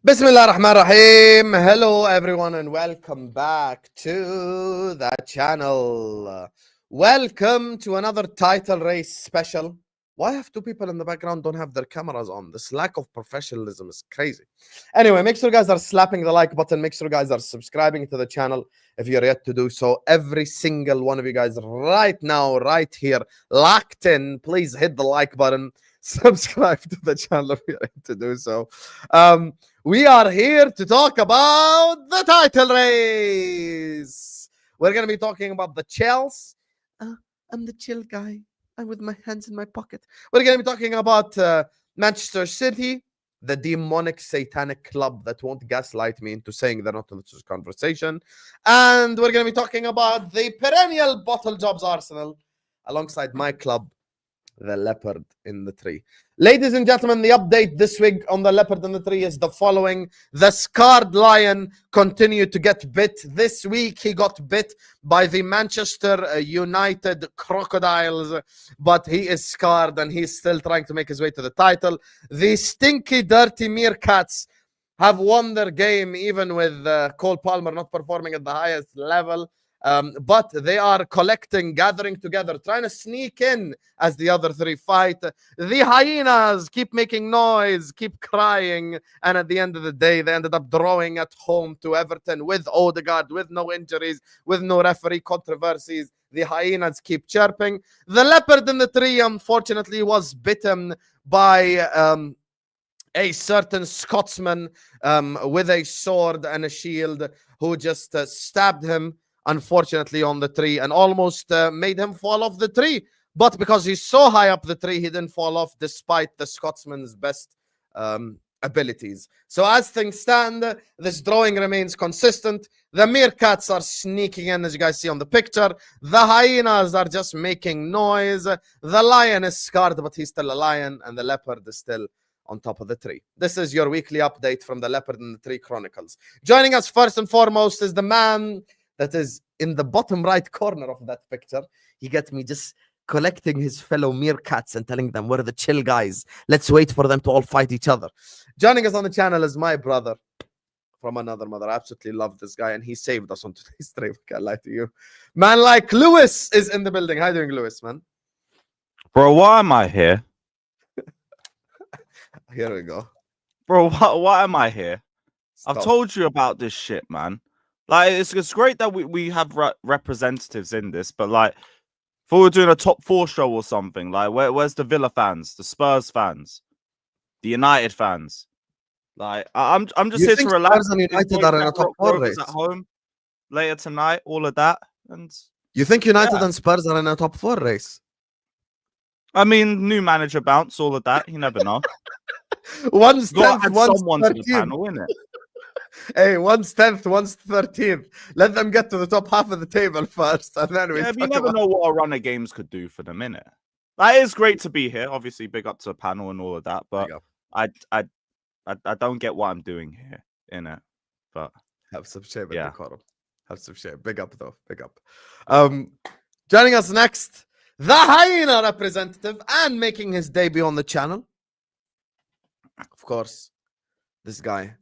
Bismillah ar-Rahman ar-Rahim. Hello everyone and welcome back to the channel. Welcome to another title race special. Why have two people in the background don't have their cameras on? This lack of professionalism is crazy. Anyway, make sure you guys are slapping the like button. Make sure you guys are subscribing to the channel if you're yet to do so. Every single one of you guys right now, right here, locked in, please hit the like button. Subscribe to the channel if you're yet to do so. We are here to talk about the title race. We're going to be talking about the Chelsea. I'm the chill guy. I'm with my hands in my pocket. We're going to be talking about Manchester City, the demonic satanic club that won't gaslight me into saying they're not in this conversation. And we're going to be talking about the perennial bottle jobs Arsenal alongside my club, the leopard in the tree. Ladies and gentlemen, the update this week on the leopard in the tree is the following. The scarred lion continued to get bit. This week he got bit by the Manchester United crocodiles, but he is scarred and he's still trying to make his way to the title. The stinky, dirty meerkats have won their game even with Cole Palmer not performing at the highest level. But they are collecting, gathering together, trying to sneak in as the other three fight. The hyenas keep making noise, keep crying, and at the end of the day, they ended up drawing at home to Everton with Odegaard, with no injuries, with no referee controversies. The hyenas keep chirping. The leopard in the tree, unfortunately, was bitten by a certain Scotsman with a sword and a shield who just stabbed him, unfortunately, on the tree and almost made him fall off the tree. But because he's so high up the tree, he didn't fall off despite the Scotsman's best abilities. So as things stand, this drawing remains consistent. The meerkats are sneaking in, as you guys see on the picture. The hyenas are just making noise. The lion is scarred, but he's still a lion, and the leopard is still on top of the tree. This is your weekly update from the Leopard in the Tree Chronicles. Joining us first and foremost is the man that is in the bottom right corner of that picture. He gets me just collecting his fellow meerkats and telling them we're the chill guys. Let's wait for them to all fight each other. Joining us on the channel is my brother from another mother. I absolutely love this guy, and he saved us on today's stream. I can't lie to you. Man like Lewis is in the building. How you doing, Lewis, man? Bro, why am I here? Here we go. Bro, why am I here? Stop. I've told you about this shit, man. Like, it's great that we have representatives in this, but like, if we were doing a top 4 show or something, like, where's the Villa fans, the Spurs fans, the United fans? Like, I'm just here to relax. Spurs and United are in a top 4 race at home later tonight, all of that, and you think United and Spurs are in a top 4 race? I mean, new manager bounce, all of that. You never know. One's 10th, one's someone to the 13th. panel, innit? Hey, one's 10th, one's 13th. Let them get to the top half of the table first, and then we. Yeah, you never know what a run of games could do for them, innit? That is great to be here. Obviously, big up to the panel and all of that, but I don't get what I'm doing here, innit? But have some shame, yeah. Have some shame. Big up though, big up. Joining us next, the hyena representative and making his debut on the channel. Of course, this guy,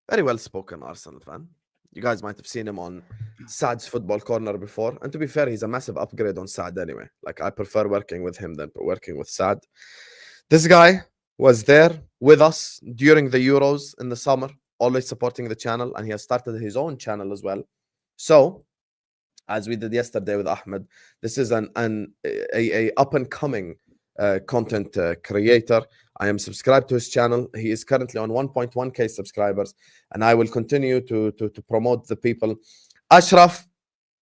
very well-spoken Arsenal fan. You guys might have seen him on Sad's Football Corner before. And to be fair, he's a massive upgrade on Sad anyway. Like, I prefer working with him than working with Sad. This guy was there with us during the Euros in the summer, always supporting the channel, and he has started his own channel as well. So, as we did yesterday with Ahmed, this is an up-and-coming content creator. I am subscribed to his channel. He is currently on 1.1k subscribers, and I will continue to promote the people. Ashraf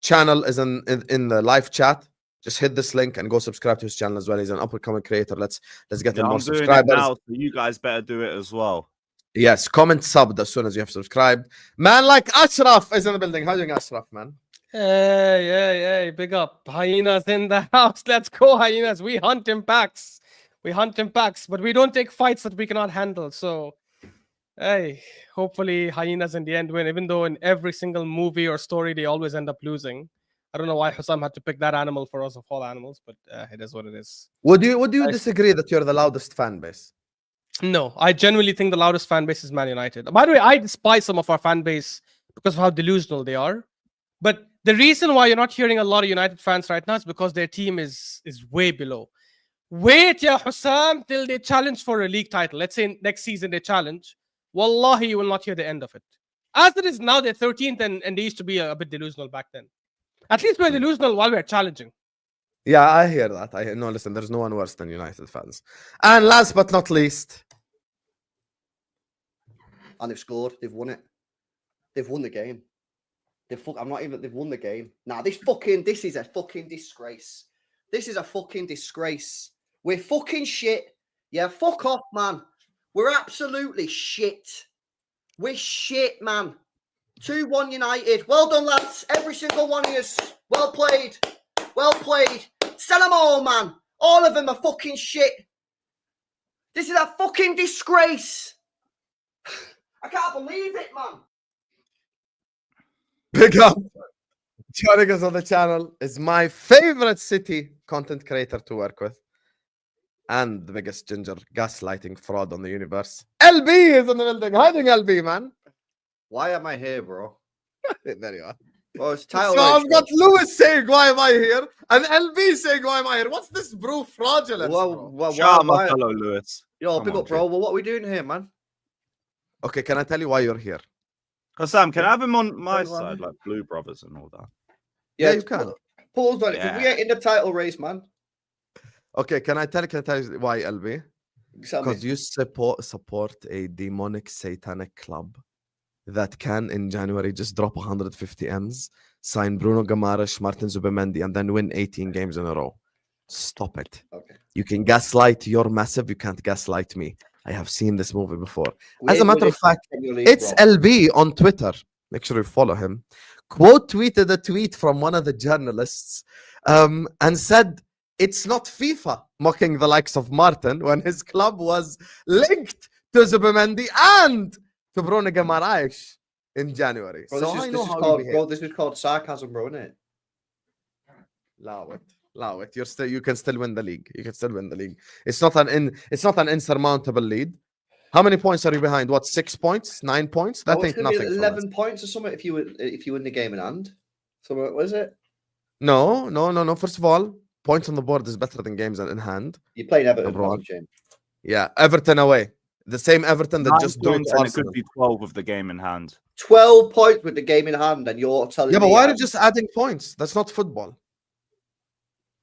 channel is in the live chat. Just hit this link and go subscribe to his channel as well. He's an up-and-coming creator. Let's get him more subscribers. Now, so you guys better do it as well. Yes, comment subbed as soon as you have subscribed. Man like Ashraf is in the building. How are you doing, Ashraf, man? Hey, big up. Hyenas in the house. Let's go, hyenas. We hunt in packs. But we don't take fights that we cannot handle. So, hey, hopefully hyenas in the end win, even though in every single movie or story, they always end up losing. I don't know why Hussam had to pick that animal for us of all animals, but it is what it is. Would you disagree that you're the loudest fan base? No, I genuinely think the loudest fan base is Man United. By the way, I despise some of our fan base because of how delusional they are. But the reason why you're not hearing a lot of United fans right now is because their team is way below. Wait, ya Hussam, till they challenge for a league title. Let's say next season they challenge. Wallahi, you will not hear the end of it. As it is now, they're 13th, and they used to be a bit delusional back then. At least we're delusional while we're challenging. Yeah, I hear that. I hear, no, listen, there's no one worse than United fans. And last but not least, And they've scored. They've won it. They've won the game. They've won the game. Nah, this is a fucking disgrace. This is a fucking disgrace. We're fucking shit. Yeah, fuck off, man. We're absolutely shit. We're shit, man. 2-1 United. Well done, lads. Every single one of you. Well played. Well played. Sell them all, man. All of them are fucking shit. This is a fucking disgrace. I can't believe it, man. big up. Joining us on the channel is my favorite City content creator to work with. And the biggest ginger gaslighting fraud on the universe. LB is in the building. Hiding LB, man. Why am I here, bro? There you are. Well, it's So I've got Lewis saying, why am I here? And LB saying, why am I here? What's this, bro? Fraudulent. Well, Shout out my fellow Lewis. Yo, Come big on, up, bro. Well, what are we doing here, man? Okay, can I tell you why you're here? Sam, can I have him on my Go on, side, man. like Blue Brothers and all that? Yeah, you can. Pause on it. 'Cause we Yeah. ain't in the title race, man. Okay, can I tell you why, LB? Tell me. Because you support a demonic satanic club that can in January just drop 150 M's, sign Bruno Guimaraes, Martin Zubimendi, and then win 18 games in a row. Stop it. Okay. You can gaslight your massive, you can't gaslight me. I have seen this movie before. We As a ain't matter of winning fact, Premier League, it's bro. LB on Twitter. Make sure you follow him. Quote tweeted a tweet from one of the journalists and said, it's not FIFA, mocking the likes of Martin when his club was linked to Zubimendi and to Bruno Guimaraes in January. Bro, so this I is know how you called, behave. bro, this is called sarcasm, bro, isn't it? Allow it. You can still win the league. You can still win the league. It's not an insurmountable lead. How many points are you behind? What, 6 points? 9 points? That Oh, it's ain't gonna be nothing. 11 points or something if you win the game in hand. So what was it? No. First of all, points on the board is better than games in hand. You played Everton, Number one. wasn't you? Yeah, Everton away. The same Everton that 9 just doing points and it Arsenal. could be 12 with the game in hand. 12 points with the game in hand, and you're telling Yeah, me but why are you just adding points? That's not football.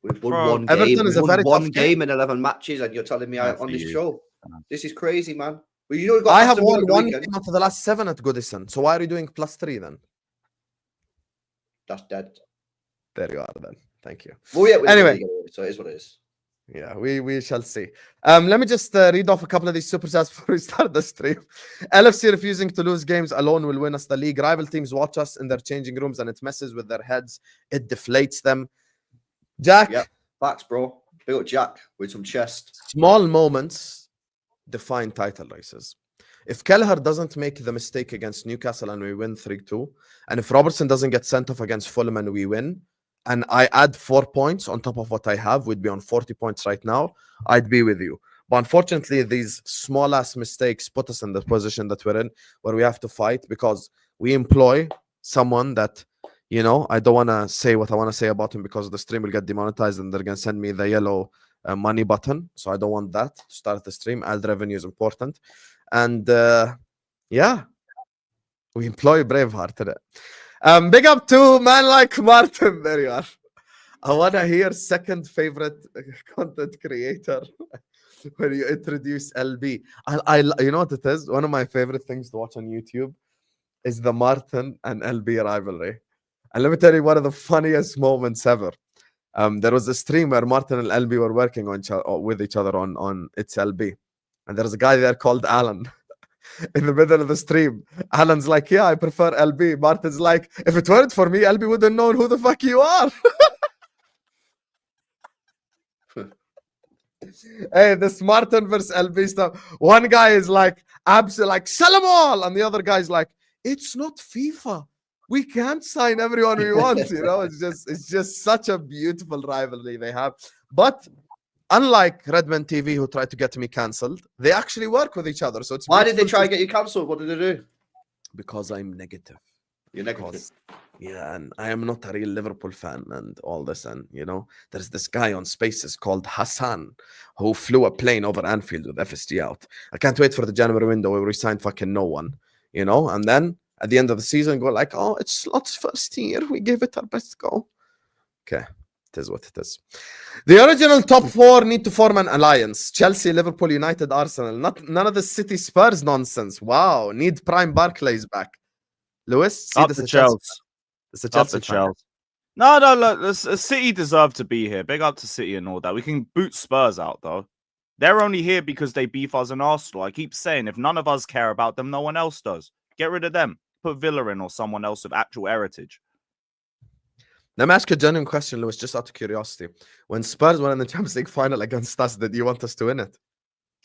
we've won Bro, one game. Everton is We've a won very one tough game in 11 matches, and you're telling me Yeah, on for this you. show. Yeah. This is crazy, man. Well, you know, we've got I have Aston Villa won at the one weekend. game out of the last 7 at Goodison. So why are you doing +3 then? That's dead. There you are then. Thank you. Well, yeah, Anyway. so it is what it is. Yeah, we shall see. Let me just read off a couple of these super chats before we start the stream. LFC refusing to lose games alone will win us the league. Rival teams watch us in their changing rooms and it messes with their heads. It deflates them. Jack, Yep. Facts, bro. Big up Jack with some chest. small moments define title races. If Kelleher doesn't make the mistake against Newcastle and we win 3-2, and if Robertson doesn't get sent off against Fulham and we win, and I add 4 points on top of what I have, we'd be on 40 points right now, I'd be with you. But unfortunately, these small ass mistakes put us in the position that we're in, where we have to fight because we employ someone that, you know, I don't want to say what I want to say about him because the stream will get demonetized and they're going to send me the yellow money button. So I don't want that to start the stream. Ad revenue is important. And yeah, we employ Braveheart today. Big up to man like Martin. There you are. I want to hear second favorite content creator when you introduce LB. You know what it is? One of my favorite things to watch on YouTube is the Martin and LB rivalry. And let me tell you one of the funniest moments ever. There was a stream where Martin and LB were working on with each other on It's LB. And there's a guy there called Alan. In the middle of the stream, Alan's like, yeah, I prefer LB. Martin's like, if it weren't for me, LB wouldn't know who the fuck you are. Hey, this Martin versus LB stuff. One guy is like, absolutely like, sell them all. And the other guy's like, it's not FIFA. We can't sign everyone we want. You know, it's just such a beautiful rivalry they have. But unlike Redmond TV, who tried to get me cancelled, they actually work with each other. So it's Why did they beautiful try to- to get you cancelled? What did they do? Because I'm negative. You're negative. Because, yeah, and I am not a real Liverpool fan and all this. And, you know, there's this guy on Spaces called Hassan who flew a plane over Anfield with FSG out. I can't wait for the January window where we sign fucking no one, you know? And then at the end of the season, go like, oh, it's Slot's first year. We gave it our best go. Okay, it is what it is. The original top four need to form an alliance. Chelsea, Liverpool, United, Arsenal. None of the City Spurs nonsense. Wow, need Prime Barclays back. Lewis, see Up this the a Chelsea. Chelsea. It's a Up Chelsea the fan. Chelsea. No, look, City deserve to be here. Big up to City and all that. We can boot Spurs out, though. They're only here because they beef us and Arsenal. I keep saying, if none of us care about them, no one else does. Get rid of them. Put Villa in or someone else with actual heritage. Let me ask you a genuine question, Lewis, just out of curiosity. When Spurs were in the Champions League final against us, did you want us to win it?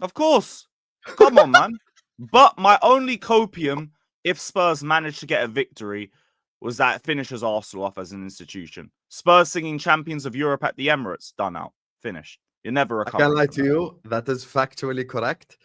Of course. Come on, man. But my only copium, if Spurs managed to get a victory, was that it finishes Arsenal off as an institution. Spurs singing champions of Europe at the Emirates, done out. Finished. You're never I recovering. can't lie to you, that is factually correct.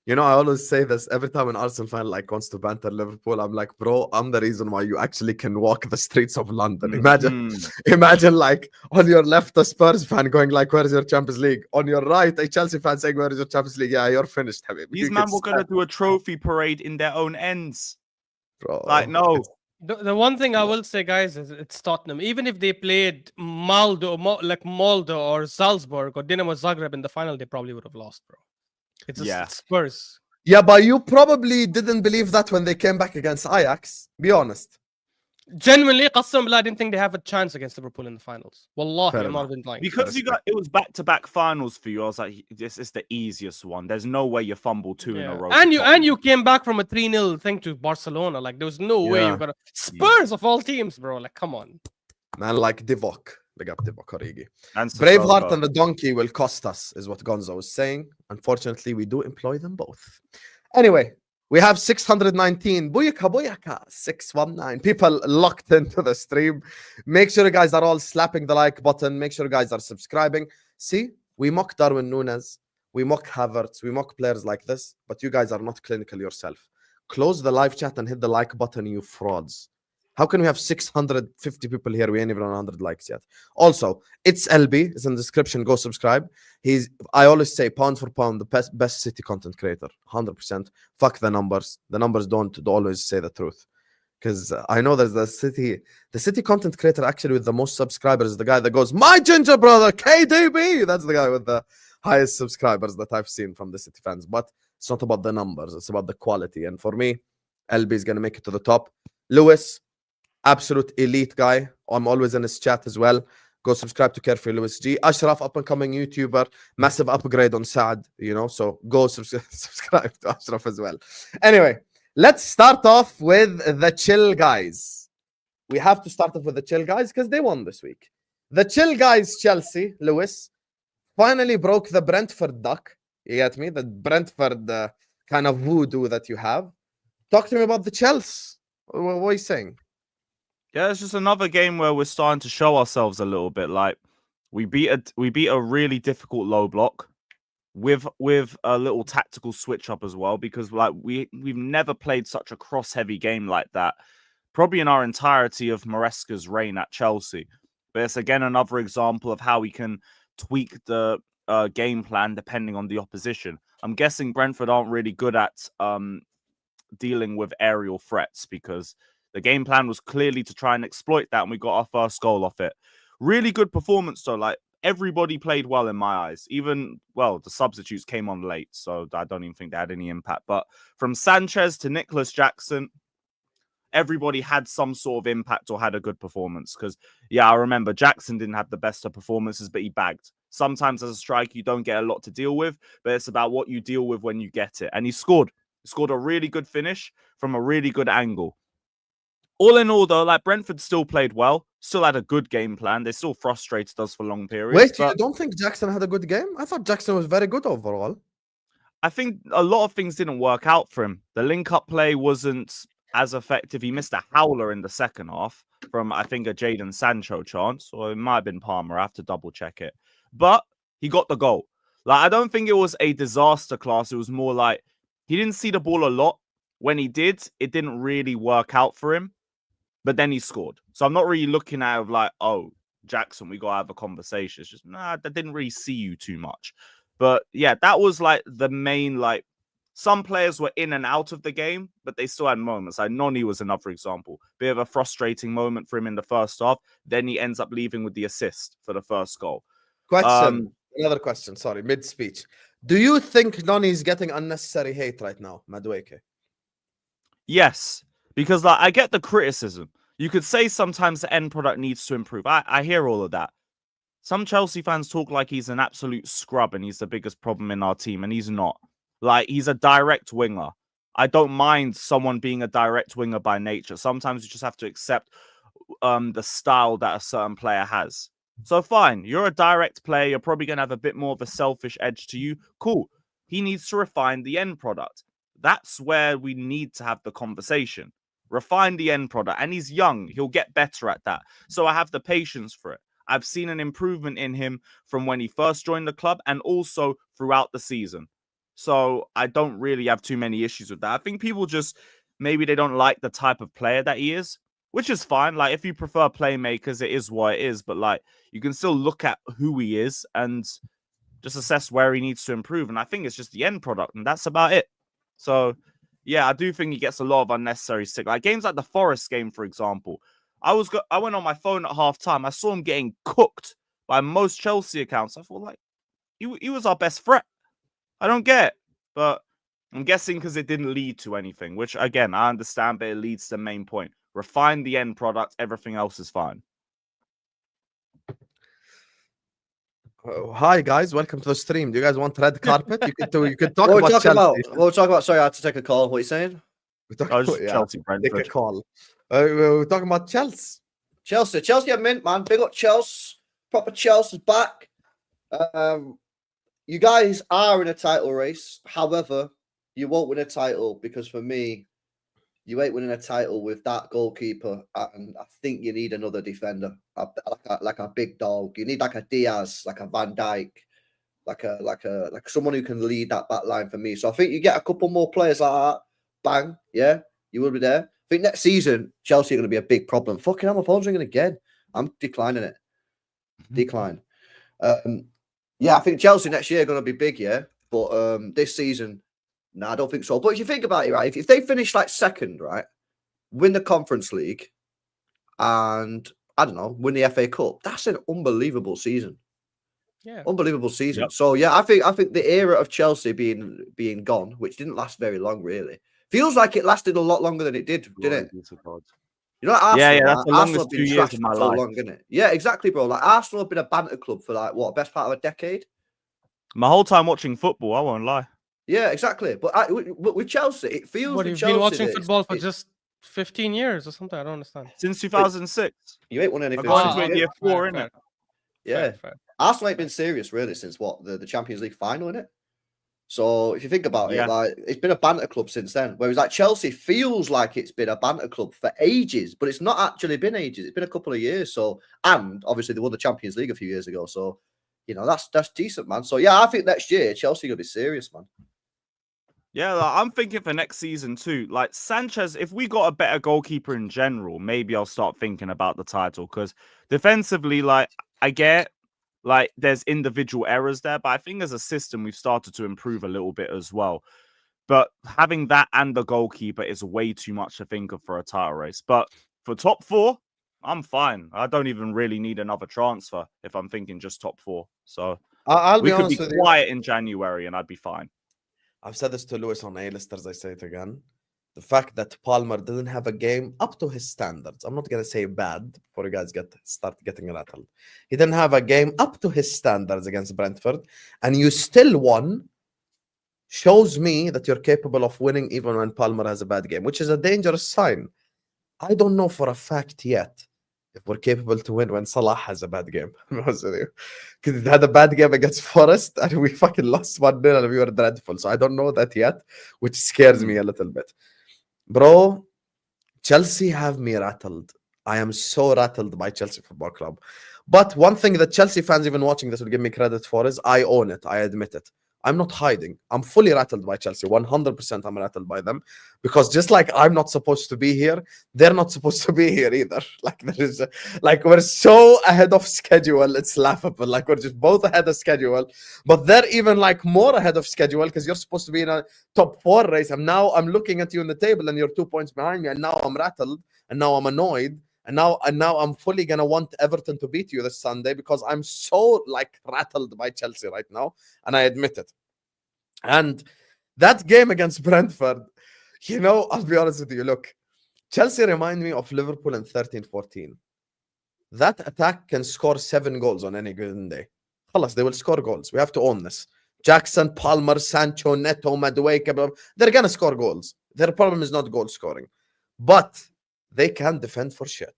You know, I always say this every time an Arsenal fan like wants to banter Liverpool. I'm like, bro, I'm the reason why you actually can walk the streets of London. Imagine like on your left a Spurs fan going like, "Where's your Champions League?" On your right, a Chelsea fan saying, "Where is your Champions League?" Yeah, you're finished, Habib. These men were going to do a trophy parade in their own ends. Bro, Like, no. The one thing I will say, guys, is it's Tottenham. Even if they played Maldo or Salzburg or Dinamo Zagreb in the final, they probably would have lost, bro. It's just Yeah. it's Spurs. Yeah, but you probably didn't believe that when they came back against Ajax. Be honest. Genuinely, Qasam Billah, I didn't think they have a chance against Liverpool in the finals. Wallahi, Fair I'm not enough. even lying. Because it was back-to-back finals for you. I was like, this is the easiest one. There's no way you fumble two in a row. And to Tottenham. you came back from a 3-0 thing to Barcelona. Like there was no way Yeah. you're gonna Spurs of all teams, bro. Like, come on. Man, like Divock. Big up Divock Origi. And Braveheart Sissoko. and the donkey will cost us, is what Gonzo was saying. Unfortunately, we do employ them both. Anyway, we have 619. Booyaka, 619. People locked into the stream. Make sure you guys are all slapping the like button. Make sure you guys are subscribing. See, we mock Darwin Núñez. We mock Havertz. We mock players like this. But you guys are not clinical yourself. Close the live chat and hit the like button, you frauds. How can we have 650 people here? We ain't even on 100 likes yet. Also, it's LB. It's in the description. Go subscribe. I always say, pound for pound, the best City content creator. 100%. Fuck the numbers. The numbers don't always say the truth. Because I know there's the City content creator actually with the most subscribers is the guy that goes, my ginger brother, KDB. That's the guy with the highest subscribers that I've seen from the City fans. But it's not about the numbers. It's about the quality. And for me, LB is going to make it to the top. Lewis, absolute elite guy. I'm always in his chat as well. Go subscribe to Carefree Lewis G. Ashraf, up and coming YouTuber. Massive upgrade on Saad, you know. So go subscribe to Ashraf as well. Anyway, let's start off with the chill guys. We have to start off with the chill guys because they won this week. The chill guys, Chelsea, Lewis, finally broke the Brentford duck. You get me? The Brentford kind of voodoo that you have. Talk to me about the Chelsea. What are you saying? Yeah, it's just another game where we're starting to show ourselves a little bit. Like we beat a really difficult low block with a little tactical switch up as well, because like we've never played such a cross heavy game like that, probably in our entirety of Maresca's reign at Chelsea. But it's again another example of how we can tweak the game plan depending on the opposition. I'm guessing Brentford aren't really good at dealing with aerial threats, because the game plan was clearly to try and exploit that, and we got our first goal off it. Really good performance, though. Like, everybody played well in my eyes. Even, well, the substitutes came on late, so I don't even think they had any impact. But from Sanchez to Nicholas Jackson, everybody had some sort of impact or had a good performance. Because, yeah, I remember Jackson didn't have the best of performances, but he bagged. Sometimes as a striker, you don't get a lot to deal with, but it's about what you deal with when you get it. And he scored. He scored a really good finish from a really good angle. All in all, though, like Brentford still played well, still had a good game plan. They still frustrated us for long periods. Wait, but you don't think Jackson had a good game? I thought Jackson was very good overall. I think a lot of things didn't work out for him. The link-up play wasn't as effective. He missed a howler in the second half from, I think, a Jadon Sancho chance, or it might have been Palmer. I have to double-check it. But he got the goal. Like, I don't think it was a disaster class. It was more like he didn't see the ball a lot. When he did, it didn't really work out for him. But then he scored. So I'm not really looking at it like, oh, Jackson, we got to have a conversation. It's just, nah, that didn't really see you too much. But yeah, that was like the main, like, some players were in and out of the game, but they still had moments. Like Noni was another example. Bit of a frustrating moment for him in the first half. Then he ends up leaving with the assist for the first goal. Question. Another question. Sorry, mid-speech. Do you think Noni's getting unnecessary hate right now, Madueke? Yes, because like I get the criticism. You could say sometimes the end product needs to improve. I hear all of that. Some Chelsea fans talk like he's an absolute scrub and he's the biggest problem in our team, and he's not. Like, he's a direct winger. I don't mind someone being a direct winger by nature. Sometimes you just have to accept the style that a certain player has. So fine, you're a direct player. You're probably going to have a bit more of a selfish edge to you. Cool. He needs to refine the end product. That's where we need to have the conversation. Refine the end product. And he's young. He'll get better at that. So I have the patience for it. I've seen an improvement in him from when he first joined the club and also throughout the season. So I don't really have too many issues with that. I think people just, maybe they don't like the type of player that he is, which is fine. Like, if you prefer playmakers, it is what it is. But like, you can still look at who he is and just assess where he needs to improve. And I think it's just the end product, and that's about it. So yeah, I do think he gets a lot of unnecessary stick. Like games like the Forest game, for example. I went on my phone at halftime. I saw him getting cooked by most Chelsea accounts. I thought, like, he was our best threat. I don't get it. But I'm guessing because it didn't lead to anything, which, again, I understand, but it leads to the main point. Refine the end product. Everything else is fine. Hi, guys. Welcome to the stream. Do you guys want red carpet? You could talk What about we're talking Chelsea. about? What we're talking about? Sorry, I had to take a call. What are you saying? We're talking Just about, Chelsea, take a Brentford. call. We're talking about Chelsea. Chelsea are mint, man. Big up Chelsea. Proper Chelsea's back. You guys are in a title race. However, you won't win a title because for me, you ain't winning a title with that goalkeeper. And I think you need another defender, like a big dog. You need like a Diaz, like a Van Dijk, like someone who can lead that back line for me. So I think you get a couple more players like that. Bang, yeah, you will be there. I think next season Chelsea are going to be a big problem. Fucking hell, my phone's ringing again. I'm declining it. Decline. Yeah, I think Chelsea next year are going to be big, yeah. But this season, no, I don't think so. But if you think about it, right, if they finish like second, right, win the Conference League, and I don't know, win the FA Cup, that's an unbelievable season. Yeah. Unbelievable season. Yep. So yeah, I think the era of Chelsea being gone, which didn't last very long, really, feels like it lasted a lot longer than it did, didn't it? You know, like Arsenal, Yeah, that's the Arsenal longest have been 2 years trashed of for my so life. long, isn't it? Yeah, exactly, bro. Like Arsenal have been a banter club for like what, best part of a decade. My whole time watching football, I won't lie. Yeah, exactly. But with Chelsea, it feels What, with you've Chelsea been watching that football for just 15 years or something? I don't understand. Since 2006. you ain't won anything. going since to then. year 4, innit? fair. Yeah, Fair. Arsenal ain't been serious really since what the Champions League final, innit? So if you think about Yeah. it, like it's been a banter club since then. Whereas like Chelsea feels like it's been a banter club for ages, but it's not actually been ages. It's been a couple of years. So, and obviously they won the Champions League a few years ago. So, you know, that's decent, man. So yeah, I think next year Chelsea gonna be serious, man. Yeah, like, I'm thinking for next season too. Like Sanchez, if we got a better goalkeeper in general, maybe I'll start thinking about the title. Because defensively, like, I get like there's individual errors there, but I think as a system we've started to improve a little bit as well. But having that and the goalkeeper is way too much to think of for a title race. But for top 4, I'm fine. I don't even really need another transfer if I'm thinking just top 4. So I'll we be could honest be with you. quiet in January and I'd be fine. I've said this to Lewis on A-listers. I say it again. The fact that Palmer didn't have a game up to his standards. I'm not gonna say bad before you guys start getting rattled. He didn't have a game up to his standards against Brentford, and you still won. Shows me that you're capable of winning even when Palmer has a bad game, which is a dangerous sign. I don't know for a fact yet if we're capable to win when Salah has a bad game. Because he had a bad game against Forest and we fucking lost 1-0 and we were dreadful. So I don't know that yet, which scares me a little bit. Bro, Chelsea have me rattled. I am so rattled by Chelsea Football Club. But one thing that Chelsea fans even watching this will give me credit for is I own it. I admit it. I'm not hiding. I'm fully rattled by Chelsea. 100% I'm rattled by them, because just like I'm not supposed to be here, they're not supposed to be here either. Like there is, like we're so ahead of schedule, it's laughable. Like we're just both ahead of schedule, but they're even like more ahead of schedule because you're supposed to be in a top 4 race. I'm looking at you in the table and you're 2 points behind me, and now I'm rattled, and now I'm annoyed. And now I'm fully gonna want Everton to beat you this Sunday because I'm so like rattled by Chelsea right now, and I admit it. And that game against Brentford, I'll be honest with you. Look, Chelsea remind me of Liverpool in 13-14. That attack can score 7 goals on any given day. Khalas, they will score goals. We have to own this. Jackson, Palmer, Sancho, Neto, Madueke, they're gonna score goals. Their problem is not goal scoring, but they can't defend for shit.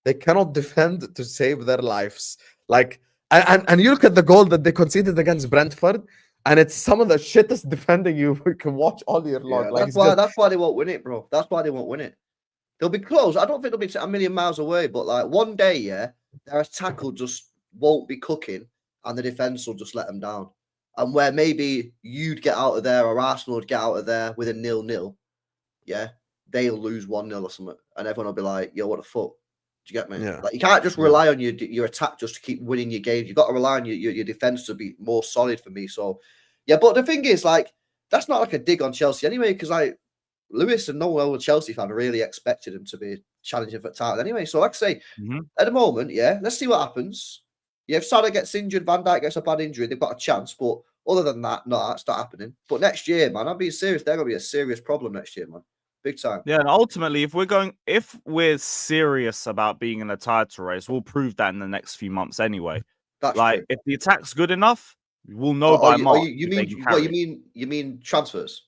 They cannot defend to save their lives. Like, and you look at the goal that they conceded against Brentford, and it's some of the shittest defending you can watch all year long. Yeah, Like, that's why they won't win it, bro. That's why they won't win it. They'll be close. I don't think they'll be a million miles away, but like one day, yeah, their tackle just won't be cooking, and the defense will just let them down. And where maybe you'd get out of there, or Arsenal would get out of there with a 0-0, yeah, they'll lose 1-0 or something, and everyone will be like, "Yo, what the fuck?" Do you get me? Yeah. Like you can't just rely on your attack just to keep winning your games. You've got to rely on your defense to be more solid for me. So, yeah, but the thing is, like, that's not like a dig on Chelsea anyway, because like Lewis and no other Chelsea fan really expected him to be challenging for title anyway. So, like I say, at the moment, yeah, let's see what happens. Yeah, if Salah gets injured, Van Dijk gets a bad injury, they've got a chance. But other than that, no, that's not happening. But next year, man, I'm being serious. They're going to be a serious problem next year, man. Big time. Yeah, and ultimately, if we're serious about being in a title race, we'll prove that in the next few months anyway. That's like true. if the attack's good enough, we'll know by March. You mean transfers?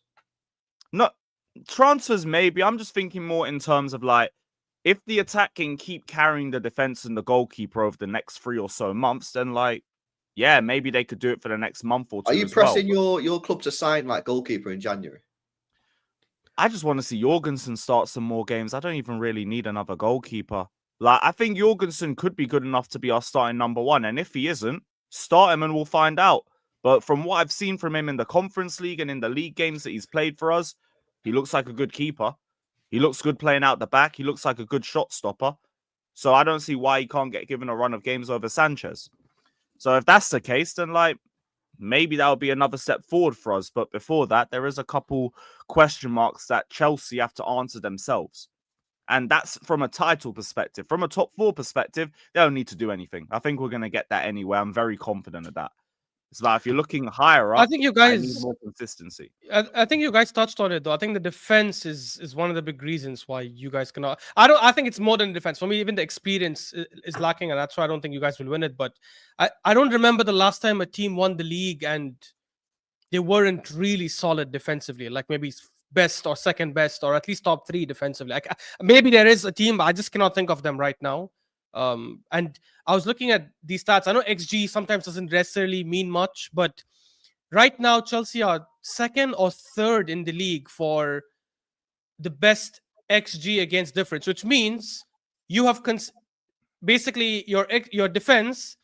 Not transfers, maybe. I'm just thinking more in terms of like if the attack can keep carrying the defense and the goalkeeper over the next 3 or so months, then like, yeah, maybe they could do it for the next month or 2. Are you pressing your club to sign like goalkeeper in January? I just want to see Jorgensen start some more games. I don't even really need another goalkeeper. Like, I think Jorgensen could be good enough to be our starting number 1. And if he isn't, start him and we'll find out. But from what I've seen from him in the Conference League and in the league games that he's played for us, he looks like a good keeper. He looks good playing out the back. He looks like a good shot stopper. So I don't see why he can't get given a run of games over Sanchez. So if that's the case, then like, maybe that would be another step forward for us. But before that, there is a couple question marks that Chelsea have to answer themselves. And that's from a title perspective. From a top 4 perspective, they don't need to do anything. I think we're going to get that anyway. I'm very confident of that. It's about if you're looking higher up, I think you guys need more consistency. I think you guys touched on it though. I think the defense is one of the big reasons why you guys cannot. I think it's more than defense. For me, even the experience is lacking, and that's why I don't think you guys will win it. But I don't remember the last time a team won the league and they weren't really solid defensively, like maybe best or second best or at least top 3 defensively. Like maybe there is a team, but I just cannot think of them right now. And I was looking at these stats. I know XG sometimes doesn't necessarily mean much, but right now Chelsea are 2nd or 3rd in the league for the best XG against difference, which means you have basically your defense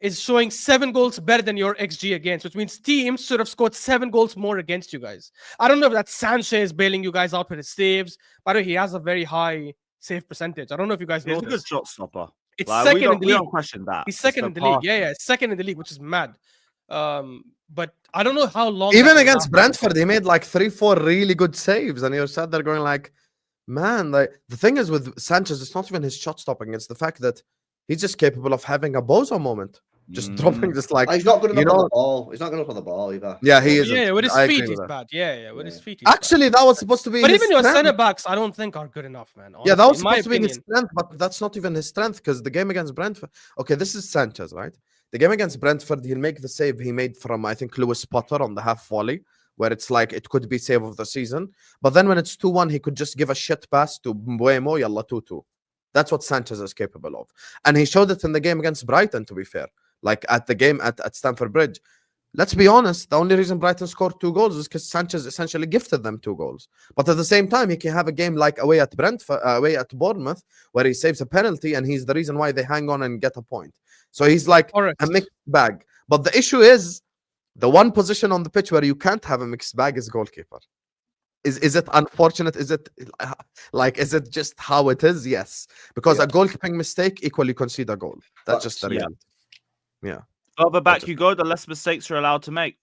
is showing 7 goals better than your XG against, which means teams should have scored 7 goals more against you guys. I don't know if that's Sanchez bailing you guys out with his saves. By the way, he has a very high save percentage. I don't know if you guys know. He's a good shot stopper. It's like, second in the league. We don't question that. He's second in the league. Yeah, second in the league, which is mad. But I don't know how long. Even against Brentford, he made like 3-4 really good saves, and you're sat there going like, man, like the thing is with Sanchez, it's not even his shot stopping; it's the fact that he's just capable of having a bozo moment. Just dropping, just like he's not good enough on the ball. He's not good enough on the ball either. Yeah, he is. Yeah, with his feet, he's bad. Yeah, with his feet. Actually, that was supposed to be. But even your centre backs, I don't think are good enough, man. Honestly, yeah, that was supposed to be his strength, but that's not even his strength because the game against Brentford. Okay, this is Sanchez, right? The game against Brentford, he'll make the save he made from I think Lewis Potter on the half volley, where it's like it could be save of the season. But then when it's 2-1, he could just give a shit pass to Mbuemo, yalla 2-2. That's what Sanchez is capable of, and he showed it in the game against Brighton. To be fair. Like at the game at Stamford Bridge. Let's be honest, the only reason Brighton scored 2 goals is because Sanchez essentially gifted them 2 goals. But at the same time, he can have a game like away at Bournemouth, where he saves a penalty and he's the reason why they hang on and get a point. So he's like Correct. a mixed bag. But the issue is the one position on the pitch where you can't have a mixed bag is goalkeeper. Is it unfortunate? Is it is it just how it is? Yes. Because Yeah. a goalkeeping mistake equally concede a goal. That's just the Facts, yeah. reality. Yeah. Further back Gotcha. you go, the less mistakes you're allowed to make.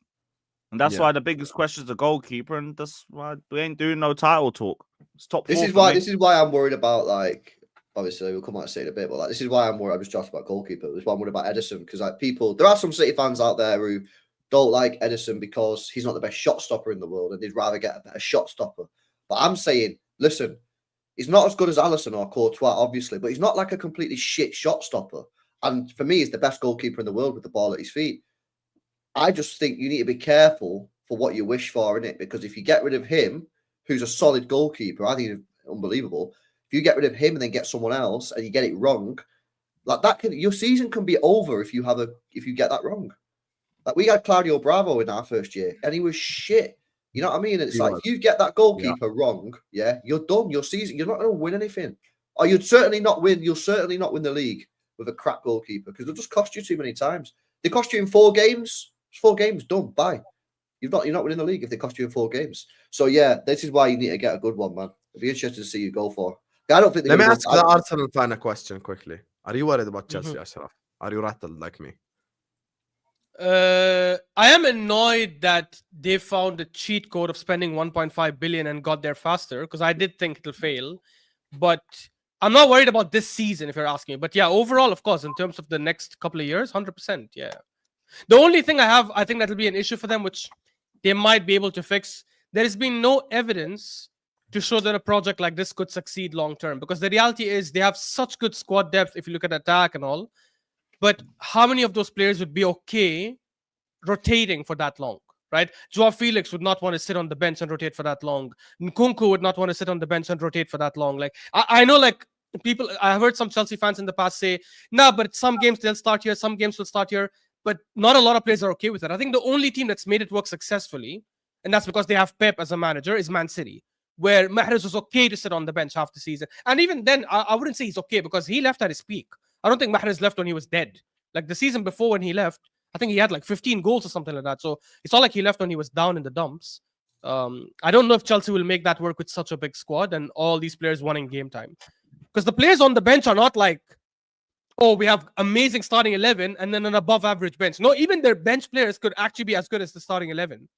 And that's Yeah. why the biggest question is the goalkeeper, and that's why we ain't doing no title talk. It's top This four is for why. me. This is why I'm worried about, like, obviously we'll come out and say it in a bit, but like this is why I'm worried. I'm just talking about goalkeeper. This is why I'm worried about Edison, because like people, there are some City fans out there who don't like Edison because he's not the best shot stopper in the world, and they'd rather get a better shot stopper. But I'm saying, listen, he's not as good as Alisson or Courtois, obviously, but he's not like a completely shit shot stopper. And for me, he's the best goalkeeper in the world with the ball at his feet. I just think you need to be careful for what you wish for in it, because if you get rid of him, who's a solid goalkeeper, I think he's unbelievable. If you get rid of him and then get someone else and you get it wrong, like that can, your season can be over if you get that wrong. Like we had Claudio Bravo in our first year and he was shit. You know what I mean? It's He like was. if you get that goalkeeper wrong, yeah, you're done. Your season, you're not going to win anything, or you'd certainly not win. You'll certainly not win the league with a crap goalkeeper because they'll just cost you too many times. They cost you in 4 games. It's 4 games done. Bye. You're not winning the league if they cost you in 4 games. So yeah, this is why you need to get a good one, man. It'd be interesting to see you go for. I don't think. Let me ask the Arsenal fan a question quickly. Are you worried about Mhm. Chelsea, Ashraf? Are you rattled like me? I am annoyed that they found a cheat code of spending 1.5 billion and got there faster, because I did think it'll fail. But I'm not worried about this season, if you're asking me. But yeah, overall, of course, in terms of the next couple of years, 100%. Yeah. The only thing I think that'll be an issue for them, which they might be able to fix. There has been no evidence to show that a project like this could succeed long term, because the reality is they have such good squad depth if you look at attack and all. But how many of those players would be okay rotating for that long, right? Joao Felix would not want to sit on the bench and rotate for that long. Nkunku would not want to sit on the bench and rotate for that long. Like I know, like people, I've heard some Chelsea fans in the past say, nah, but some games they'll start here, some games will start here. But not a lot of players are okay with it. I think the only team that's made it work successfully, and that's because they have Pep as a manager, is Man City, where Mahrez was okay to sit on the bench half the season. And even then, I wouldn't say he's okay, because he left at his peak. I don't think Mahrez left when he was dead. Like the season before when he left, I think he had like 15 goals or something like that. So it's not like he left when he was down in the dumps. I don't know if Chelsea will make that work with such a big squad and all these players wanting game time. Because the players on the bench are not like, oh, we have amazing starting 11 and then an above average bench. No, even their bench players could actually be as good as the starting 11.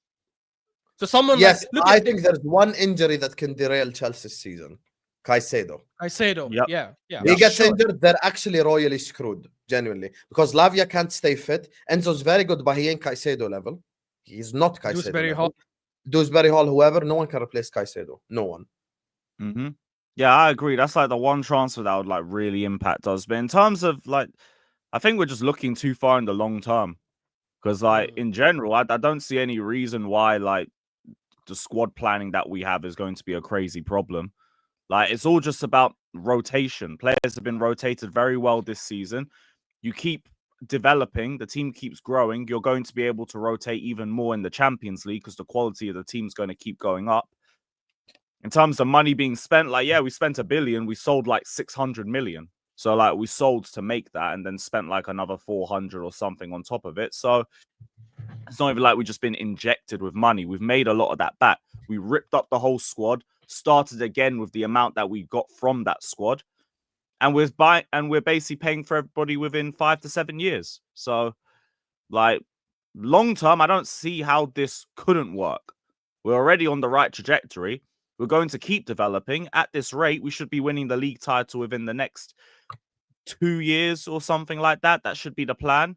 So someone Yes, like, I think there's one injury that can derail Chelsea's season. Caicedo. Caicedo. Yep. Yeah. He gets sure. injured, they're actually royally screwed, genuinely. Because Lavia can't stay fit. Enzo's very good, but he ain't Caicedo level. He's not Caicedo Dewsbury level. Hall. Dewsbury Hall, whoever, no one can replace Caicedo. No one. Mm-hmm. Yeah, I agree. That's like the one transfer that would like really impact us. But in terms of like, I think we're just looking too far in the long term. Because like in general, I don't see any reason why like the squad planning that we have is going to be a crazy problem. Like it's all just about rotation. Players have been rotated very well this season. You keep developing, the team keeps growing. You're going to be able to rotate even more in the Champions League because the quality of the team's going to keep going up. In terms of money being spent, like, yeah, we spent $1 billion. We sold like 600 million. So like we sold to make that and then spent like another 400 or something on top of it. So it's not even like we've just been injected with money. We've made a lot of that back. We ripped up the whole squad, started again with the amount that we got from that squad. And we're basically paying for everybody within 5 to 7 years. So like long term, I don't see how this couldn't work. We're already on the right trajectory. We're going to keep developing. At this rate, we should be winning the league title within the next 2 years or something like that. That should be the plan.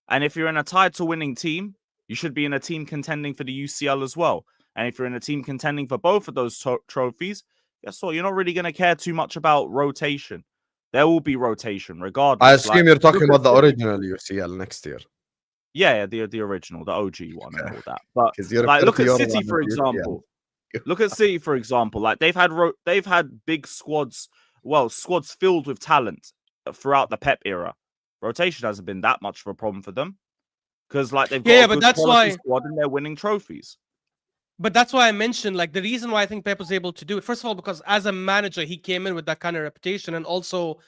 And if you're in a title-winning team, you should be in a team contending for the UCL as well. And if you're in a team contending for both of those trophies, guess what? You're not really going to care too much about rotation. There will be rotation regardless. I assume you're talking about the original UCL next year. Yeah, the original, the OG one and all that. But You're like, look referring at to your City, one for as UCL. example. Look at City, for example. Like they've had big squads, squads filled with talent throughout the Pep era. Rotation hasn't been that much of a problem for them because like they've got a but good that's quality why. squad and they're winning trophies. But that's why I mentioned, like, the reason why I think Pep was able to do it. First of all, because as a manager, he came in with that kind of reputation, and also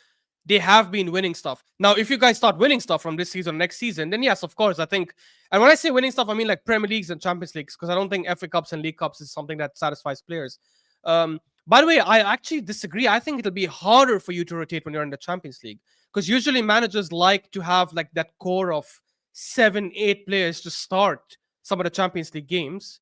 they have been winning stuff. Now, if you guys start winning stuff from this season, next season, then yes, of course, I think. And when I say winning stuff, I mean like Premier Leagues and Champions Leagues, because I don't think FA Cups and League Cups is something that satisfies players. By the way, I actually disagree. I think it'll be harder for you to rotate when you're in the Champions League, because usually managers like to have like that core of 7-8 players to start some of the Champions League games.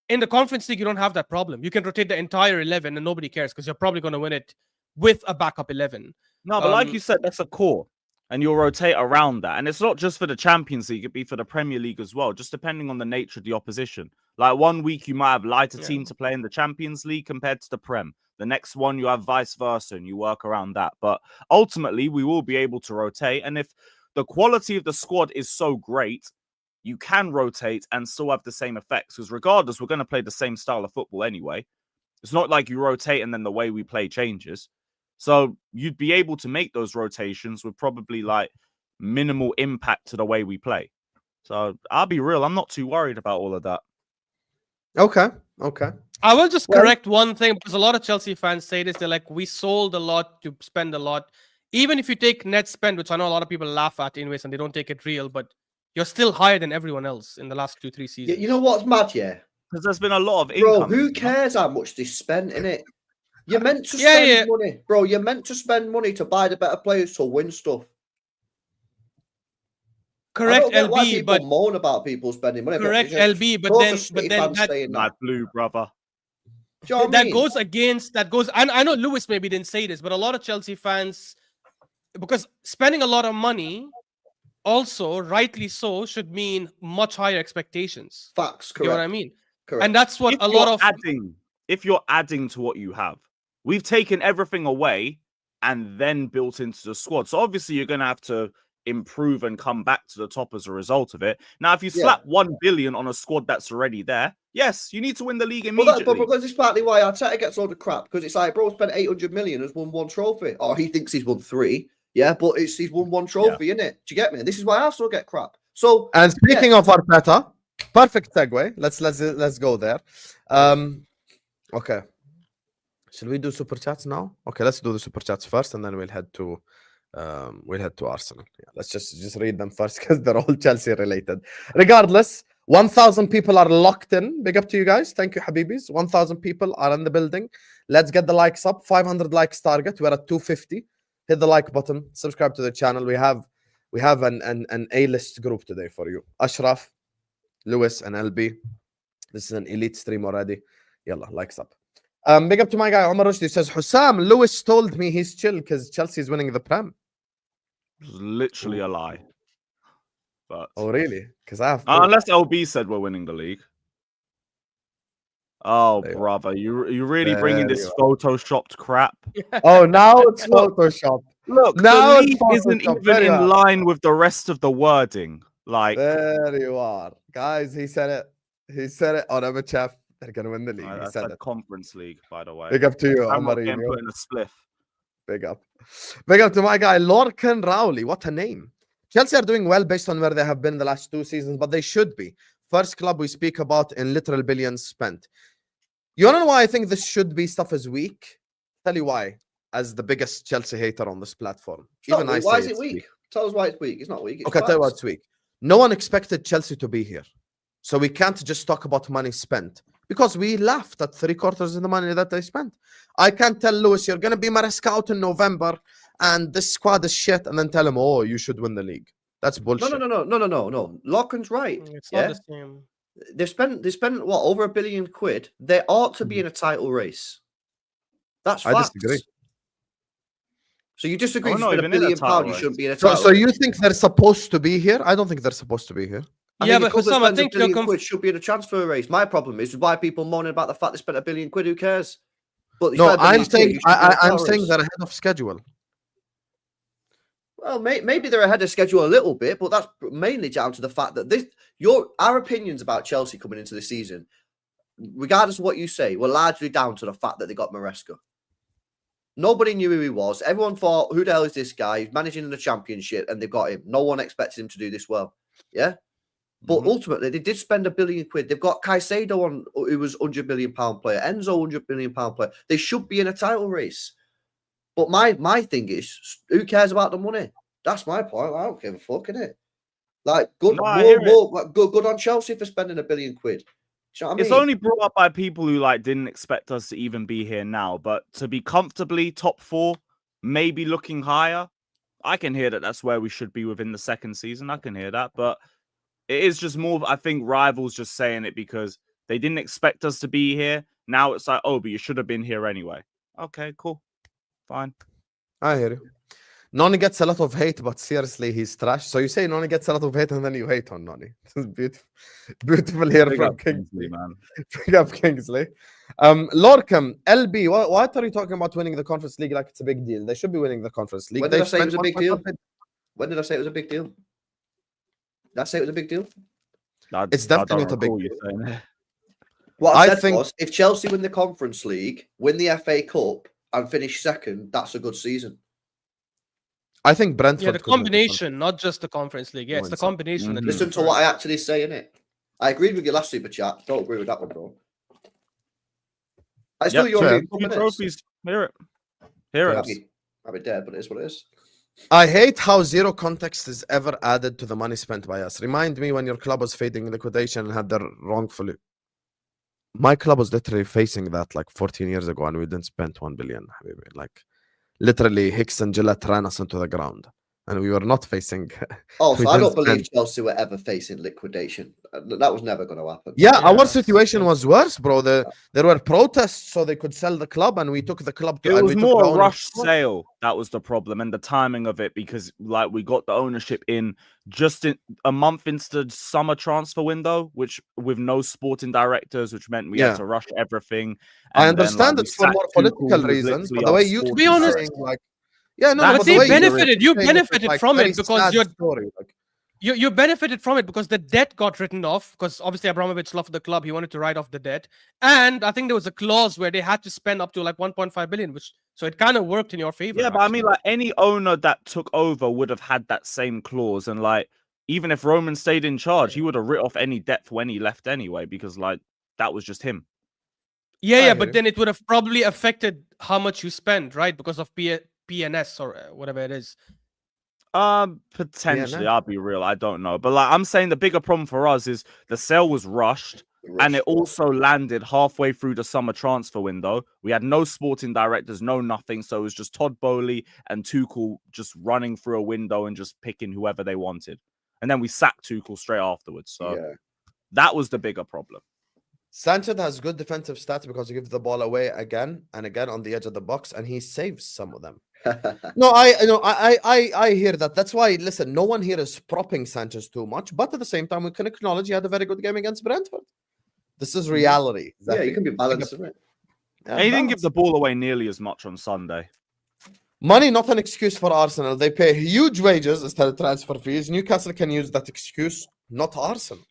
In the Conference League, you don't have that problem. You can rotate the entire 11 and nobody cares because you're probably going to win it with a backup 11. No, but like you said, that's a core. And you'll rotate around that. And it's not just for the Champions League, it'd be for the Premier League as well, just depending on the nature of the opposition. Like 1 week, you might have lighter team to play in the Champions League compared to the Prem. The next one, you have vice versa, and you work around that. But ultimately, we will be able to rotate. And if the quality of the squad is so great, you can rotate and still have the same effects. Because regardless, we're going to play the same style of football anyway. It's not like you rotate and then the way we play changes. So you'd be able to make those rotations with probably like minimal impact to the way we play. So I'll be real, I'm not too worried about all of that. Okay. I will just correct one thing, because a lot of Chelsea fans say this. They're like, we sold a lot to spend a lot. Even if you take net spend, which I know a lot of people laugh at anyways, and they don't take it real, but you're still higher than everyone else in the last 2-3 seasons. You know what's mad, yeah? Because there's been a lot of income. Bro, who cares how much they spent, innit? You're meant to spend money. Bro, you're meant to spend money to buy the better players to win stuff. Correct, I don't get why LB, people but moan about people spending money. correct, but LB, but then that, Mad blue, brother. do you know what I that mean? goes against I know Lewis maybe didn't say this, but a lot of Chelsea fans, because spending a lot of money also, rightly so, should mean much higher expectations. Facts, correct. You know what I mean? Correct. And that's what if you're adding to what you have, we've taken everything away and then built into the squad. So obviously you're going to have to improve and come back to the top as a result of it. Now, if you slap 1 billion on a squad that's already there, yes, you need to win the league immediately. But because it's partly why Arteta gets all the crap, because it's like, bro, spent 800 million, has won 1 trophy. Or he thinks he's won 3. Yeah, but he's won 1 trophy, innit? Do you get me? This is why Arsenal get crap. So, and speaking of Arteta, perfect segue. Let's go there. Okay. Should we do super chats now? Okay, let's do the super chats first, and then we'll head to Arsenal. Yeah, let's just read them first because they're all Chelsea related. Regardless, 1,000 people are locked in. Big up to you guys. Thank you, Habibis. 1,000 people are in the building. Let's get the likes up. 500 likes target. We're at 250. Hit the like button. Subscribe to the channel. We have an A-list group today for you. Ashraf, Lewis, and LB. This is an elite stream already. Yalla, likes up. Big up to my guy Omar Rushdie. Says Hussam, Lewis told me he's chill because Chelsea is winning the Prem. It was literally a lie. But oh really? Because I have unless LB said we're winning the league. Oh brother, you really bringing this photoshopped crap? Oh, now it's Photoshop. Look, now it isn't even in line with the rest of the wording. Like there you are, guys. He said it. He said it on Chef. They're gonna win the league. He said it. Conference League, by the way. Big up to you, I'm not getting put in a spliff. Big up. Big up to my guy Lorcan Rowley. What a name. Chelsea are doing well based on where they have been the last 2 seasons, but they should be. First club we speak about in literal billions spent. You wanna know why I think this should be stuff is weak? Tell you why. As the biggest Chelsea hater on this platform. Even I say why is it weak? Tell us why it's weak. It's not weak. Okay, tell you why it's weak. No one expected Chelsea to be here. So we can't just talk about money spent. Because we laughed at 3/4 of the money that they spent. I can't tell Lewis, you're going to be Maresca out in November and this squad is shit, and then tell him, oh, you should win the league. That's bullshit. No. Locken's right. It's not the same. They spent what, over £1 billion? They ought to be in a title race. That's facts. I disagree. So you disagree? You spend £1 billion, you shouldn't be in a title. So you think they're supposed to be here? I don't think they're supposed to be here. But Hussam, I think £1 billion should be in a transfer race. My problem is why people moaning about the fact they spent £1 billion. Who cares? But no, I'm saying they're ahead of schedule. Well, maybe they're ahead of schedule a little bit, but that's mainly down to the fact that our opinions about Chelsea coming into the season, regardless of what you say, were largely down to the fact that they got Maresca. Nobody knew who he was. Everyone thought, who the hell is this guy? He's managing in the Championship, and they've got him. No one expected him to do this well. Yeah? But ultimately, they did spend £1 billion. They've got Caicedo on, who was £100 million player. Enzo, £100 million player. They should be in a title race. But my thing is, who cares about the money? That's my point. I don't give a fuck, innit? Like, good, No, I hear more, like, good on Chelsea for spending £1 billion. Do you know what I mean? It's only brought up by people who like didn't expect us to even be here now, but to be comfortably top 4, maybe looking higher, I can hear that that's where we should be within the second season. I can hear that, but it is just more, I think, rivals just saying it because they didn't expect us to be here. Now it's like, oh, but you should have been here anyway. Okay, cool. Fine. I hear you. Noni gets a lot of hate, but seriously, he's trash. So you say Noni gets a lot of hate and then you hate on Noni. This is beautiful. Beautiful here Big from up Kingsley, man. Big up Kingsley. Lorcam, LB, what are you talking about winning the Conference League like it's a big deal? They should be winning the Conference League. When did I They've say it was a spent big 1.5 deal? billion. When did I say it was a big deal? Did I say it was a big deal? It's definitely not a big deal. What I I said think- was, if Chelsea win the Conference League, win the FA Cup, and finish second, that's a good season. I think Brentford. Yeah, the could win combination, not just the Conference League. Yeah, it's the Wins it. combination. that Listen is to what I actually say, innit? I agreed with your last super chat. Don't agree with that one, bro. I still Yep, your fair. League Cup, Two innit? trophies. Hear it. Hear I'll it. be dead, but it is what it is. I hate how zero context is ever added to the money spent by us. Remind me when your club was fading liquidation and had their wrongfully. My club was literally facing that like 14 years ago, and we didn't spend 1 billion. Habibi. Like literally, Hicks and Gillette ran us into the ground, and we were not facing. Also, We I don't didn't believe spend- Chelsea were ever facing liquidation. That was never going to happen. Yeah, Yeah, our situation yeah. was worse, bro. There were protests so they could sell the club, and we took the club to. It and was we took more the a ownership. rushed sale that was the problem, and the timing of it, because like we got the ownership in just in a month into the summer transfer window, which with no sporting directors, which meant we Yeah. had to rush everything. I and then, understand we it's for sacked more Tuchel, political who was reasons, literally but the our way you To keep be honest- saying, like, yeah, no, That's but they the way benefited. You saying it is, benefited like, from it very because sad you're story. Like, you benefited from it because the debt got written off, because obviously Abramovich loved the club, he wanted to write off the debt, and I think there was a clause where they had to spend up to like 1.5 billion, which so it kind of worked in your favor. Yeah, but I actually. mean, like any owner that took over would have had that same clause, and like even if Roman stayed in charge, he would have writ off any debt when he left anyway, because like that was just him. yeah, I hear but you. then it would have probably affected how much you spend, right? Because of PNS or whatever it is. Potentially, no. I'll be real. I don't know, but like I'm saying, the bigger problem for us is the sale was rushed, and it also landed halfway through the summer transfer window. We had no sporting directors, no nothing, so it was just Todd Bowley and Tuchel just running through a window and just picking whoever they wanted, and then we sacked Tuchel straight afterwards. So Yeah. that was the bigger problem. Sanchez has good defensive stats because he gives the ball away again and again on the edge of the box, and he saves some of them. No, I hear that. That's why, listen, no one here is propping Sanchez too much, but at the same time, we can acknowledge he had a very good game against Brentford. This is reality. Yeah, you can be balanced, isn't it? Yeah, And he didn't give balance. the ball away nearly as much on Sunday. Money, not an excuse for Arsenal. They pay huge wages instead of transfer fees. Newcastle can use that excuse, not Arsenal.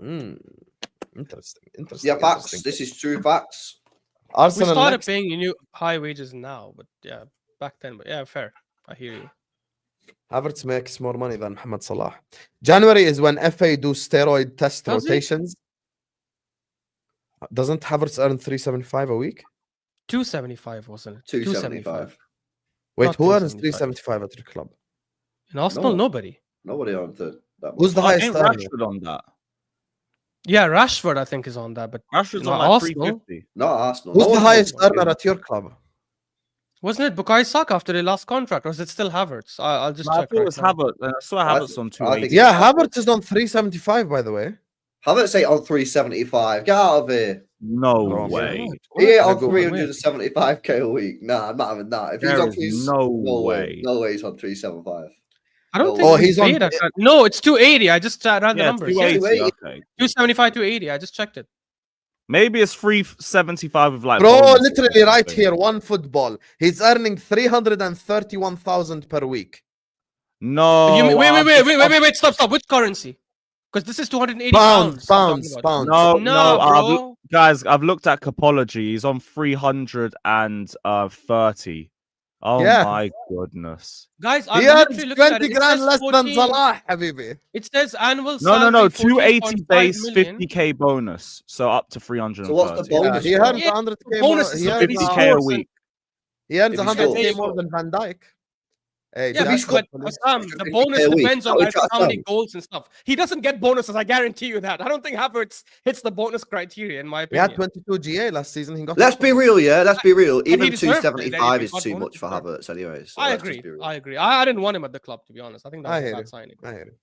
Interesting. Yeah, facts. interesting. This is true facts. We Arsenal started next. paying you high wages now, but yeah, back then. But yeah, fair. I hear you. Havertz makes more money than Mohamed Salah. January is when FA do steroid test Does he? rotations. Doesn't Havertz earn 375 a week? 275 wasn't it? 275. Wait, Not who earns 375. 375 at your club? In Arsenal, No. nobody. Nobody on that. Who's the Oh, highest ain't earner? Rashford on that? Yeah, Rashford I think is on that, but Rashford's No, on like Arsenal. 350. Not Arsenal. Who's No the one's highest on- earner at your club? wasn't it Bukayo Saka after the last contract, or is it still Havertz? I'll just No, I check. thought it right was now. Havertz. I saw I Havertz think- on I 280. think- Yeah, Havertz is on 375, by the way. Haven't say on 375. Get out of here. No Bro, way. He ain't I on go- 375k a week. Nah, I'm not having that. If he's There on is no way. No way he's on 375. I don't No. think Oh, he's he's on- paid at that. No, it's 280. I just ran the Yeah, numbers. 280. 280. Okay. 275, 280. I just checked it. Maybe it's 375 with like. Bro, bonuses or literally right something. here, one football. He's earning 331,000 per week. No. Wait. Stop. Which currency? Because this is 280 Pounds, pounds. I'm talking pounds, about. pounds. No, No, bro. guys, I've looked at Capology. He's on 330. Oh Yeah. my goodness. Guys, I'm He earns literally looking at 20 it. It grand says less than 14 Salah, Habibi. It says annual No. salary 280 14.5 base, million. 50k bonus. So up to 330. So what's the Yeah, bonus? he bro? earns Yeah, 100k bonus more. is He a earns 50k a 50K week. He earns If he 100k scores. more than Van Dijk. Hey, Yeah, Jack, but hopefully. the 50K bonus a week. depends on Are we like, trying to how many sell? goals and stuff. He doesn't get bonuses, I guarantee you that. I don't think Havertz hits the bonus criteria, in my He had opinion. 22 GA last season. He got Let's half be of it. real, yeah. Let's be real. And he Even deserved it. There you 275 go, is got too bonus, much for deserved Havertz, anyway. So I let's just agree. be real. I agree. I didn't want him at the club, to be honest. I think that I was a hear bad you. signing. I hear you.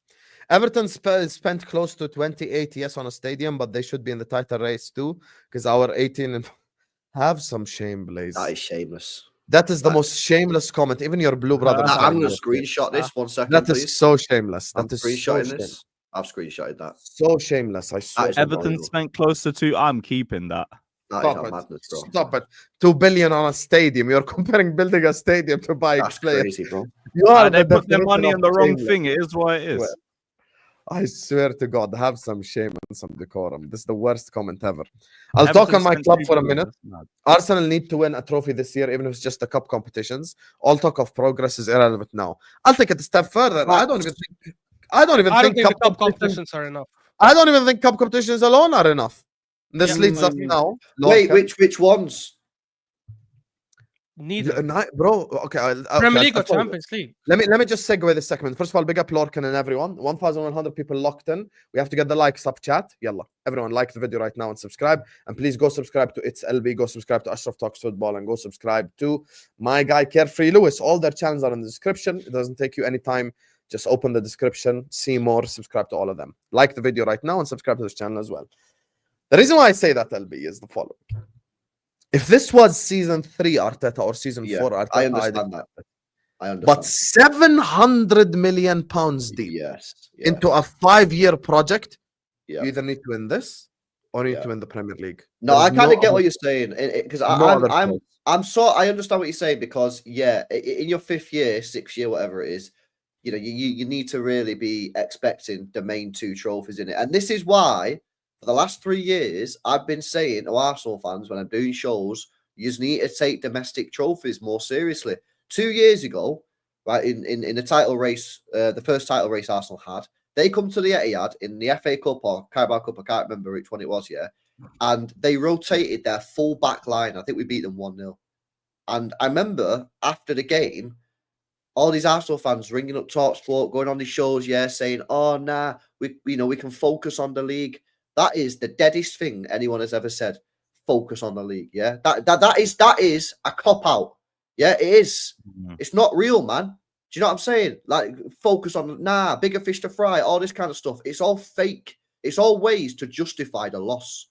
Everton spent close to 28 yes on a stadium, but they should be in the title race too, because our 18 and have some shame, Blaze. That is shameless. That is the that- most shameless comment. Even your blue brother. Nah, said I'm it going to was shame. screenshot this 1 second, That please. is so shameless. I'm That is so screenshotting shameless. this. I've screenshotted that. So shameless. I swear. is to Everton unbelievable. spent close to 2. I'm keeping that. That is Stop a it. madness, bro. Stop it. 2 billion on a stadium. You're comparing building a stadium to buy That's players. crazy, bro. You are They the put their definition money of on the wrong shameless. thing. It is what it is. I swear to God, have some shame and some decorum. This is the worst comment ever. I'll talk on my spent club 2 for a billion, minute. that's mad. Arsenal need to win a trophy this year, even if it's just the cup competitions. All talk of progress is irrelevant now. I'll take it a step further. I don't even think I don't think the cup cup competitions. competitions are enough. I don't even think cup competitions alone are enough. This Yeah, leads I us agree. now. Wait, Lorcan. which ones? Neither. Bro, okay. Premier League I'll or tell you. Champions League. Let me just segue this segment. First of all, big up Lorcan and everyone. 1,100 people locked in. We have to get the likes up, chat. Yalla. Everyone like the video right now and subscribe. And please go subscribe to It's LB. Go subscribe to Ashraf Talks Football. And go subscribe to my guy Carefree Lewis. All their channels are in the description. It doesn't take you any time. Just open the description, see more, subscribe to all of them. Like the video right now and subscribe to this channel as well. The reason why I say that, LB, is the following. If this was season 3 Arteta or season 4 Arteta, I understand that. I understand. But 700 million pounds deep Yes. into a 5-year project, Yeah. you either need to win this or you need Yeah. to win the Premier League. No, There I is kind of get other- what you're saying because no other choice. I understand what you're saying because in your 5th year, 6th year, whatever it is, you know, you need to really be expecting the main 2 trophies in it, and this is why for the last 3 years I've been saying to Arsenal fans when I'm doing shows, you just need to take domestic trophies more seriously. 2 years ago, right in the title race, the first title race Arsenal had, they come to the Etihad in the FA Cup or Carabao Cup, I can't remember which one it was, and they rotated their full back line. I think we beat them 1-0. And I remember after the game, all these Arsenal fans ringing up TalkSport, going on these shows, saying, "Oh, nah, we can focus on the league." That is the deadest thing anyone has ever said. Focus on the league, that is a cop out. Yeah, it is. Mhm. It's not real, man. Do you know what I'm saying? Like, focus on bigger fish to fry, all this kind of stuff. It's all fake. It's all ways to justify the loss,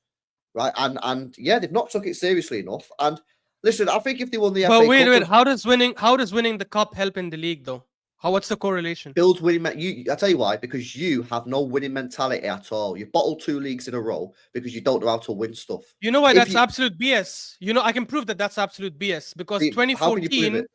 right? And they've not took it seriously enough. And listen, I think if they won the FA But Cup, wait, how does winning the cup help in the league though? What's the correlation? builds winning. I tell you why, because you have no winning mentality at all. You bottled 2 leagues in a row because you don't know how to win stuff. You know why If that's you- absolute BS? You know, I can prove that that's absolute BS because How can you prove 2014, it?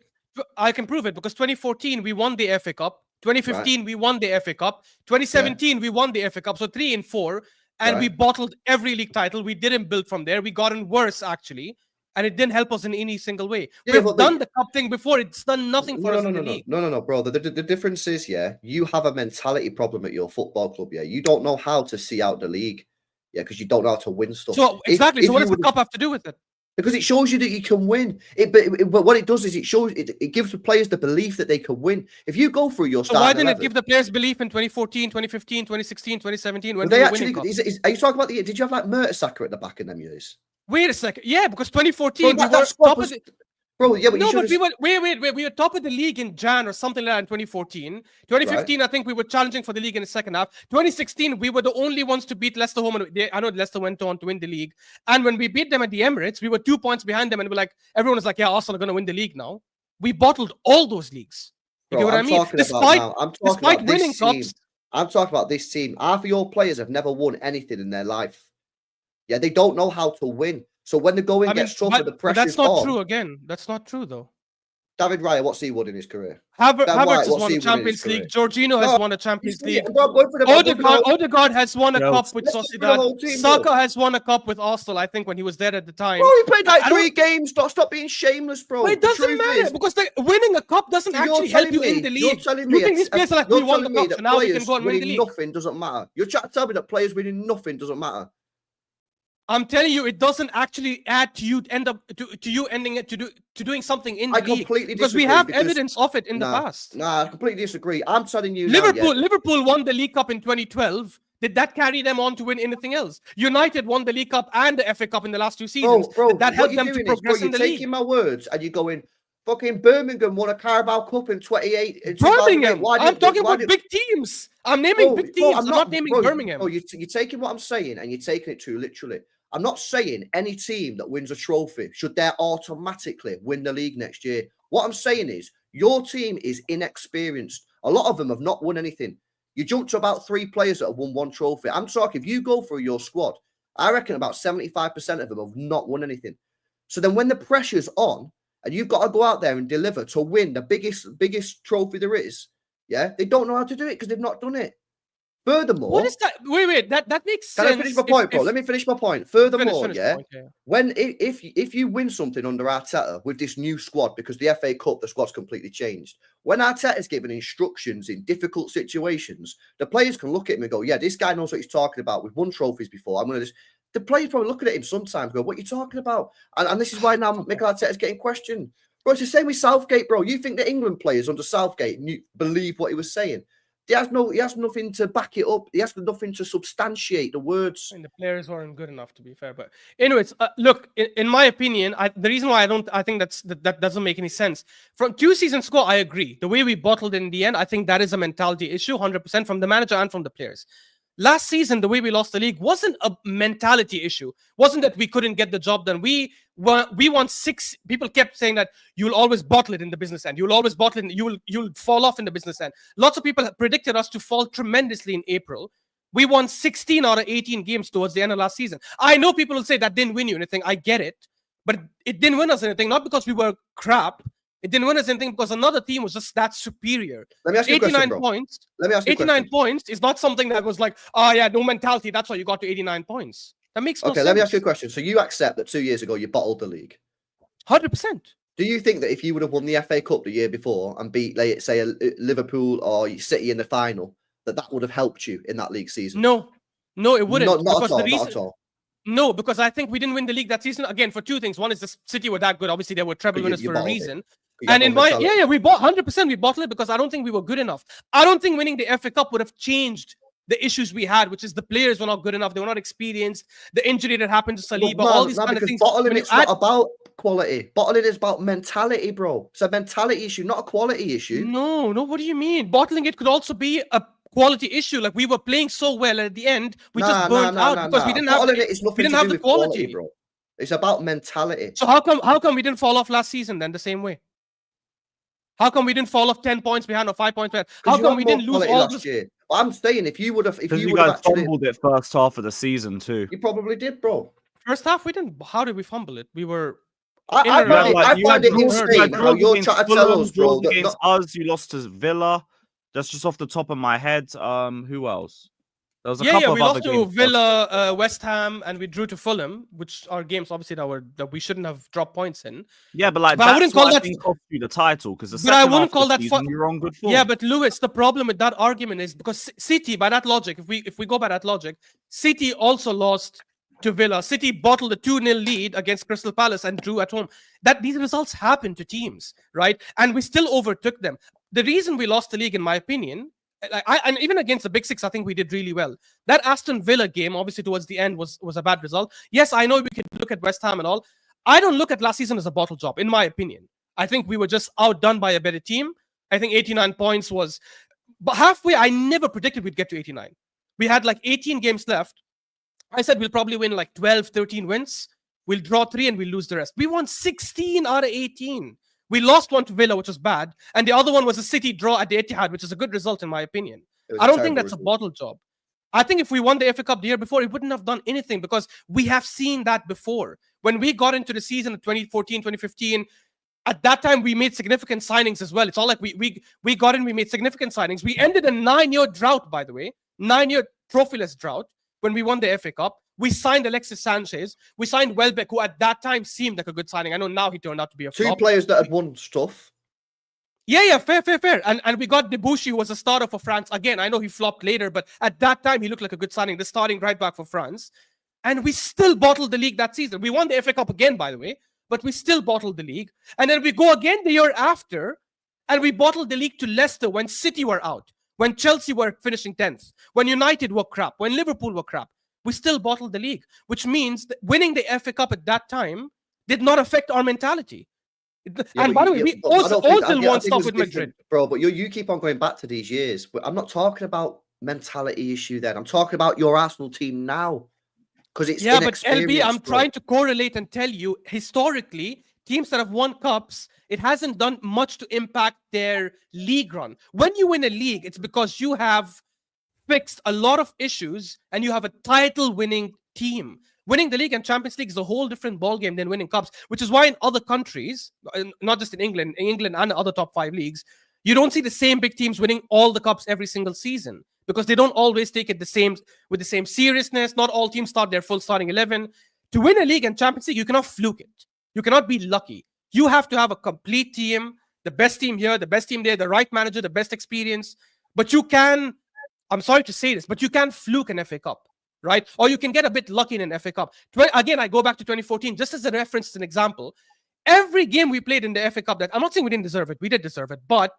I can prove it because 2014 we won the FA Cup, 2015 we won the FA Cup, 2017 we won the FA Cup, so 3 and 4, and we Right. bottled every league title. We didn't build from there. We gotten worse actually, and it didn't help us in any single way. Yeah, We've but done the cup thing before. It's done nothing for us in the league. No, bro. The difference is, you have a mentality problem at your football club. You don't know how to see out the league. because you don't know how to win stuff. So exactly. So what does the would've- cup have to do with it? Because it shows you that you can win. But what it does is it gives the players the belief that they can win. If you go through your So why starting didn't it 11, give the players belief in 2014, 2015, 2016, 2017 when they we were actually winning cups? are you talking about did you have like Mertesacker at the back in them years? Wait a second. Yeah, because 2014 Bro, we were top of the, bro, yeah, but no, you but should've- we were we were top of the league in Jan or something like that in 2014. 2015, I think we were challenging for the league in the second half. 2016, we were the only ones to beat Leicester home. And I know Leicester went on to win the league. And when we beat them at the Emirates, we were 2 points behind them, and we're like, everyone was like, yeah, Arsenal are going to win the league now. We bottled all those leagues. You get what I mean? I'm talking about winning this team. cups. I'm talking about this team. Half of your players have never won anything in their life. Yeah, they don't know how to win. So when the going gets tough and the but pressure's that's not on, true again. That's not true, though. David Raya, what's he won in his career? Havertz Ben has White, what's won he a won in Champions his League. career? Jorginho has No, won a Champions League. Odegaard, Odegaard has won a Yo, cup with let's go for the Sociedad. whole team, Saka bro. has won a cup with Arsenal, I think, when he was there at the time. Bro, he played like I don't- 3 games. Stop being shameless, bro. But it The doesn't truth matter is, because winning a cup doesn't you're actually help telling you in me- the You're league. telling You me think these players are like, you're we won the telling me cup, that so now we can players go and win the winning league. nothing doesn't matter. You're trying to tell me that players winning nothing doesn't matter. I'm telling you, it doesn't actually add to you doing something in the I league, completely because we disagree, have because- evidence of it in the past. Nah, I completely disagree. I'm telling you now, yeah. Liverpool won the League Cup in 2012. Did that carry them on to win anything else? United won the League Cup and the FA Cup in the last 2 seasons. Bro, Did that what help you're them to doing is, bro, progress you're in the taking league? my words and you're going, fucking Birmingham won a Carabao Cup in 2008. Birmingham. I'm talking about big teams. I'm naming big teams. I'm not naming Birmingham. Bro, you're taking what I'm saying and you're taking it too literally. I'm not saying any team that wins a trophy should there automatically win the league next year. What I'm saying is your team is inexperienced. A lot of them have not won anything. You jumped to about 3 players that have won 1 trophy. I'm talking, if you go through your squad, I reckon about 75% of them have not won anything. So then when the pressure's on and you've got to go out there and deliver to win the biggest trophy there is, yeah, they don't know how to do it because they've not done it. Furthermore, what is that? Wait, that makes sense. Can I finish my point, bro? Let me finish my point. Furthermore, finish yeah, point, yeah. when if you win something under Arteta with this new squad, because the FA Cup, the squad's completely changed. When Arteta's given instructions in difficult situations, the players can look at him and go, "Yeah, this guy knows what he's talking about. We've won trophies before. I'm gonna just." The players probably looking at him sometimes, go, "What are you talking about?" And this is why now Mikel Arteta's getting questioned, bro. It's the same with Southgate, bro. You think the England players under Southgate believe what he was saying? He has nothing to back it up. He has nothing to substantiate the words. And the players weren't good enough, to be fair. But anyways, look, in my opinion, the reason why I think that doesn't make any sense. From 2 seasons ago, I agree. The way we bottled in the end, I think that is a mentality issue, 100% from the manager and from the players. Last season, the way we lost the league wasn't a mentality issue. Wasn't that we couldn't get the job done. We won 6. People kept saying that you'll always bottle it in the business end. You'll always bottle it. You'll fall off in the business end. Lots of people predicted us to fall tremendously in April. We won 16 out of 18 games towards the end of last season. I know people will say that didn't win you anything. I get it. But it didn't win us anything, not because we were crap. It didn't win us anything because another team was just that superior. Let me ask you 89 a question, bro. points. Let me ask you 89 a question. points is not something that was like, oh yeah, no mentality. That's why you got to 89 points. That makes no sense. Okay, let me ask you a question. So you accept that 2 years ago you bottled the league? 100%. Do you think that if you would have won the FA Cup the year before and beat, say, a Liverpool or City in the final, that would have helped you in that league season? No, it wouldn't. Not at all. No, because I think we didn't win the league that season again for 2 things. One is the City were that good. Obviously, they were treble winners for a reason. And in my we bought 100%. We bottled it because I don't think we were good enough. I don't think winning the FA Cup would have changed the issues we had, which is the players were not good enough. They were not experienced. The injury that happened to Saliba, all these kind of things. Bottling it's not about quality. Bottling is about mentality, bro. It's a mentality issue, not a quality issue. No. What do you mean? Bottling it could also be a quality issue. Like we were playing so well at the end, we just burned out because we didn't have. We didn't have the quality, bro. It's about mentality. So how come we didn't fall off last season then the same way? How come we didn't fall off 10 points behind or 5 points behind? How come we didn't lose all this? Year. I'm saying if you would have fumbled it first half of the season too. You probably did, bro. First half we didn't. How did we fumble it? We were. I find it insane how you're trying to tell us, bro. Against us, you lost to Villa. That's just off the top of my head. Who else? There was a couple of we other lost to games. Villa, West Ham, and we drew to Fulham, which are games obviously that we shouldn't have dropped points in. Yeah, but like I wouldn't call that cost you the title because the but I wouldn't call that you're on good form. Yeah, but Lewis, the problem with that argument is because City, by that logic, if we go by that logic, City also lost to Villa. City bottled a 2-0 lead against Crystal Palace and drew at home. That these results happen to teams, right? And we still overtook them. The reason we lost the league, in my opinion. And even against the Big Six, I think we did really well. That Aston Villa game, obviously towards the end, was a bad result. Yes, I know we can look at West Ham and all. I don't look at last season as a bottle job, in my opinion. I think we were just outdone by a better team. I think 89 points was... But halfway, I never predicted we'd get to 89. We had like 18 games left. I said we'll probably win like 12, 13 wins. We'll draw 3 and we'll lose the rest. We won 16 out of 18. We lost one to Villa, which was bad. And the other one was a City draw at the Etihad, which is a good result in my opinion. I don't think that's a bottle job. I think if we won the FA Cup the year before, it wouldn't have done anything because we have seen that before. When we got into the season of 2014, 2015, at that time, we made significant signings as well. It's all like we got in, we made significant signings. We ended a 9-year drought, by the way. 9-year trophyless drought when we won the FA Cup. We signed Alexis Sanchez. We signed Welbeck, who at that time seemed like a good signing. I know now he turned out to be a flop. 2 players that had won stuff. Yeah, fair. And we got Debuchy, who was a starter for France. Again, I know he flopped later, but at that time, he looked like a good signing. The starting right back for France. and we still bottled the league that season. We won the FA Cup again, by the way, but we still bottled the league. And then we go again the year after, and we bottled the league to Leicester when City were out, when Chelsea were finishing 10th, when United were crap, when Liverpool were crap. We still bottled the league, which means that winning the FA Cup at that time did not affect our mentality. And by the way, we also won stuff with Madrid. Bro, but you keep on going back to these years. But I'm not talking about mentality issue then. I'm talking about your Arsenal team now. Because it's but LB, I'm trying to correlate and tell you, historically, teams that have won cups, it hasn't done much to impact their league run. When you win a league, it's because you have fixed a lot of issues and you have a title-winning team. Winning the league and Champions League is a whole different ballgame than winning cups, which is why in other countries, not just in England and other top 5 leagues, you don't see the same big teams winning all the cups every single season because they don't always take it with the same seriousness. Not all teams start their full starting 11. To win a league and Champions League, you cannot fluke it. You cannot be lucky. You have to have a complete team, the best team here, the best team there, the right manager, the best experience. But you can, I'm sorry to say this, but you can fluke an FA Cup, right? Or you can get a bit lucky in an FA Cup. Again, I go back to 2014, just as a reference, as an example. Every game we played in the FA Cup, I'm not saying we didn't deserve it. We did deserve it. But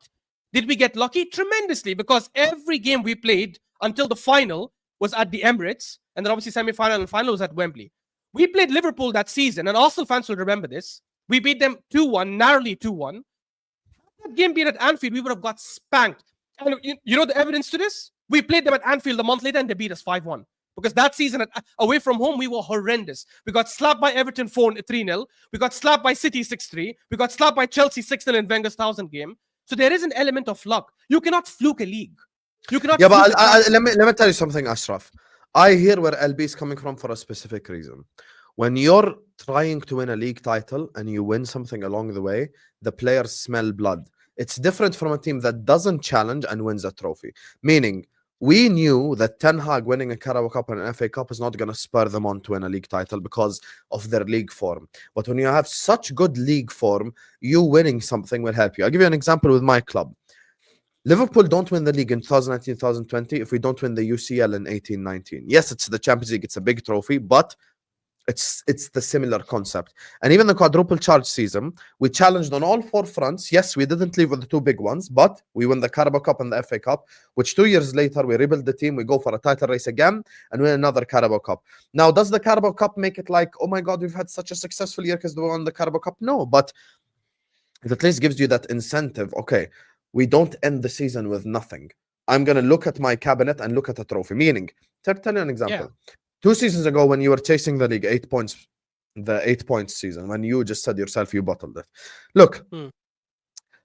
did we get lucky? Tremendously, because every game we played until the final was at the Emirates, and then obviously semi-final and final was at Wembley. We played Liverpool that season, and Arsenal fans will remember this. We beat them 2-1, narrowly 2-1. That game being at Anfield, we would have got spanked. And you know the evidence to this? We played them at Anfield a month later, and they beat us 5-1. Because that season, away from home, we were horrendous. We got slapped by Everton 3-0. We got slapped by City 6-3. We got slapped by Chelsea 6-0 in Wenger's 1000 game. So there is an element of luck. You cannot fluke a league. You cannot. Yeah, but let me tell you something, Ashraf. I hear where LB is coming from for a specific reason. When you're trying to win a league title and you win something along the way, the players smell blood. It's different from a team that doesn't challenge and wins a trophy. Meaning, we knew that Ten Hag winning a Carabao Cup and an FA Cup is not going to spur them on to win a league title because of their league form. But when you have such good league form, you winning something will help you. I'll give you an example with my club. Liverpool don't win the league in 2019-2020 if we don't win the UCL in 18-19. Yes, it's the Champions League. It's a big trophy, but it's the similar concept. And even the quadruple charge season, we challenged on all 4 fronts. Yes, we didn't leave with the 2 big ones, but we won the Carabao Cup and the FA Cup, which 2 years later, we rebuild the team, we go for a title race again, and win another Carabao Cup. Now, does the Carabao Cup make it like, oh my God, we've had such a successful year because we won the Carabao Cup? No, but it at least gives you that incentive. Okay, we don't end the season with nothing. I'm going to look at my cabinet and look at a trophy. Meaning, tell you an example. Yeah. 2 seasons ago, when you were chasing the league, 8 points, the 8 points season, when you just said yourself you bottled it. Look,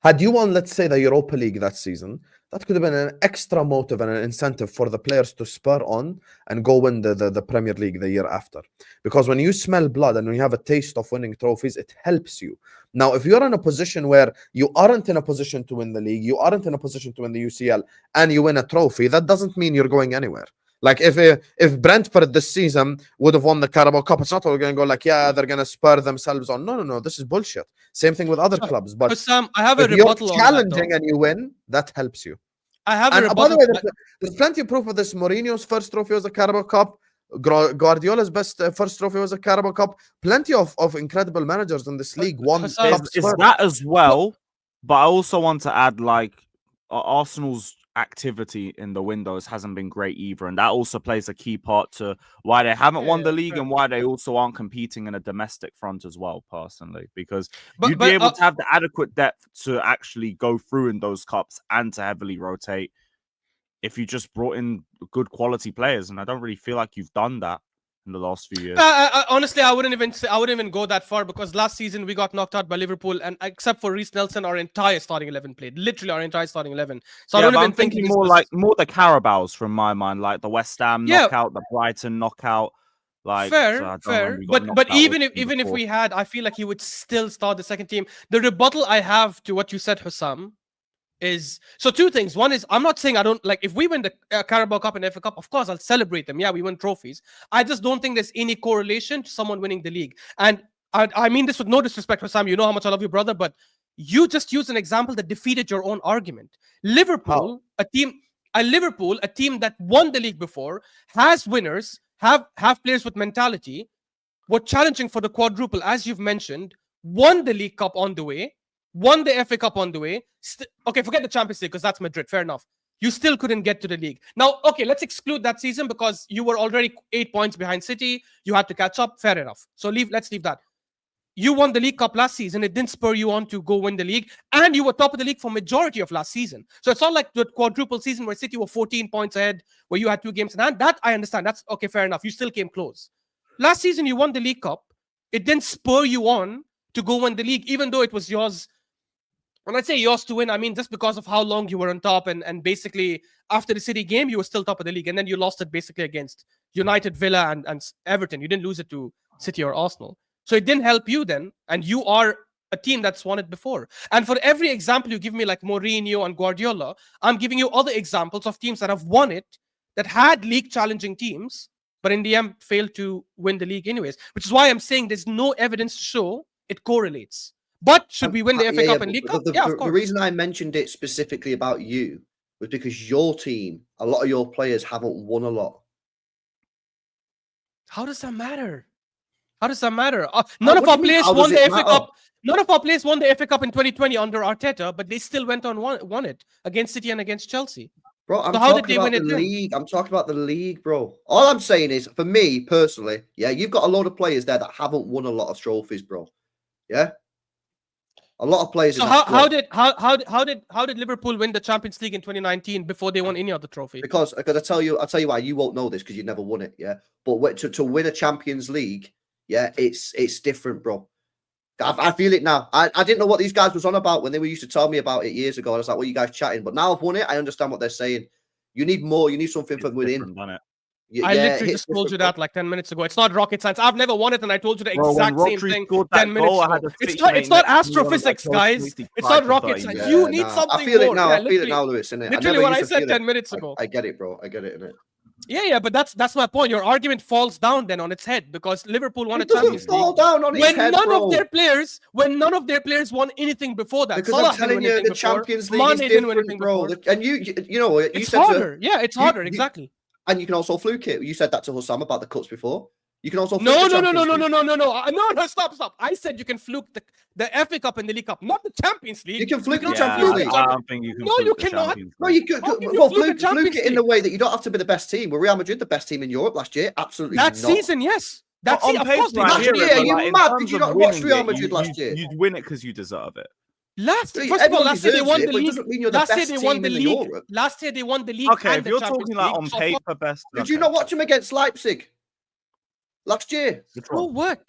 had you won, let's say, the Europa League that season, that could have been an extra motive and an incentive for the players to spur on and go win the Premier League the year after. Because when you smell blood and when you have a taste of winning trophies, it helps you. Now, if you're in a position where you aren't in a position to win the league, you aren't in a position to win the UCL, and you win a trophy, that doesn't mean you're going anywhere. Like if Brentford this season would have won the Carabao Cup, it's not all going to go like, yeah, they're going to spur themselves on. No. This is bullshit. Same thing with other clubs. But Sam, I have a if rebuttal you're challenging and you win, that helps you. I have a rebuttal. By the way, there's plenty of proof of this. Mourinho's first trophy was a Carabao Cup. Guardiola's best first trophy was a Carabao Cup. Plenty of incredible managers in this league won cups. Is that as well? But I also want to add, like, Arsenal's activity in the windows hasn't been great either, and that also plays a key part to why they haven't won the league and why they also aren't competing in a domestic front as well, personally, because you'd be able to have the adequate depth to actually go through in those cups and to heavily rotate if you just brought in good quality players, and I don't really feel like you've done that in the last few years. Honestly, I wouldn't even go that far, because last season we got knocked out by Liverpool, and except for Reece Nelson, our entire starting 11 played. Literally, our entire starting 11. So I don't even think more the Carabaos from my mind, like the West Ham knockout, the Brighton knockout. Like, fair. But even if we had, I feel like he would still start the second team. The rebuttal I have to what you said, Hussam, is so 2 things. One is, I'm not saying I don't like, if we win the Carabao Cup and FA Cup, of course I'll celebrate them. Yeah, we win trophies. I just don't think there's any correlation to someone winning the league. And I mean this with no disrespect for Sam. You know how much I love you, brother, but you just used an example that defeated your own argument. Liverpool, a team that won the league before, has winners, have players with mentality, were challenging for the quadruple, as you've mentioned, won the League Cup on the way, won the FA Cup on the way. Okay, forget the Champions League because that's Madrid. Fair enough. You still couldn't get to the league. Now, okay, let's exclude that season because you were already 8 points behind City. You had to catch up. Fair enough. So let's leave that. You won the League Cup last season. It didn't spur you on to go win the league. And you were top of the league for majority of last season. So it's not like the quadruple season where City were 14 points ahead, where you had 2 games in hand. That I understand. That's okay, fair enough. You still came close. Last season, you won the League Cup. It didn't spur you on to go win the league, even though it was yours. When I say yours to win, I mean just because of how long you were on top, and basically after the City game, you were still top of the league, and then you lost it basically against United, Villa, and Everton. You didn't lose it to City or Arsenal. So it didn't help you then, and you are a team that's won it before. And for every example you give me, like Mourinho and Guardiola, I'm giving you other examples of teams that have won it, that had league-challenging teams, but in the end failed to win the league anyways. Which is why I'm saying there's no evidence to show it correlates. But should we win the FA Cup and League Cup? Yeah, of course. The reason I mentioned it specifically about you was because your team, a lot of your players haven't won a lot. How does that matter? How does that matter? None of our players won the FA Cup. None of our players won the FA Cup in 2020 under Arteta, but they still went on won it against City and against Chelsea. Bro, I'm talking about the league. I'm talking about the league, bro. All I'm saying is, for me personally, yeah, you've got a lot of players there that haven't won a lot of trophies, bro. Yeah. A lot of players. So how did Liverpool win the Champions League in 2019 before they won any other trophy? Because I'll tell you why. You won't know this because you never won it. Yeah, but to win a Champions League, yeah, it's different, bro. I feel it now. I didn't know what these guys was on about when they were used to tell me about it years ago. I was like, what are you guys chatting? But now I've won it. I understand what they're saying. You need more. You need something from within. I literally just told you that like 10 minutes ago. It's not rocket science. I've never won it, and I told you the exact same thing 10 minutes ago. It's not astrophysics, guys. It's not rocket science. You need something more. I feel it now, Lewis. Literally what I said 10 minutes ago. I get it, bro. I get it, innit? Yeah, but that's my point. Your argument falls down then on its head because Liverpool won a Champions League. Fall down on its head, when none of their players won anything before that. Because I'm telling you, the Champions League is different, bro. And you know, it's harder. Yeah, it's harder. Exactly. And you can also fluke it. You said that to Hussam about the cuts before. You can also no. Stop. I said you can fluke the FA Cup and the League Cup, not the Champions League. You can fluke the Champions League. I don't think you can. No, you cannot. No, you could. Well, fluke it in the way that you don't have to be the best team. Were Real Madrid the best team in Europe last year? Absolutely not. That season, yes. That's on paper. Last year, you mad? Did you not watch Real Madrid last year? You'd win it because you deserve it. First of all, last year they won the league. Last year they won the league. Last year they won the league. Okay, if you're talking like on paper best. Did you not watch them against Leipzig last year? So what?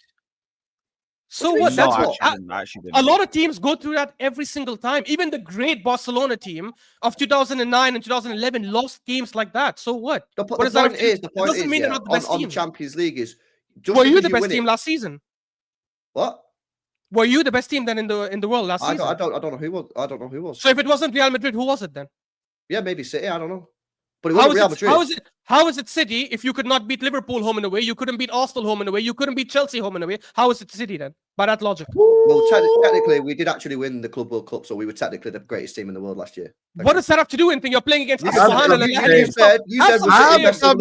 So what? That's what. A lot of teams go through that every single time. Even the great Barcelona team of 2009 and 2011 lost games like that. So what? The point is, on the Champions League is. Were you the best team last season? What? Were you the best team then in the world last season? I don't know who was. I don't know who was. So if it wasn't Real Madrid, who was it then? Yeah, maybe City. I don't know. But it wasn't Real Madrid. How is it City if you could not beat Liverpool home and away? You couldn't beat Arsenal home and away. You couldn't beat Chelsea home and away. How is it City then? By that logic. Well, technically, we did actually win the Club World Cup, so we were technically the greatest team in the world last year. What does that have to do with anything? You're playing against you said have some shame. Chelsea won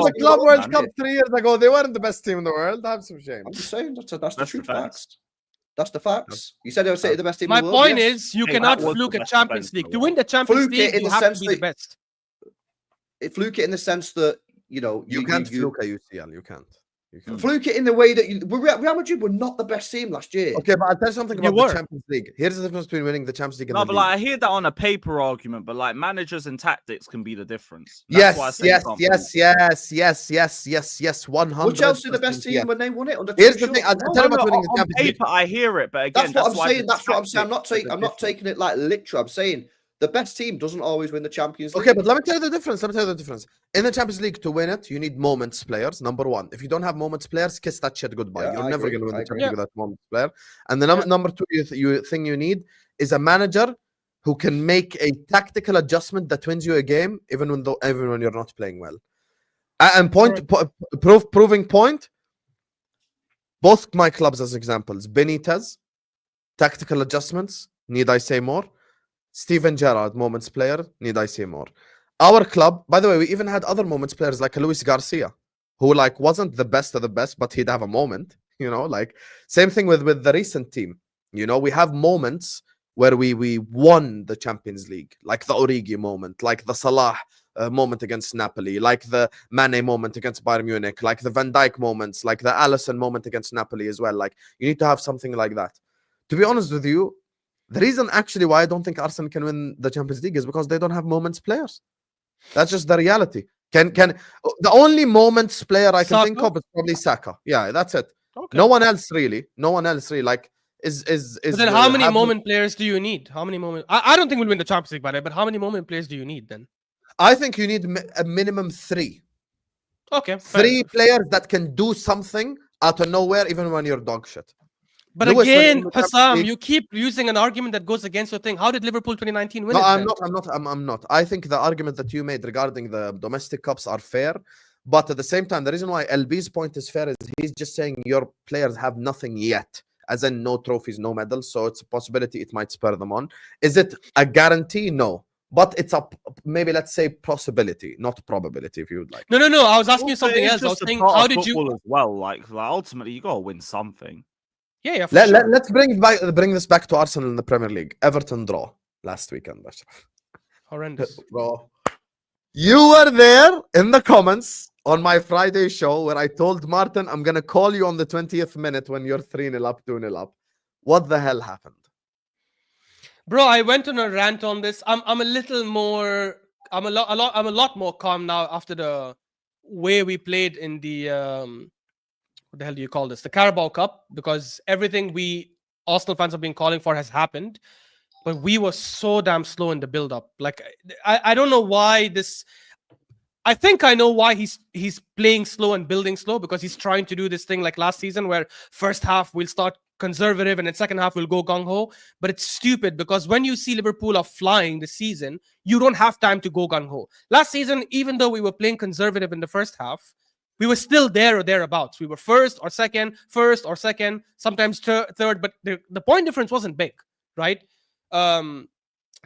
the Club World Cup 3 years ago. They weren't the best team in the world. Have some shame. I'm just saying that's the true facts. That's the facts. You said they were City the best team in the world. My point is, you cannot fluke a Champions League. To win the Champions League, you have to be the best. Fluke it in the sense that, you know... You can't fluke a UCL. You can't. Fluke it in the way that Real Madrid were not the best team last year. Okay, but I'll tell you something about the Champions League. Here's the difference between winning the Champions League and the league. I hear that on a paper argument, but like managers and tactics can be the difference. Yes, 100%. Were Chelsea the best team when they won it? Here's the thing. I'll tell you about winning the Champions League. I hear it, but again, that's what I'm saying. I'm not taking it like literal. I'm saying the best team doesn't always win the Champions League. Okay, but let me tell you the difference. In the Champions League, to win it, you need moments players, number one. If you don't have moments players, kiss that shit goodbye. Yeah, You're never going to win the Champions League without moments player. And the number two thing you need is a manager who can make a tactical adjustment that wins you a game, even when you're not playing well. And proving point, both my clubs as examples. Benitez, tactical adjustments, need I say more? Steven Gerrard, moments player, need I say more? our club, by the way, we even had other moments, players like Luis Garcia, who like wasn't the best of the best, but he'd have a moment, you know, like same thing with the recent team. You know, we have moments where we won the Champions League, like the Origi moment, like the Salah moment against Napoli, like the Mane moment against Bayern Munich, like the Van Dijk moments, like the Alisson moment against Napoli as well. Like you need to have something like that. To be honest with you, the reason actually why I don't think Arsenal can win the Champions League is because they don't have moments players. That's just the reality. Can the only moments player I can think Saka? of is probably Saka. Yeah, that's it. Okay. No one else really. No one else really. Like is But then how many have- moment players do you need? How many moment? I don't think we'll win the Champions League by the way, but how many moment players do you need then? I think you need a minimum three. Okay. fair Three enough. players that can do something out of nowhere, even when you're dog shit. But Lewis, when he again, won the Champions Hassam, League- you keep using an argument that goes against your thing. How did Liverpool 2019 win No, it I'm then? not. I'm not. I think the argument that you made regarding the domestic cups are fair, but at the same time, the reason why LB's point is fair is he's just saying your players have nothing yet, as in no trophies, no medals. So it's a possibility it might spur them on. Is it a guarantee? No, but it's a maybe let's say possibility, not probability, if you would like. No. I was asking you Also, something it's else. I was just a saying, part how of did you? football as well? Like ultimately, you gotta win something. Yeah, for sure. Let's bring this back to Arsenal in the Premier League. Everton draw last weekend, Ashraf. Horrendous. Bro, you were there in the comments on my Friday show where I told Martin I'm gonna call you on the 20th minute when you're 3-0 up, 2-0 up. What the hell happened? Bro, I went on a rant on this. I'm a little more. I'm a lot more calm now after the way we played in the what the hell do you call this? The Carabao Cup, because everything we Arsenal fans have been calling for has happened. But we were so damn slow in the build-up. Like I don't know why this. I think I know why he's playing slow and building slow, because he's trying to do this thing like last season where first half we'll start conservative and then second half we'll go gung-ho. But it's stupid because when you see Liverpool are flying this season, you don't have time to go gung-ho. Last season, even though we were playing conservative in the first half, we were still there or thereabouts. We were first or second, sometimes third, but the point difference wasn't big, right?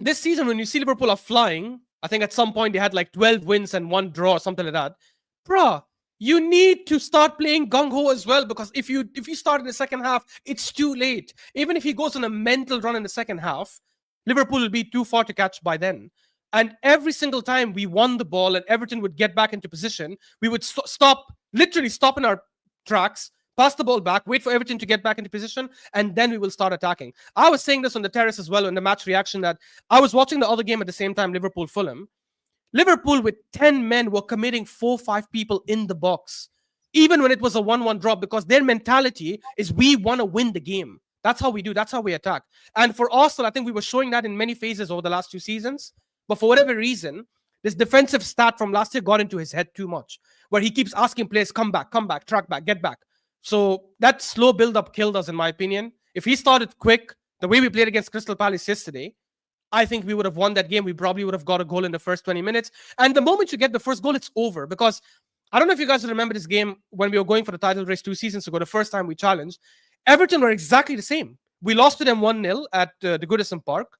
This season, when you see Liverpool are flying, I think at some point they had like 12 wins and 1 draw, something like that. Bruh, you need to start playing gung-ho as well, because if you start in the second half, it's too late. Even if he goes on a mental run in the second half, Liverpool will be too far to catch by then. And every single time we won the ball and Everton would get back into position, we would literally stop in our tracks, pass the ball back, wait for Everton to get back into position, and then we will start attacking. I was saying this on the terrace as well in the match reaction, that I was watching the other game at the same time, Liverpool-Fulham. Liverpool with 10 men were committing 4-5 people in the box, even when it was a 1-1 drop, because their mentality is we want to win the game. That's how we do. That's how we attack. And for Arsenal, I think we were showing that in many phases over the last 2 seasons. But for whatever reason, this defensive stat from last year got into his head too much, where he keeps asking players, come back, track back, get back. So that slow build-up killed us, in my opinion. If he started quick, the way we played against Crystal Palace yesterday, I think we would have won that game. We probably would have got a goal in the first 20 minutes. And the moment you get the first goal, it's over. Because I don't know if you guys remember this game when we were going for the title race 2 seasons ago, the first time we challenged. Everton were exactly the same. We lost to them 1-0 at the Goodison Park.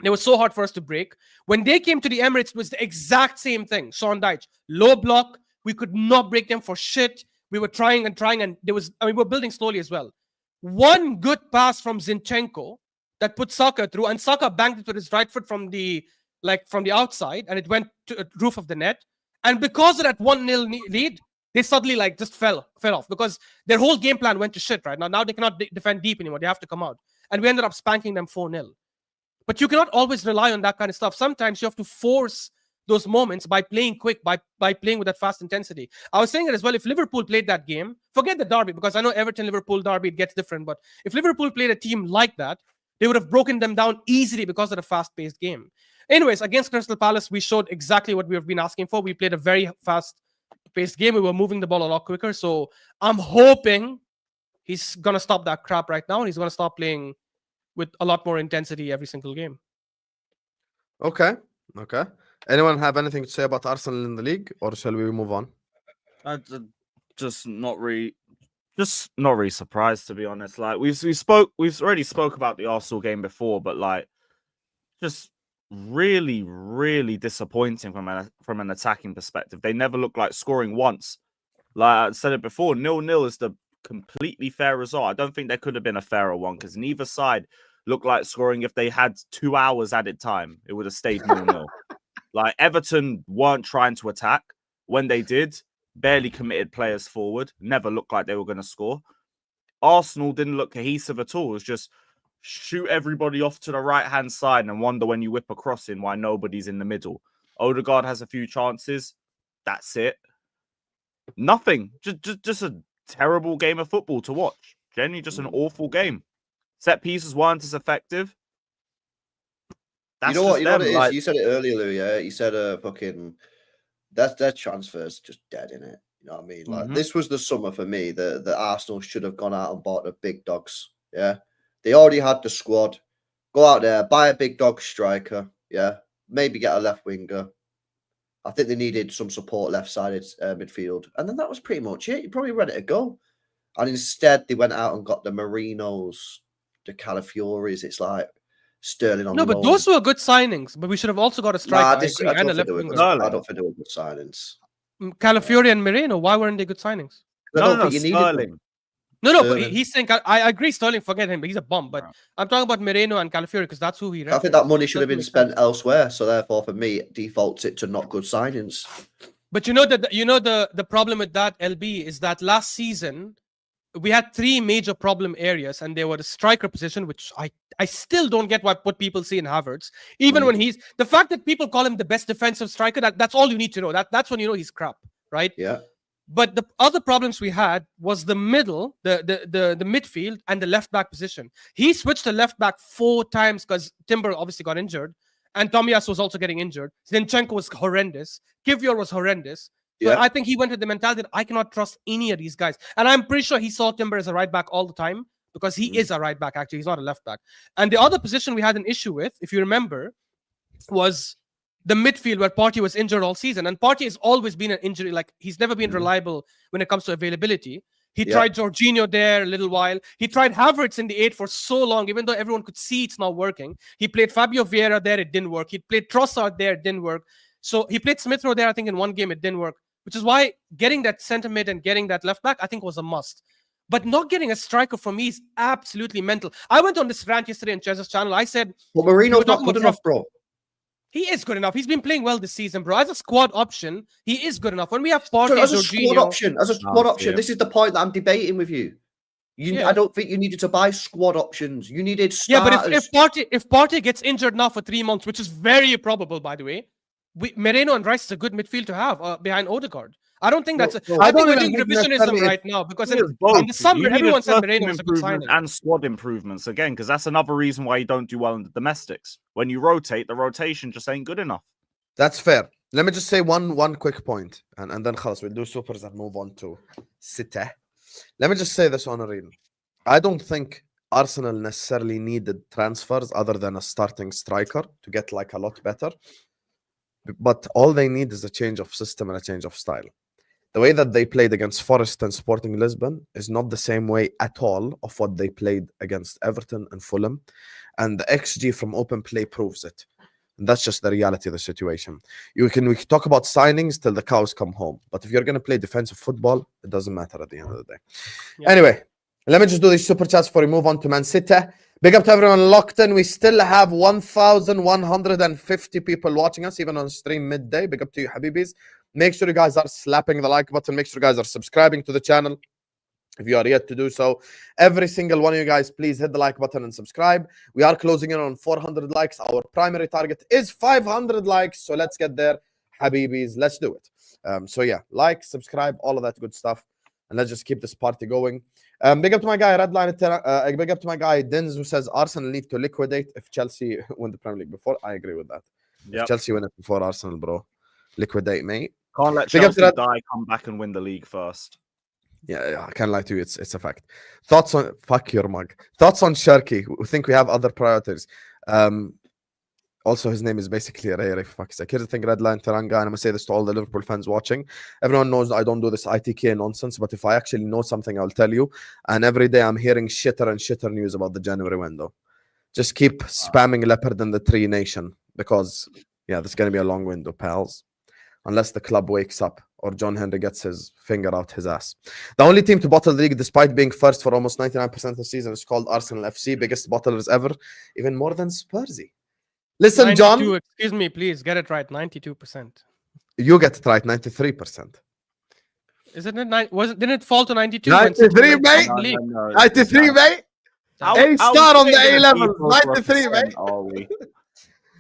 It was so hard for us to break. When they came to the Emirates, it was the exact same thing. Sean Dyche, low block. We could not break them for shit. We were trying, and we were building slowly as well. One good pass from Zinchenko that put Saka through, and Saka banked it with his right foot from the outside, and it went to the roof of the net. And because of that 1-0 lead, they suddenly just fell off, because their whole game plan went to shit right now. Now they cannot defend deep anymore. They have to come out. And we ended up spanking them 4-0. But you cannot always rely on that kind of stuff. Sometimes you have to force those moments by playing quick, by playing with that fast intensity. I was saying it as well. If Liverpool played that game, forget the derby, because I know Everton-Liverpool derby, it gets different. But if Liverpool played a team like that, they would have broken them down easily because of the fast-paced game. Anyways, against Crystal Palace, we showed exactly what we have been asking for. We played a very fast-paced game. We were moving the ball a lot quicker. So I'm hoping he's going to stop that crap right now, and he's going to start playing with a lot more intensity every single game. Okay. Anyone have anything to say about Arsenal in the league, or shall we move on? Just not really surprised, to be honest. Like we've already spoke about the Arsenal game before, but just really, really disappointing from an attacking perspective. They never look like scoring once. Like I said it before, 0-0 is the completely fair result. I don't think there could have been a fairer one because neither side looked like scoring. If they had 2 hours added time, it would have stayed 0-0. Like Everton weren't trying to attack. When they did, barely committed players forward. Never looked like they were going to score. Arsenal didn't look cohesive at all. It was just shoot everybody off to the right-hand side and wonder when you whip a crossing why nobody's in the middle. Odegaard has a few chances. That's it. Nothing. Just a terrible game of football to watch. Generally just an awful game. Set pieces weren't as effective. That's you know what it is? Like, you said it earlier, Lou, yeah? You said fucking their transfer's just dead in it. You know what I mean? Like this was the summer for me that Arsenal should have gone out and bought the big dogs. Yeah. They already had the squad. Go out there, buy a big dog striker. Yeah. Maybe get a left winger. I think they needed some support left-sided midfield. And then that was pretty much it. You're probably ready to go. And instead, they went out and got the Marinos, the Calafiores. It's like Sterling on No, but loan. those were good signings. But we should have also got a striker. Nah, I agree, and a left winger. I don't think they were good signings. Calafiore and Moreno, why weren't they good signings? No, Sterling. No, but he's saying, I agree, Sterling, forget him, but he's a bum. But I'm talking about Moreno and Calafiore because that's who he referenced. I think that money should have been spent elsewhere. So therefore, for me, it defaults it to not good signings. But the problem with that, LB, is that last season we had 3 major problem areas, and they were the striker position, which I still don't get what people see in Havertz. Even when he's the fact that people call him the best defensive striker, that's all you need to know. That's when you know he's crap, right? Yeah. But the other problems we had was the middle, the midfield, and the left back position. He switched to left back 4 times because Timber obviously got injured, and Tomiyasu was also getting injured. Zinchenko was horrendous. Kivior was horrendous. So I think he went with the mentality that I cannot trust any of these guys. And I'm pretty sure he saw Timber as a right back all the time because he is a right back, actually. He's not a left back. And the other position we had an issue with, if you remember, was the midfield where Partey was injured all season. And Partey has always been an injury. Like, he's never been reliable when it comes to availability. He tried Jorginho there a little while. He tried Havertz in the 8 for so long, even though everyone could see it's not working. He played Fabio Vieira there, it didn't work. He played Trossard there, it didn't work. So he played Smith Rowe there, I think, in one game, it didn't work. Which is why getting that centre mid and getting that left back, I think, was a must. But not getting a striker for me is absolutely mental. I went on this rant yesterday on Chez's channel. I said, well, Marino's not good enough, bro. He is good enough. He's been playing well this season, bro. As a squad option, he is good enough. When we have Partey, as a squad option, this is the point that I'm debating with you. I don't think you needed to buy squad options. You needed starters. Yeah, but if Partey gets injured now for 3 months, which is very probable, by the way, Moreno and Rice is a good midfield to have behind Odegaard. I don't think that's. I think we're doing revisionism right now because in the summer everyone said Moreno was a good signing and squad improvements again, because that's another reason why you don't do well in the domestics. When you rotate, the rotation just ain't good enough. That's fair. Let me just say one quick point, and then khalas, we'll do supers and move on to City. Let me just say this on a real. I don't think Arsenal necessarily needed transfers other than a starting striker to get like a lot better. But all they need is a change of system and a change of style. The way that they played against Forest and Sporting Lisbon is not the same way at all of what they played against Everton and Fulham. And the XG from open play proves it. And that's just the reality of the situation. We can talk about signings till the cows come home. But if you're going to play defensive football, it doesn't matter at the end of the day. Yeah. Anyway, let me just do these super chats before we move on to Man City. Big up to everyone locked in. We still have 1,150 people watching us, even on stream midday. Big up to you, Habibis. Make sure you guys are slapping the like button. Make sure you guys are subscribing to the channel if you are yet to do so. Every single one of you guys, please hit the like button and subscribe. We are closing in on 400 likes. Our primary target is 500 likes. So let's get there, Habibis. Let's do it. So yeah, like, subscribe, all of that good stuff. And let's just keep this party going. Big up to my guy, Redline. Big up to my guy, Dins, who says Arsenal need to liquidate if Chelsea win the Premier League before. I agree with that. Yep. If Chelsea win it before Arsenal, bro. Liquidate, mate. Can't let Chelsea die, come back and win the league first. Yeah, I can't lie to you. It's a fact. Thoughts on... Fuck your mug. Thoughts on Sharky. We think we have other priorities. Also, his name is basically Ray for fuck's sake. Here's the thing, Redline Teranga, and I'm going to say this to all the Liverpool fans watching. Everyone knows I don't do this ITK nonsense, but if I actually know something, I'll tell you. And every day I'm hearing shitter and shitter news about the January window. Just keep spamming Leopard and the Tree Nation. because this is going to be a long window, pals. Unless the club wakes up or John Henry gets his finger out his ass. The only team to bottle the league despite being first for almost 99% of the season is called Arsenal FC, biggest bottlers ever, even more than Spursy. Listen, 92, John. excuse me, please get it right. 92%. You get it right, 93%. Isn't it? Didn't it fall to 92? 93, mate. No, 93, mate. A star on the A level. 93, mate. Are we?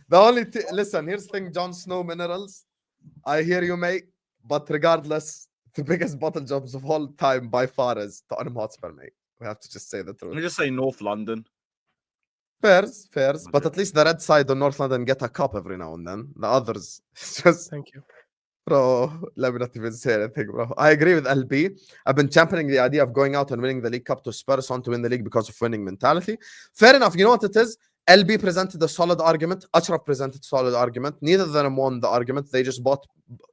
The only listen, here's the thing, Jon Snow Minerals. I hear you, mate. But regardless, the biggest bottle jobs of all time by far is Tottenham Hotspur, mate. We have to just say the Let truth. me just say North London. Fairs. But at least the red side of North London get a cup every now and then. The others, it's just, Thank you. bro, let me not even say anything, bro. I agree with LB. I've been championing the idea of going out and winning the League Cup to Spurs on to win the league because of winning mentality. Fair enough. You know what it is? LB presented a solid argument. Ashraf presented a solid argument. Neither of them won the argument. They just bought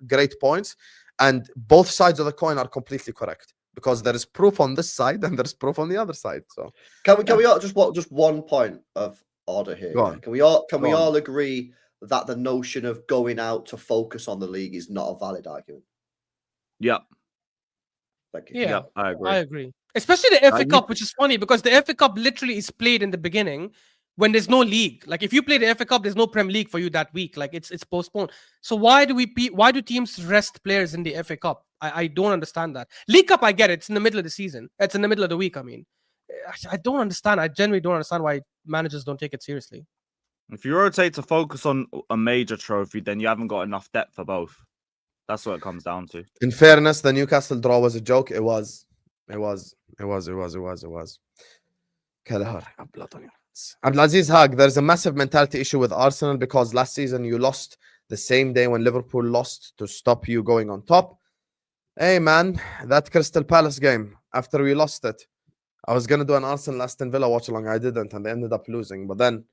great points. And both sides of the coin are completely correct because there is proof on this side and there's proof on the other side. So can we all just one point of order here? Go on. Can we all agree that the notion of going out to focus on the league is not a valid argument? Yep. Thank you. Yeah, Yep, I agree. I agree. Especially the FA you- Cup, which is funny because the FA Cup literally is played in the beginning when there's no league. Like if you play the FA Cup, there's no Premier League for you that week. Like it's postponed. So why do teams rest players in the FA Cup? I don't understand that. League Cup, I get it. It's in the middle of the season. It's in the middle of the week. I mean, I don't understand. I genuinely don't understand why managers don't take it seriously. If you rotate to focus on a major trophy, then you haven't got enough depth for both. That's what it comes down to. in fairness, the Newcastle draw was a joke. It was. Kelleher, blood on your hands. Abdulaziz Hag, there's a massive mentality issue with Arsenal because last season you lost the same day when Liverpool lost to stop you going on top. Hey man, that Crystal Palace game, after we lost it, I was going to do an Arsenal Aston Villa watch along. I didn't, and they ended up losing. But then,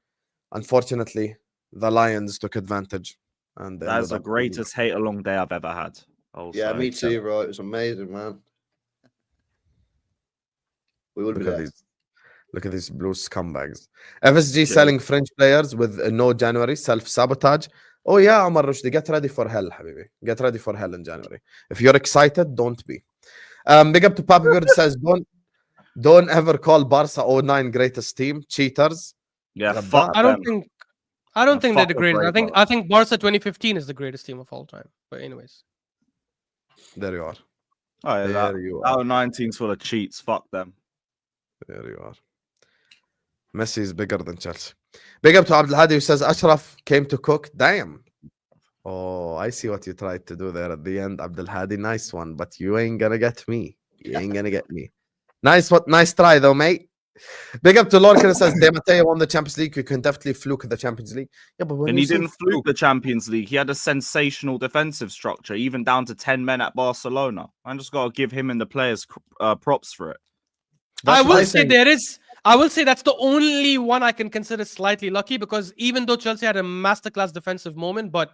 unfortunately, the Lions took advantage. And they That's ended the up winning. greatest hate along day I've ever had. Yeah, me too, bro. It was amazing, man. We would be Look at there. these. Look at these blue scumbags. FSG Yeah. selling French players with no January, self-sabotage. Oh yeah, Omar Rushdie, get ready for hell, habibi. Get ready for hell in January. If you're excited, don't be. Big up to Papa Bird says, don't ever call Barca 09 greatest team. Cheaters. Yeah, The fuck I don't them. think they're the fuck the greatest. great I think Barca 2015 is the greatest team of all time. But anyways, There you are. Oh, yeah, that, There you are. that 19's full of cheats. Fuck them. There you are. Messi is bigger than Chelsea. Big up to Abdul Hadi who says Ashraf came to cook. Damn. Oh, I see what you tried to do there at the end, Abdul Hadi. Nice one, but you ain't gonna get me. You ain't gonna get me. Nice try though, mate. Big up to Lorcan who says De Matteo won the Champions League. You can definitely fluke the Champions League. Yeah, but when And you he say didn't fluke the Champions League. He had a sensational defensive structure, even down to 10 men at Barcelona. I just got to give him and the players props for it. I That's will my say thing. I will say that's the only one I can consider slightly lucky because even though Chelsea had a masterclass defensive moment, but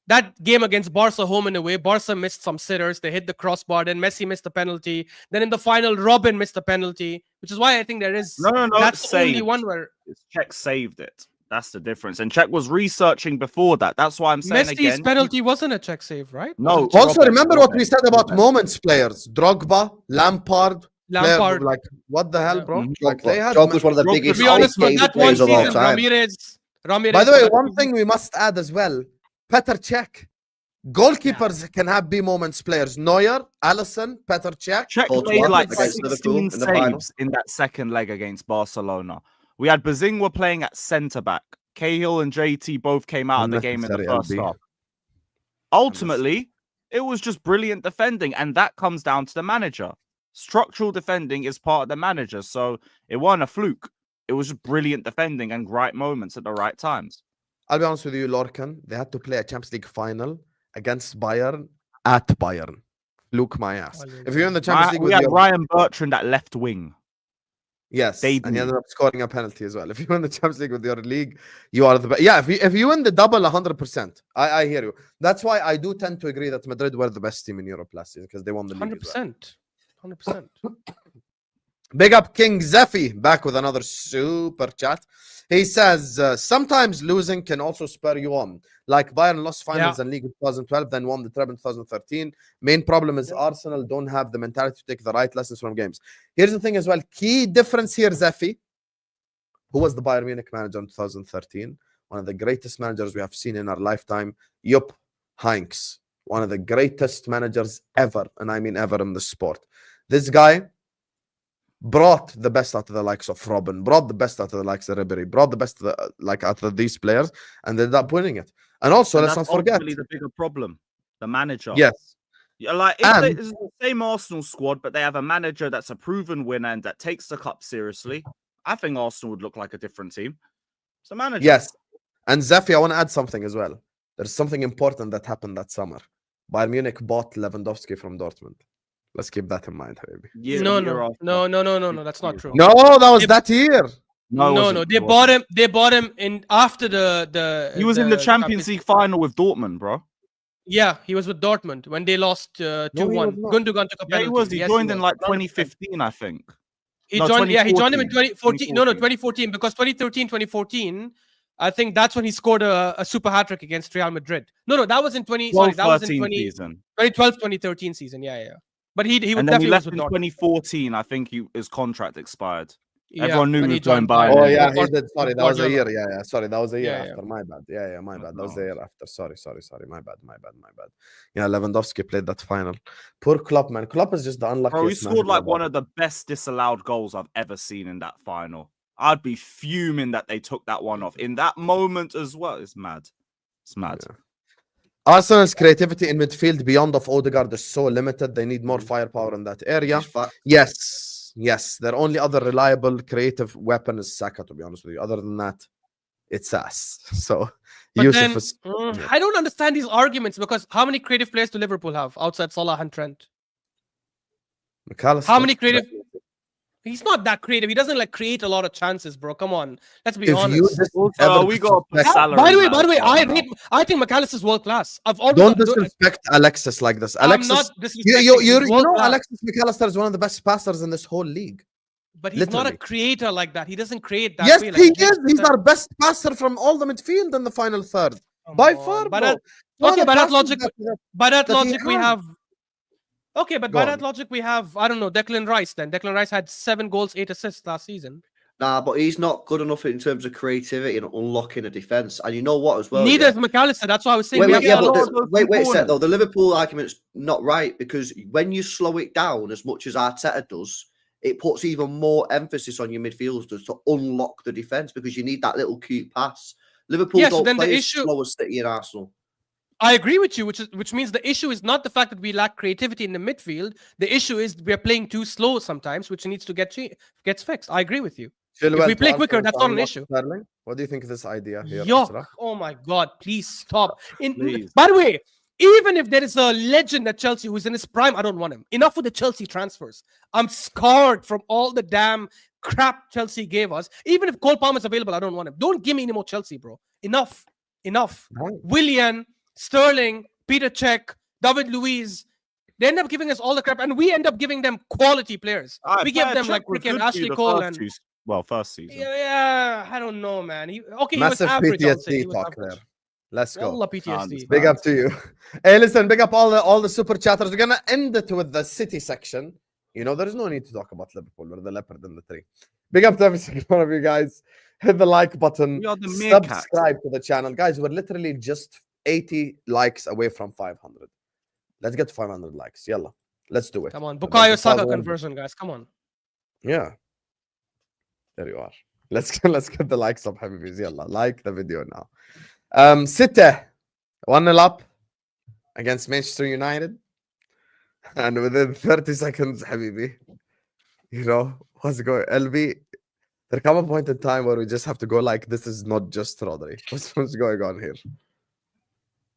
that game against Barca home and away, Barca missed some sitters. They hit the crossbar. Then Messi missed a penalty. Then in the final, Robin missed a penalty, which is why I think there is. No. That's the only saved. one where Czech saved it. That's the difference. And Czech was researching before that. That's why I'm saying Messi's again. penalty wasn't a Czech save, right? No. Also, Robin, remember what we Robin, said about Robin. moments players. Drogba, Lampard. Lampard. Like, what the hell, Yeah. bro? Mhm. Like, they had Drogba's one of the Drogba- biggest To be honest, skating that one players of all season, time. Ramirez. By the way, for that one season- thing we must add as well, Petr Cech. Goalkeepers can have be moments players. Neuer, Alisson, Petr Cech. Czech Courtois made like against 16 Liverpool in the final. saves in that second leg against Barcelona. We had Bazingwa playing at centre back. Cahill and JT both came out of the game in the Unnecessary, first LB. half. Ultimately, it was just brilliant defending, and that comes down to the manager. Structural defending is part of the manager, so it wasn't a fluke. It was just brilliant defending and right moments at the right times. I'll be honest with you, Lorcan. They had to play a Champions League final against Bayern at Bayern. Fluke my ass. If you're in the Champions League We with had your... Ryan Bertrand at left wing. Yes, They and he do. ended up scoring a penalty as well. If you win the Champions League with your league, you are the best. Yeah, if you win the double, 100%. I hear you. That's why I do tend to agree that Madrid were the best team in Europe last season because they won the league. as well. 100%. 100%. Big up King Zephy, back with another super chat. He says, sometimes losing can also spur you on. Like Bayern lost finals and league in 2012, then won the treble in 2013. Main problem is Arsenal don't have the mentality to take the right lessons from games. Here's the thing as well. Key difference here, Zephy. Who was the Bayern Munich manager in 2013? One of the greatest managers we have seen in our lifetime. Jupp Heynckes. One of the greatest managers ever, and I mean ever in the sport. This guy brought the best out of the likes of Robin, brought the best out of the likes of Ribery, brought the best out of these players, and ended up winning it. And also, let's not forget the bigger problem, the manager. Yes. Yeah, like if it's the same Arsenal squad, but they have a manager that's a proven winner and that takes the cup seriously, I think Arsenal would look like a different team. It's the manager. Yes. And Zephy, I want to add something as well. There's something important that happened that summer. Bayern Munich bought Lewandowski from Dortmund. Let's keep that in mind, baby. No, that's not true. No, that was that year. No, they bought him. They bought him in after the. He was in the Champions League final with Dortmund, bro. Yeah, he was with Dortmund when they lost 2-1. Gundogan took a penalty. Yeah, he was. He joined in like 2015, I think. He joined. Yeah, he joined him in 2014. No, 2014, because 2013, 2014. I think that's when he scored a super hat trick against Real Madrid. No, that was in 2012, 2013 season. Yeah. But he definitely left was with in Dortmund. 2014. I think his contract expired. Yeah, everyone knew he was going Bayern. by. Oh yeah, he did. Sorry, that was a year. Yeah. Sorry, that was a year Yeah, after. My bad. Yeah, my bad. That was the year after. Sorry. My bad. Yeah, Lewandowski played that final. Poor Klopp, man. Klopp is just the unluckiest. Bro, he scored like one of the best disallowed goals I've ever seen in that final. I'd be fuming that they took that one off in that moment as well. It's mad. Yeah. Arsenal's creativity in midfield beyond of Odegaard is so limited. They need more firepower in that area. Yes. Their only other reliable creative weapon is Saka, to be honest with you. Other than that, it's us. So, I don't understand these arguments, because how many creative players do Liverpool have outside Salah and Trent? McAllister. How many creative? He's not that creative. He doesn't create a lot of chances, bro. Come on, let's be honest. We got salary. By the way, I think McAllister's world class. Don't disrespect Alexis like this. Alexis, I'm not disrespecting. You know, Alexis McAllister is one of the best passers in this whole league. But he's not a creator like that. He doesn't create that. Yes, he is. He's our best passer from all the midfield in the final third. By far, bro. By that logic, we have. Okay, but by that logic, we have, I don't know, Declan Rice then. Declan Rice had 7 goals, 8 assists last season. Nah, but he's not good enough in terms of creativity and unlocking a defence. And you know what as well? Neither is McAllister. That's why I was saying. Wait a sec, though. The Liverpool argument's not right, because when you slow it down as much as Arteta does, it puts even more emphasis on your midfielders to unlock the defence, because you need that little cute pass. Liverpool don't play as slow as City and Arsenal. I agree with you, which means the issue is not the fact that we lack creativity in the midfield. The issue is we are playing too slow sometimes, which needs to gets fixed. I agree with you. If we play quicker, that's not an issue. Sterling, what do you think of this idea here? Oh my God, please stop. By the way, even if there is a legend at Chelsea who's in his prime, I don't want him. Enough with the Chelsea transfers. I'm scarred from all the damn crap Chelsea gave us. Even if Cole Palmer's available, I don't want him. Don't give me any more Chelsea, bro. Enough. Right. Willian, Sterling, Peter Cech, David Luiz, they end up giving us all the crap, and we end up giving them quality players. We give them freaking Ashley Cole and first season. Yeah, I don't know, man. He was average. PTSD talk there. Let's go. PTSD. Big up to you. Hey, listen, big up all the super chatters. We're gonna end it with the City section. You know, there is no need to talk about Liverpool. We're the leopard in the tree. Big up to every single one of you guys. Hit the like button. Subscribe to the channel, guys. We're literally just 80 likes away from 500. Let's get to 500 likes. Yalla. Let's do it. Come on. Bukayo Saka conversion, guys. Come on. Yeah. There you are. Let's get the likes up, Habibis. Yalla. Like the video now. City 1-0 up against Manchester United. And within 30 seconds, Habibi, you know, what's going LB? There come a point in time where we just have to go like, this is not just Rodri. What's going on here?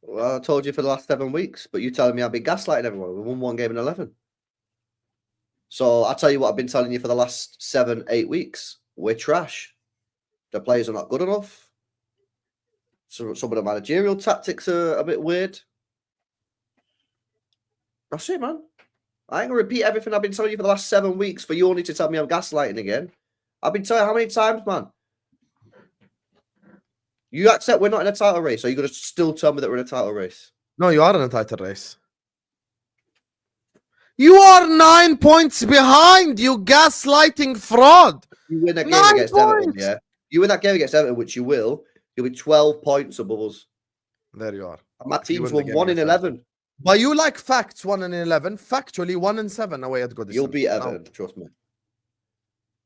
Well, I told you for the last 7 weeks, but you're telling me I've been gaslighting everyone. We won 1 game in 11. So I'll tell you what I've been telling you for the last 7-8 weeks. We're trash. The players are not good enough. So some of the managerial tactics are a bit weird. That's it, man. I ain't gonna repeat everything I've been telling you for the last 7 weeks for you only to tell me I'm gaslighting again. I've been telling you how many times, man? You accept we're not in a title race, or are you gonna still tell me that we're in a title race? No, you are in a title race. You are 9 points behind, you gaslighting fraud. You win that game 9 against Everton, points. yeah? You win that game against Everton, which you will, you'll be 12 points above us. There you are. And my If you team's win the won game 1 in against 11. But you like facts 1 in 11. Factually 1 in 7 away at Goodison. You'll beat No. Everton, trust me.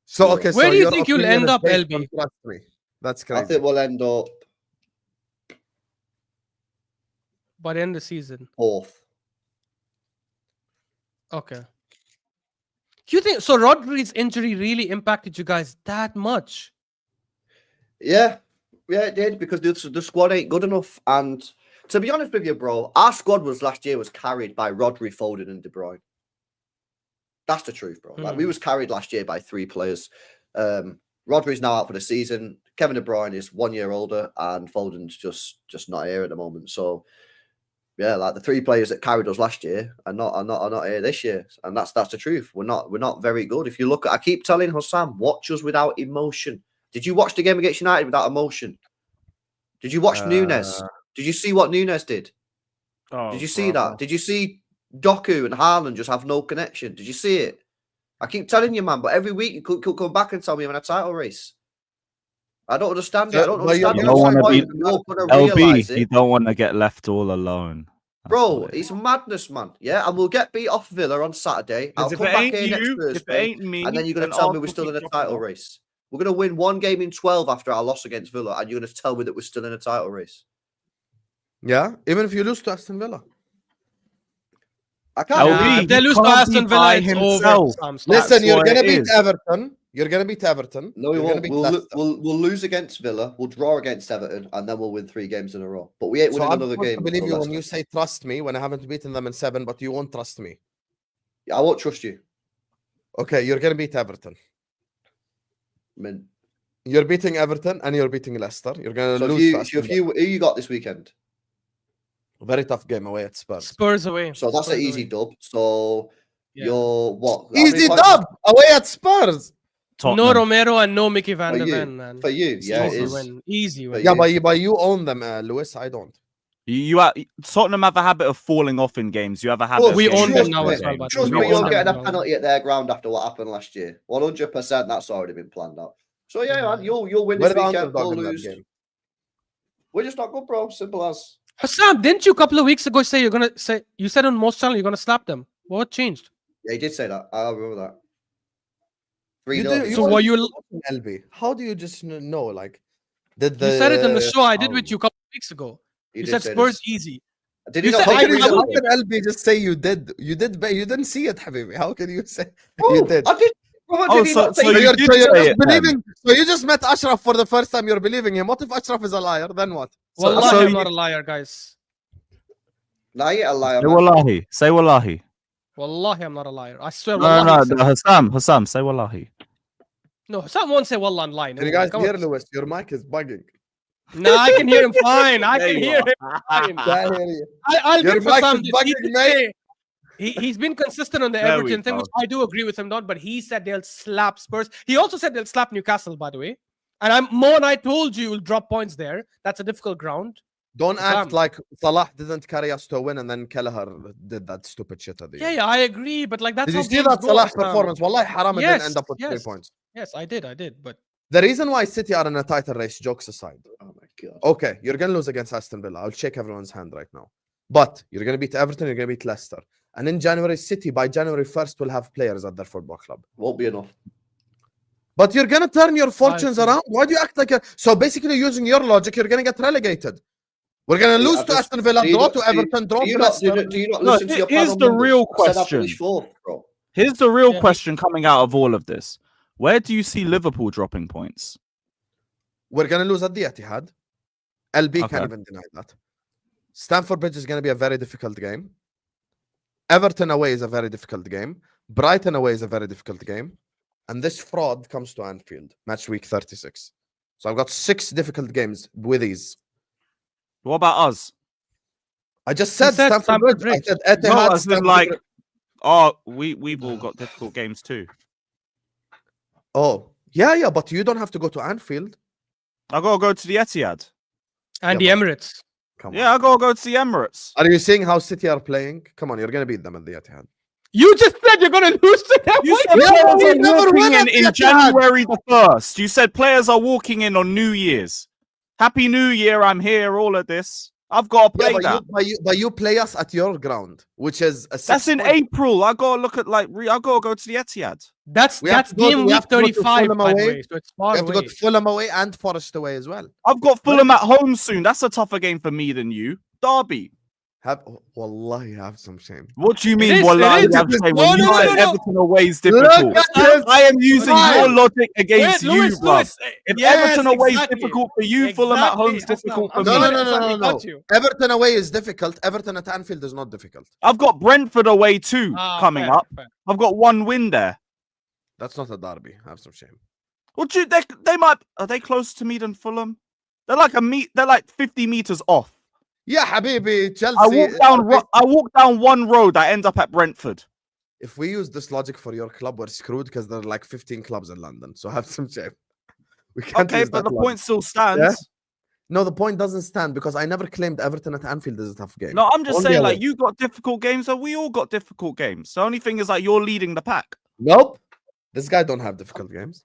So Sure. okay, Where so do you your think you'll opinion end is up, based LB? on trust me. That's I crazy. think we'll end up By the end of the season. 4th. Okay. Do you think so? Rodri's injury really impacted you guys that much? Yeah, it did because the squad ain't good enough. And to be honest with you, bro, our squad last year was carried by Rodri, Foden, and De Bruyne. That's the truth, bro. Like we was carried last year by 3 players. Rodri's now out for the season. Kevin De Bruyne is 1 year older, and Foden's just not here at the moment. So yeah, like the 3 players that carried us last year are not here this year, and that's the truth. We're not very good. If you look at, I keep telling Hussam, watch us without emotion. Did you watch the game against United without emotion? Did you watch Nunes? Did you see what Nunes did? Did you see that? Did you see Doku and Haaland just have no connection? Did you see it? I keep telling you, man, but every week you could come back and tell me I'm in a title race. I don't understand it. I don't understand You don't want to be LB. You don't want to get left all alone. Bro, it's madness, man. Yeah, and we'll get beat off Villa on Saturday. I'll come back here next Thursday, and then you're going to tell me we're still in a title race. We're going to win 1 game in 12 after our loss against Villa, and you're going to tell me that we're still in a title race. Yeah, even if you lose to Aston Villa. I can't. Nah, if they lose to Aston Villa, it's over. Listen, you're going to beat Everton. You're going to beat Everton. No, we won't. We'll lose against Villa. We'll draw against Everton, and then we'll win 3 games in a row. But we ain't winning another game. I believe you when you say trust me when I haven't beaten them in 7, but you won't trust me. I won't trust you. Okay, you're going to beat Everton. I mean, you're beating Everton and you're beating Leicester. You're going to lose. Who you got this weekend? A very tough game away at Spurs. Spurs away. So that's an easy dub. So you're what? Easy dub away at Spurs. Tottenham. No Romero and no Mickey van der Ven, man. For you, yeah, it is. Easy win. Yeah, but you own them, Lewis. I don't. Tottenham have a habit of falling off in games. You have a habit. We own them now as well. But trust me, you're getting a penalty at their ground after what happened last year. 100%. That's already been planned out. So yeah, man, you'll win this weekend. We'll lose. We're just not good, bro. Simple as. Hassam, didn't you a couple of weeks ago say you said on most channel you're gonna slap them? What changed? Yeah, he did say that. I remember that. 3-0. So were you LB? How do you just know? Like, you said it in the show I did with you a couple of weeks ago. You said Spurs easy. Did you say, how can LB just say you did? You didn't see it, Habibi. How can you say you did? I did. So you just met Ashraf for the first time. You're believing him. What if Ashraf is a liar? Then what? Wallahi, I'm not a liar, guys. Nah, you're a liar. Say wallahi. Say wallahi. Wallahi, I'm not a liar. I swear. No, Hassam, say wallahi. No, Hassam won't say wallah and lie. Can you guys hear Lewis? Your mic is bugging. No, I can hear him fine. I can hear him fine. I'll give Hassam this. He's been consistent on the Everton thing, which I do agree with him on, but he said they'll slap Spurs. He also said they'll slap Newcastle, by the way. And Mo and I told you you'll drop points there. That's a difficult ground. Don't act like Salah didn't carry us to a win and then Kelleher did that stupid shit at the end. Yeah, I agree. But like that's did you see that Salah performance? Wallahi, haram didn't end up with 3 points. Yes, I did. But the reason why City are in a title race, jokes aside. Oh my god. Okay, you're gonna lose against Aston Villa. I'll shake everyone's hand right now. But you're gonna beat Everton, you're gonna beat Leicester. And in January, City by January 1st will have players at their football club. Won't be enough. But you're gonna turn your fortunes around. Why do you act like a so basically using your logic, you're gonna get relegated? We're gonna lose to Aston Villa, draw to Everton, draw to Leicester. Do you not listen to your Here's the real question. Here's the real question coming out of all of this. Where do you see Liverpool dropping points? We're gonna lose at the Etihad. LB can't even deny that. Stamford Bridge is gonna be a very difficult game. Everton away is a very difficult game. Brighton away is a very difficult game. And this fraud comes to Anfield, match week 36. So I've got 6 difficult games with these. What about us? I just said Stamford Bridge. I said Etihad, no, like we've all got difficult games too. Oh, yeah, but you don't have to go to Anfield. I gotta go to the Etihad. And Yeah, the but- Emirates. Come Yeah, on. I gotta go to the Emirates. Are you seeing how City are playing? Come on, you're gonna beat them at the Etihad. You just said you're gonna lose to them. You What said do you players we are never walking win at in the Etihad. January the 1st. You said players are walking in on New Year's. Happy New Year, I'm here, all of this. I've got to play Yeah, that. but you play us at your ground, which is a That's in 6 point. April. I gotta look at I gotta go to the Etihad. That's We have to go to- game we week have to go to 35, Fulham by the away. way. So it's far We have to go away. to Fulham away and Forest away as well. I've got Fulham at home soon. That's a tougher game for me than you. Derby. Wallahi, have some shame. What do you It mean? is, Wallahi, it is. have shame? No, When you no, said no, no. Everton away is Look difficult. at this. I am using your Fine. logic against Wait, you, Lewis, bro. Lewis, If yes, Everton away is exactly. difficult for you, Fulham at home is Exactly, difficult for I'm me. sorry, No. Hassan, got you. Everton away is difficult. Everton at Anfield is not difficult. I've got Brentford away too coming Fair, up. fair. I've got one win there. That's not a derby. Have some shame. What you they might are they closer to me than Fulham? They're like 50 meters off. Yeah, Habibi, Chelsea. I walk down one road, I end up at Brentford. If we use this logic for your club, we're screwed because there are like 15 clubs in London. So have some shame. We can't Okay, use but that the logic. point still stands. Yeah? No, the point doesn't stand because I never claimed Everton at Anfield is a tough game. No, I'm just Only saying, away. like, you got difficult games, so we all got difficult games. The only thing is, like, you're leading the pack. Nope. This guy don't have difficult games.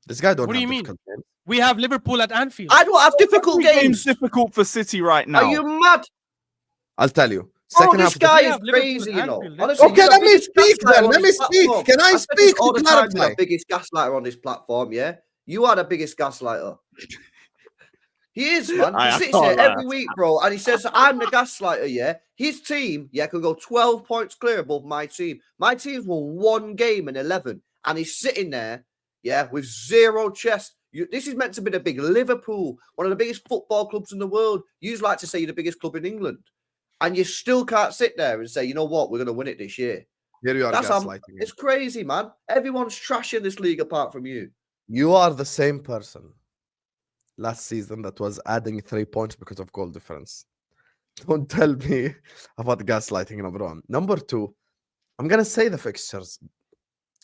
This guy don't What do have you mean? difficult games. We have Liverpool at Anfield. I don't have difficult Every games. game's difficult for City right now. Are you mad? I'll tell you. Oh, Second this half. guy We is have Liverpool crazy, and you know. Anfield. Honestly, Okay, he's the let me biggest speak gaslighter then. on Let me this speak. platform. Can I said this speak all to the time, you're clarify? the biggest gaslighter on this platform, yeah? You are the biggest gaslighter. He is, man. I He sits can't here lie. every week, bro, and he says, I'm the gaslighter, yeah? His team, yeah, can go 12 points clear above my team. My team's won 1 game in 11, and he's sitting there, yeah, with 0 chest. This is meant to be the big Liverpool, one of the biggest football clubs in the world. You like to say you're the biggest club in England, and you still can't sit there and say, you know what, we're going to win it this year. Here you are gaslighting. It's crazy, man. Everyone's trashing this league apart from you. You are the same person last season that was adding 3 points because of goal difference. Don't tell me about gaslighting, number one. Number two, I'm going to say the fixtures.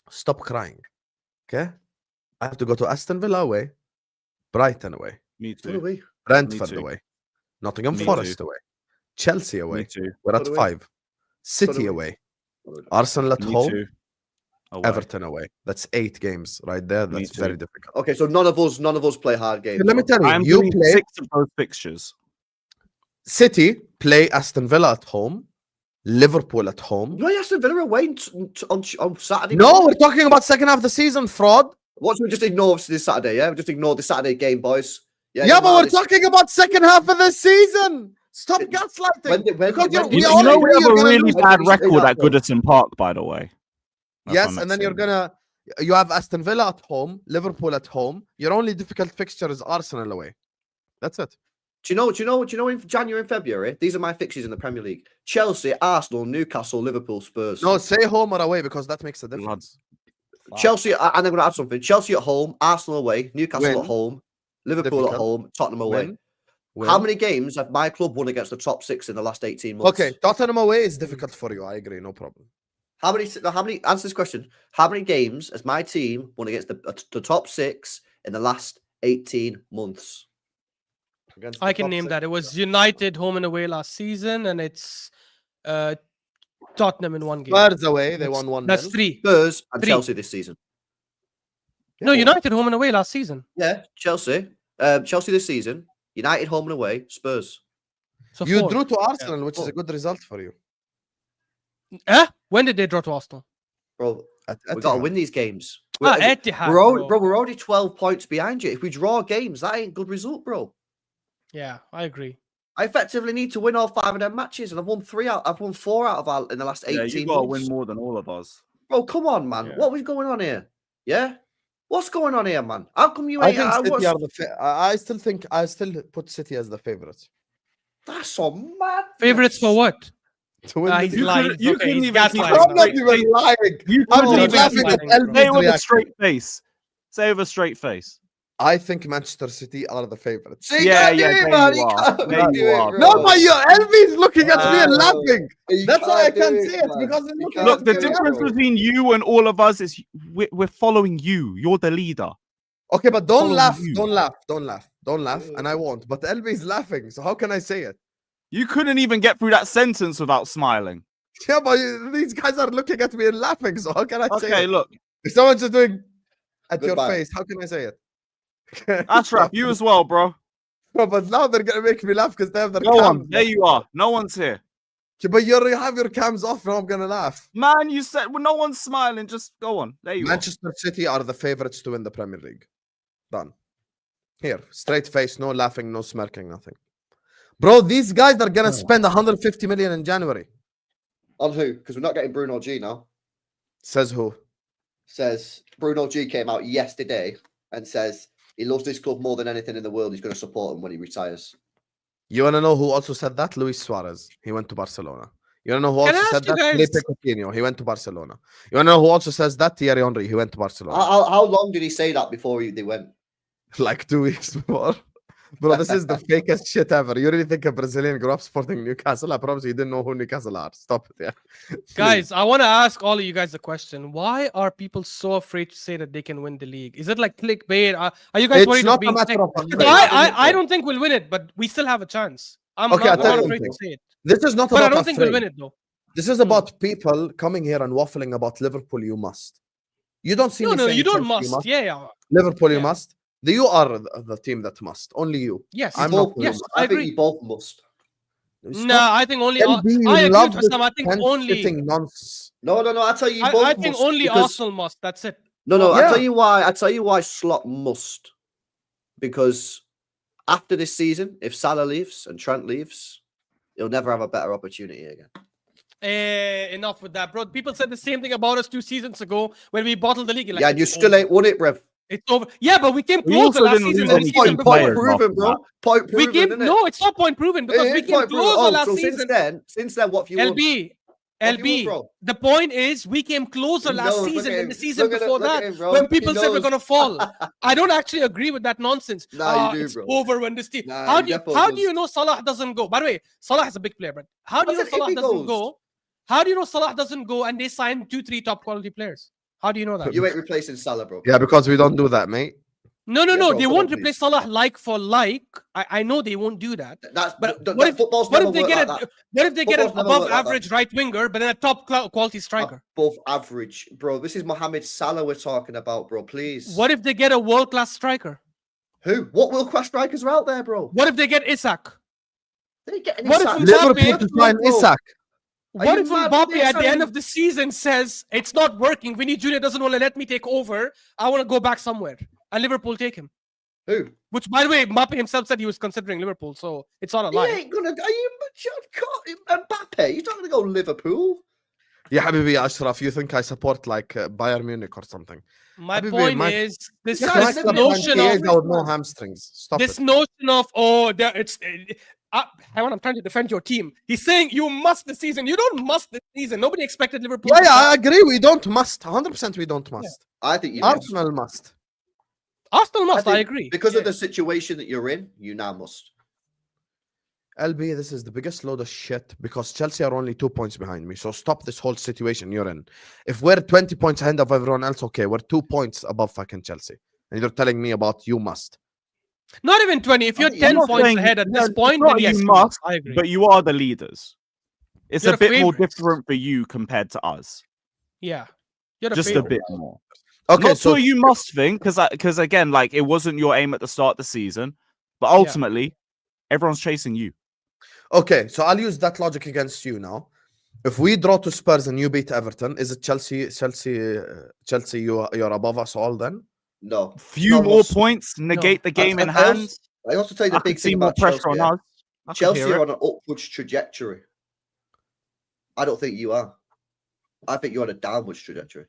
Stop crying. Okay? I have to go to Aston Villa away, Brighton away, Me So do too. we. Brentford too. away, Nottingham Me Forest too. away, Chelsea Me away. too. We're So at do we. 5. City do we. away, Arsenal at Me home, too. Away. Everton away. That's 8 games right there. Me That's very too. difficult. Okay, so none of us play hard games. Let me no? tell you, I'm you doing play 6 of those fixtures. City, play Aston Villa at home, Liverpool at home. No, Aston Villa away on Saturday. No, we're talking about second half of the season, fraud. What should we just ignore this Saturday? Yeah, we just ignore the Saturday game, boys. Yeah, but we're Marlis. talking about second half of the season. Stop gaslighting. When Because when we You all know agree we have you're a gonna really lose. bad When did you say record that, at though? Goodison Park, by the way. That's Yes, what and then I'm you're saying. you have Aston Villa at home, Liverpool at home. Your only difficult fixture is Arsenal away. That's it. Do you know in January and February, these are my fixtures in the Premier League. Chelsea, Arsenal, Newcastle, Liverpool, Spurs. No, say home or away because that makes a difference. Chelsea, and I'm going to add something. Chelsea at home, Arsenal away, Newcastle Win. at home, Liverpool Difficult. at home, Tottenham away. Win. How many games have my club won against the top 6 in the last 18 months? Okay, Tottenham away is difficult for you. I agree, no problem. How many? Answer this question. How many games has my team won against the top 6 in the last 18 months? Against I the can top name 6. that. It was United home and away last season, and it's Tottenham in 1 game. Spurs away, they won 1-0. That's 3. Spurs and 3. Chelsea this season. No, United home and away last season. Yeah, Chelsea. Chelsea this season. United home and away. Spurs. So You 4. drew to Arsenal, which is a 4. good result for you. When did they draw to Arsenal? Bro, At we got to Etihad. win these games. Etihad, We're already 12 points behind you. If we draw games, that ain't good result, bro. Yeah, I agree. I effectively need to win all 5 of them matches, and I've won 4 out of our in the last 18 Yeah, you got to months. win more than all of us. Bro, come on, man. Yeah. What was going on here? Yeah? What's going on here, man? How come you I ain't... think City what's- are the I still put City as the favorites. That's so mad. Favorites for what? To win He's the You lying. couldn't- you Okay, couldn't he's even keep gaslighting. a I'm not straight even lying. You I'm couldn't just even laughing keep at a- gaslighting, LB's Say it with a reaction. straight face. Say it with a straight face. I think Manchester City are the favorites. See, Yeah, can't do yeah, it, there man. you He are. can't There do you it, are. bro. No, but your LB is looking at me and Wow. laughing. You That's why I can't do can it, say it man. because he's You looking Look, at the me and difference laughing. between you and all of us is we're following you. You're the leader. Okay, but don't Following laugh, you. don't laugh, and I won't. But LB is laughing, so how can I say it? You couldn't even get through that sentence without smiling. Yeah, but these guys are looking at me and laughing, so how can I say Okay, it? look, If someone's just doing at Goodbye. your face, how can I say it? Ashraf, you as well, bro. No, but now they're gonna make me laugh because they have their Go cams. on. There you are. No one's here. Okay, but you already have your cams off, now I'm gonna laugh. Man, you said well, no one's smiling. Just go on. There you Manchester City are the favorites to win the Premier League. Done. Here, straight face, no laughing, no smirking, nothing. Bro, these guys are gonna spend 150 million in January. On who? Because we're not getting Bruno G now. Says who? Says Bruno G came out yesterday and says he loves this club more than anything in the world. He's going to support him when he retires. You wanna know who also said that? Luis Suarez. He went to Barcelona. You wanna know who Can I also ask said you that? guys- Felipe Coutinho. He went to Barcelona. You wanna know who also says that? Thierry Henry. He went to Barcelona. How long did he say that before they went? Like 2 weeks before. Bro, this is the fakest shit ever. You really think a Brazilian grew up supporting Newcastle? I promise you didn't know who Newcastle are. Stop it, yeah. Guys, I want to ask all of you guys a question. Why are people so afraid to say that they can win the league? Is it like clickbait? Are you guys It's worried not of a being matter sick? of Because afraid. I don't think we'll win it, but we still have a chance. I'm Okay, I'll not tell you afraid to something. say it. This is not But I about don't think we'll afraid. win it though. This is about people coming here and waffling about Liverpool. You must. You don't see No, me no, saying you don't Chelsea, must. Yeah. Liverpool, you Yeah. must. You are the team that must. Only you. Yes. I'm Both not. Yes, must. I I think agree. you both must. Nah, I think only. LB, you I agree love with this Sam. I think fence only. sitting nonsense. No. I tell you, both I think must, only because- Arsenal must. That's it. No. Yeah. I tell you why Slot must. Because after this season, if Salah leaves and Trent leaves, he'll never have a better opportunity again. Enough with that, bro. People said the same thing about us 2 seasons ago when we bottled the league. You're like, Yeah, and you it's still over. ain't won it, bruv. It's over. Yeah, but we came We closer also last didn't season lose than any the key season players before. Point after proven, bro. that. Point We proven, came innit? no, it's not point proven because It we is came point proven. closer last so season. since then, what have you won? LB, What have you won, LB. bro? The point is, we came closer last No, look season at than him. the season Look at it, before look at that. him, bro. When He people said we're knows. gonna fall, I don't actually agree with that nonsense. Nah, you do, It's bro. over when this team. Nah, how you do you definitely how does. do you know Salah doesn't go? By the way, Salah is a big player, but how do you know I said if Salah he doesn't goes. go? How do you know Salah doesn't go and they sign 2-3 top quality players? How do you know that? You ain't replacing Salah, bro. Yeah, because we don't do that, mate. No, Yeah, bro, they come won't on, replace please. Salah like for like. I know they won't do that. That's But that what if football's what never if they worked get like a that. what if they get an Football's never above worked like that. average right winger but then a top quality striker? Above average, bro. This is Mohamed Salah we're talking about, bro. Please. What if they get a world class striker? Who? What world class strikers are out there, bro? What if they get Isak? They ain't getting What if Isak. Mbappe- Liverpool to sign Bro. Isak. Are What you if mad? Mbappe They're at the end signing- of the season says it's not working? Vinny Jr. doesn't want to let me take over. I want to go back somewhere, and Liverpool take him. Who? Which, by the way, Mbappe himself said he was considering Liverpool, so it's not a He lie. ain't gonna. Are you Mbappe? He's not gonna go Liverpool. Yeah, Habibi Ashraf, you think I support like Bayern Munich or something? My Habibi, point my- is this, Yeah, this it's never notion been of clear. with no hamstrings. Stop this it. notion of I'm trying to defend your team. He's saying you must the season. You don't must the season. Nobody expected Liverpool. Yeah, to I agree. We don't must. 100% we don't must. I think you must. Arsenal must. Arsenal must. I think agree. Because Yeah. of the situation that you're in, you now must. LB, this is the biggest load of shit because Chelsea are only 2 points behind me. So stop this whole situation you're in. If we're 20 points ahead of everyone else, okay, we're 2 points above fucking Chelsea. And you're telling me about you must. Not even 20. If you're I'm 10 not points saying- ahead at no, this it's point, not then yes, you must, I agree. But you are the leaders. It's You're a the bit more favourites. different for you compared to us. Yeah, you're the Just a favorite. bit more. Okay, Not so to a you must thing, because again, like it wasn't your aim at the start of the season, but ultimately, everyone's chasing you. okay, so I'll use that logic against you now. If we draw to Spurs and you beat Everton, is it Chelsea? You're above us all then? No. Few No more must. points, negate the game in I also- hand. I also tell you the I big could thing see more about pressure Chelsea. on yeah. us. I could Chelsea hear are it. on an upwards trajectory. I don't think you are. I think you're on a downwards trajectory.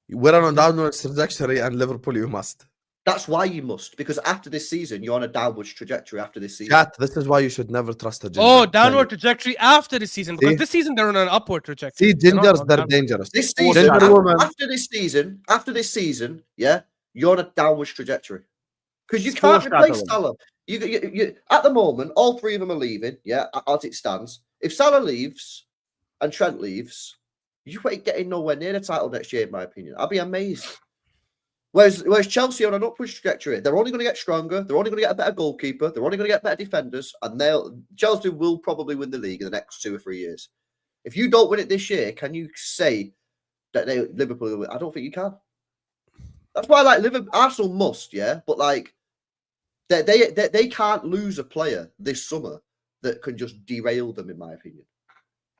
We're on a downward trajectory, and Liverpool, you must. That's why you must, because after this season, you're on a downwards trajectory after this season. Cat, this is why you should never trust a ginger. Oh, downward trajectory after the season because See? this season they're on an upward trajectory. See, They're not gingers, on they're downward. dangerous. This Or season, Ginger woman. after this season, yeah, you're on a downwards trajectory. Because you can't replace Salah. You, at the moment, all three of them are leaving, yeah, as it stands. If Salah leaves and Trent leaves, you ain't getting nowhere near the title next year, in my opinion. I'll be amazed. Whereas Chelsea are on an upwards trajectory. They're only going to get stronger. They're only going to get a better goalkeeper. They're only going to get better defenders. And Chelsea will probably win the league in the next 2 or 3 years. If you don't win it this year, can you say that Liverpool will win? I don't think you can. That's why, like, Arsenal must, yeah? But, like, they can't lose a player this summer that can just derail them, in my opinion.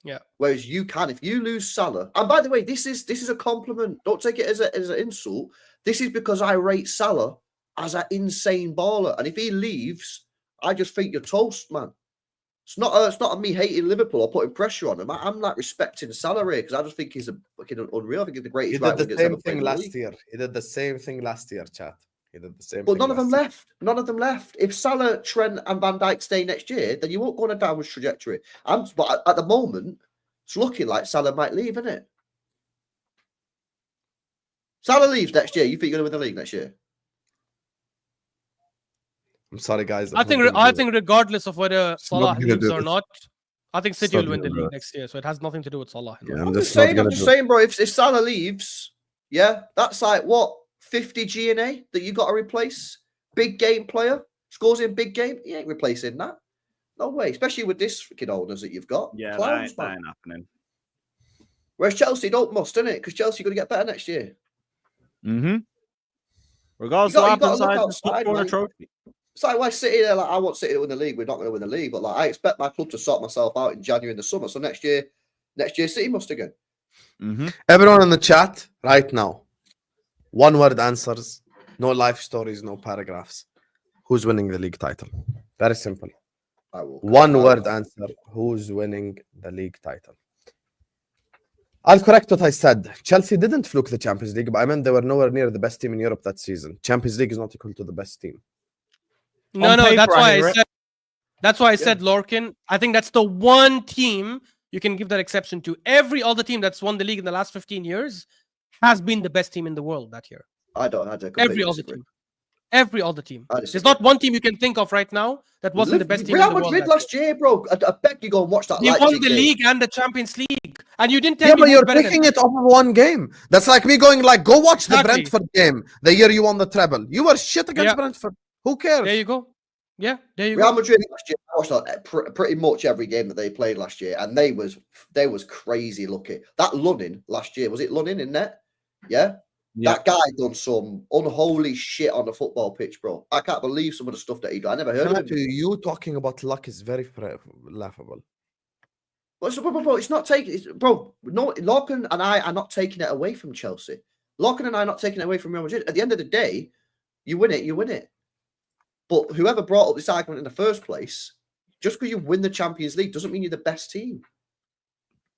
Yeah. Whereas you can, if you lose Salah, and by the way, this is a compliment. Don't take it as an insult. This is because I rate Salah as an insane baller, and if he leaves, I just think you're toast, man. It's not me hating Liverpool or putting pressure on him. I'm like respecting Salah because I just think he's a fucking unreal. I think he's the greatest. He did the same thing last year. He did the same thing last year, chat. He did the same. But none of them left. None of them left. If Salah, Trent, and Van Dijk stay next year, then you won't go on a downwards trajectory. But at the moment, it's looking like Salah might leave, isn't it? Salah leaves next year. You think you're going to win the league next year? I'm sorry, guys. I think regardless of whether Salah leaves or not, I think City will win the league next year. So it has nothing to do with Salah. Yeah, I'm just saying, bro. If Salah leaves, yeah, that's like what 50 G&A that you got to replace. Big game player scores in big game. You ain't replacing that. No way. Especially with this freaking owners that you've got. Yeah, Clowns, that ain't happening. Whereas Chelsea don't must, innit? Because Chelsea going to get better next year. Mm-hmm. Regardless of what happens, I just look for a trophy. It's like why City, they're like, I want City to win the league. We're not going to win the league. But like, I expect my club to sort myself out in January in the summer. So next year City must again. Mm-hmm. Everyone in the chat right now, 1-word answers, no life stories, no paragraphs. Who's winning the league title? Very simple. 1-word answer. Who's winning the league title? I'll correct what I said. Chelsea didn't fluke the Champions League, but I meant they were nowhere near the best team in Europe that season. Champions League is not equal to the best team. No, that's why I said Lorcan. I think that's the one team you can give that exception to. Every other team that's won the league in the last 15 years has been the best team in the world that year. Every other team. There's not one team you can think of right now that wasn't the best team in the world. Real Madrid last year, bro. I bet you go and watch that. They won the league and the Champions League, and you didn't tell me. But you're picking it off of one game. That's like me going like, go watch the Brentford game the year you won the treble. You were shit against Brentford. Who cares? There you go. Yeah, there you Real go. Madrid last year, I watched pretty much every game that they played last year, and they was crazy lucky. That Lunin last year, was it Lunin in net? Yeah. That guy done some unholy shit on the football pitch, bro. I can't believe some of the stuff that he did. I never heard of him. You talking about luck is very laughable. But it's not taking, bro. No, Lorcan and I are not taking it away from Chelsea. Lorcan and I are not taking it away from Real Madrid. At the end of the day, you win it, you win it. But whoever brought up this argument in the first place, just because you win the Champions League doesn't mean you're the best team.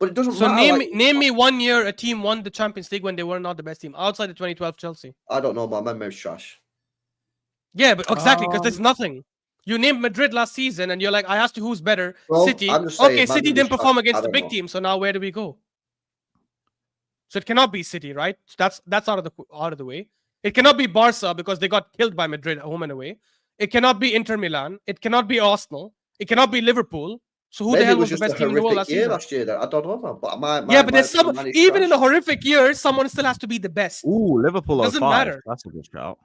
But it doesn't matter. So name me 1 year a team won the Champions League when they were not the best team outside the 2012 Chelsea. I don't know. My memory's trash. Yeah, but exactly because there's nothing. You named Madrid last season, and you're like, I asked you who's better. Bro, City. I'm just saying, okay, City didn't perform against the big know. team, so now where do we go? So it cannot be City, right? That's out of the way. It cannot be Barca because they got killed by Madrid at home and away. It cannot be Inter Milan. It cannot be Arsenal. It cannot be Liverpool. So who the hell was the best team in the world last year? I don't know. But but there's even in a horrific year, someone still has to be the best. Ooh, Liverpool doesn't matter. That's a good shout.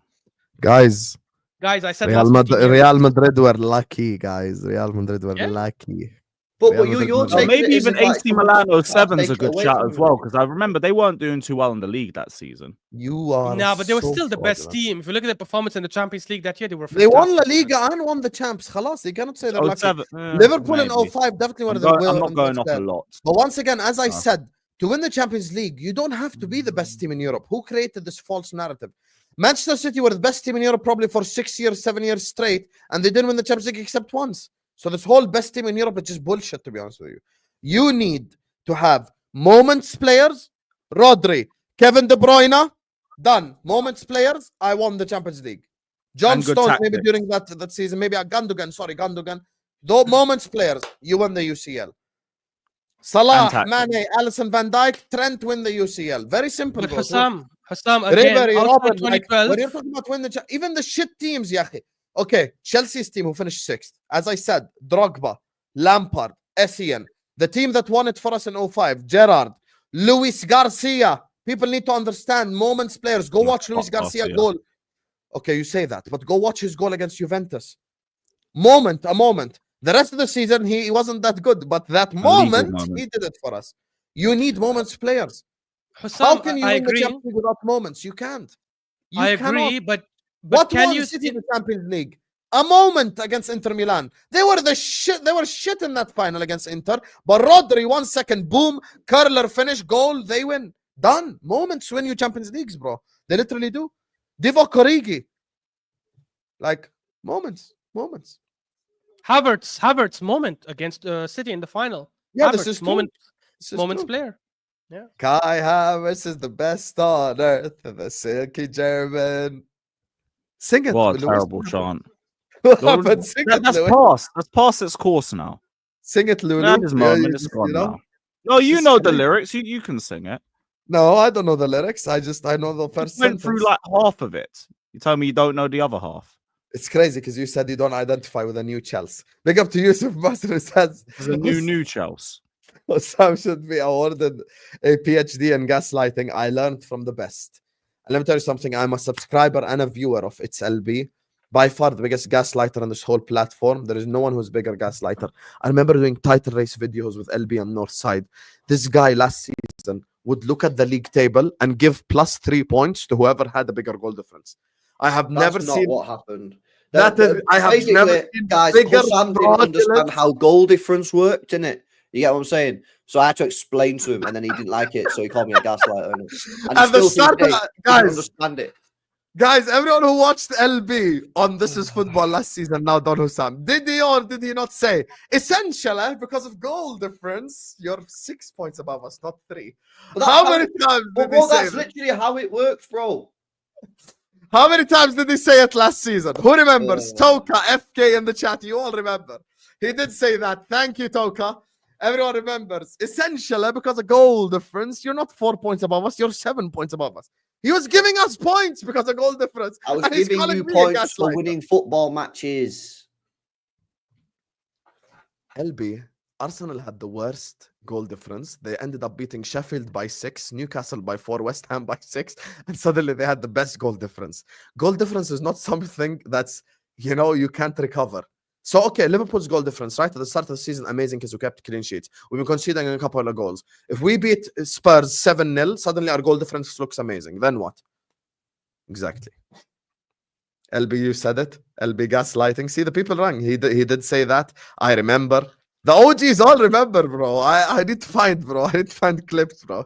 Guys, I said Real Madrid were lucky, guys. Real Madrid were lucky. But you're taking maybe even AC Milan 07 is a good shout as well, because I remember they weren't doing too well in the league that season. You are but they were still the best team. If you look at their performance in the Champions League that year, they were fantastic. They won La Liga and won the champs. Khalas, you cannot say they're lucky. Liverpool in 05 definitely won. I'm not going off a lot. But once again, as I said, to win the Champions League, you don't have to be the best team in Europe. Who created this false narrative? Manchester City were the best team in Europe probably for 6 years, 7 years straight, and they didn't win the Champions League except once. So this whole best team in Europe is just bullshit, to be honest with you. You need to have moments players, Rodri, Kevin De Bruyne, done. Moments players, I won the Champions League. John Stones, maybe during that season, maybe Gundogan. Though moments players, you won the UCL. Salah, tactics. Mane, Alisson, Van Dijk, Trent win the UCL. Very simple, But bro. It was- Hassam again, Ribery, outside Robin, like, 2012. when you're talking about win even the shit teams, yahi. Okay, Chelsea's team who finished 6th. As I said, Drogba, Lampard, Essien. The team that won it for us in 05, Gerrard, Luis Garcia. People need to understand moments players. Go watch Luis fuck Garcia Garcia. goal. Okay, you say that, but go watch his goal against Juventus. A moment. The rest of the season, he wasn't that good, but that moment, moment. he did it for us. You need moments players. How Hassam, can you I win the agree. Champions League without moments? You can't. You I cannot. agree, but What can won you City see? the Champions League? A moment against Inter Milan. They were the shit. They were shit in that final against Inter. But Rodri, 1 second, boom, curler, finish, goal, they win. Done. Moments win you Champions Leagues, bro. They literally do. Divock Origi. Like, moments. Havertz moment against City in the final. Yeah, Havertz, this is true. moments player. Kai Havertz is the best on earth. The silky German. Sing it. What a Luis. terrible chant. What happened? Sing it, That's Luis. past. That's past its course now. Sing it, Lulu. That is Yeah, moment. you It's just, gone you know? now. No, you Just know the kidding. lyrics. You can sing it. No, I don't know the lyrics. I know the You first went sentence. through like half of it. You tell me you don't know the other half. It's crazy because you said you don't identify with a new Chelsea. Big up to Yusuf Basr who says There's a new Chelsea. Sam should be awarded a PhD in gaslighting. I learned from the best. And let me tell you something. I'm a subscriber and a viewer of It's LB. By far the biggest gaslighter on this whole platform. There is no one who's bigger gaslighter. I remember doing title race videos with LB on Northside. This guy last season would look at the league table and give +3 points to whoever had a bigger goal difference. I have never That's not seen what happened. that. I have Basically, never seen guys, bigger Sam didn't understand fraudulent. how goal difference worked, didn't it? You get what I'm saying? So I had to explain to him, and then he didn't like it, so he called me a gaslighter. And he At the still start, today doesn't guys, understand it. Guys, everyone who watched LB on This Is Football last season now don't know Sam. Did he or did he not say, essentially, because of goal difference, you're 6 points above us, not 3. But How many times did he say that's that? literally how it works, bro. How many times did he say it last season? Who remembers? Toka, FK in the chat. You all remember. He did say that. Thank you, Toka. Everyone remembers. Essentially, because of goal difference, you're not 4 points above us, you're 7 points above us. He was giving us points because of goal difference. I was and he's giving calling you me a points for gaslighter. winning football matches. LB, Arsenal had the worst goal difference. They ended up beating Sheffield by 6, Newcastle by 4, West Ham by 6, and suddenly they had the best goal difference. Goal difference is not something that's, you can't recover. So, okay, Liverpool's goal difference, right? At the start of the season, amazing because we kept clean sheets. We've been conceding a couple of goals. If we beat Spurs 7-0, suddenly our goal difference looks amazing. Then what? Exactly. LB, you said it. LB gaslighting. See, the people rang. He did say that. I remember. The OGs all remember, bro. I need to find, bro. I need to find clips, bro.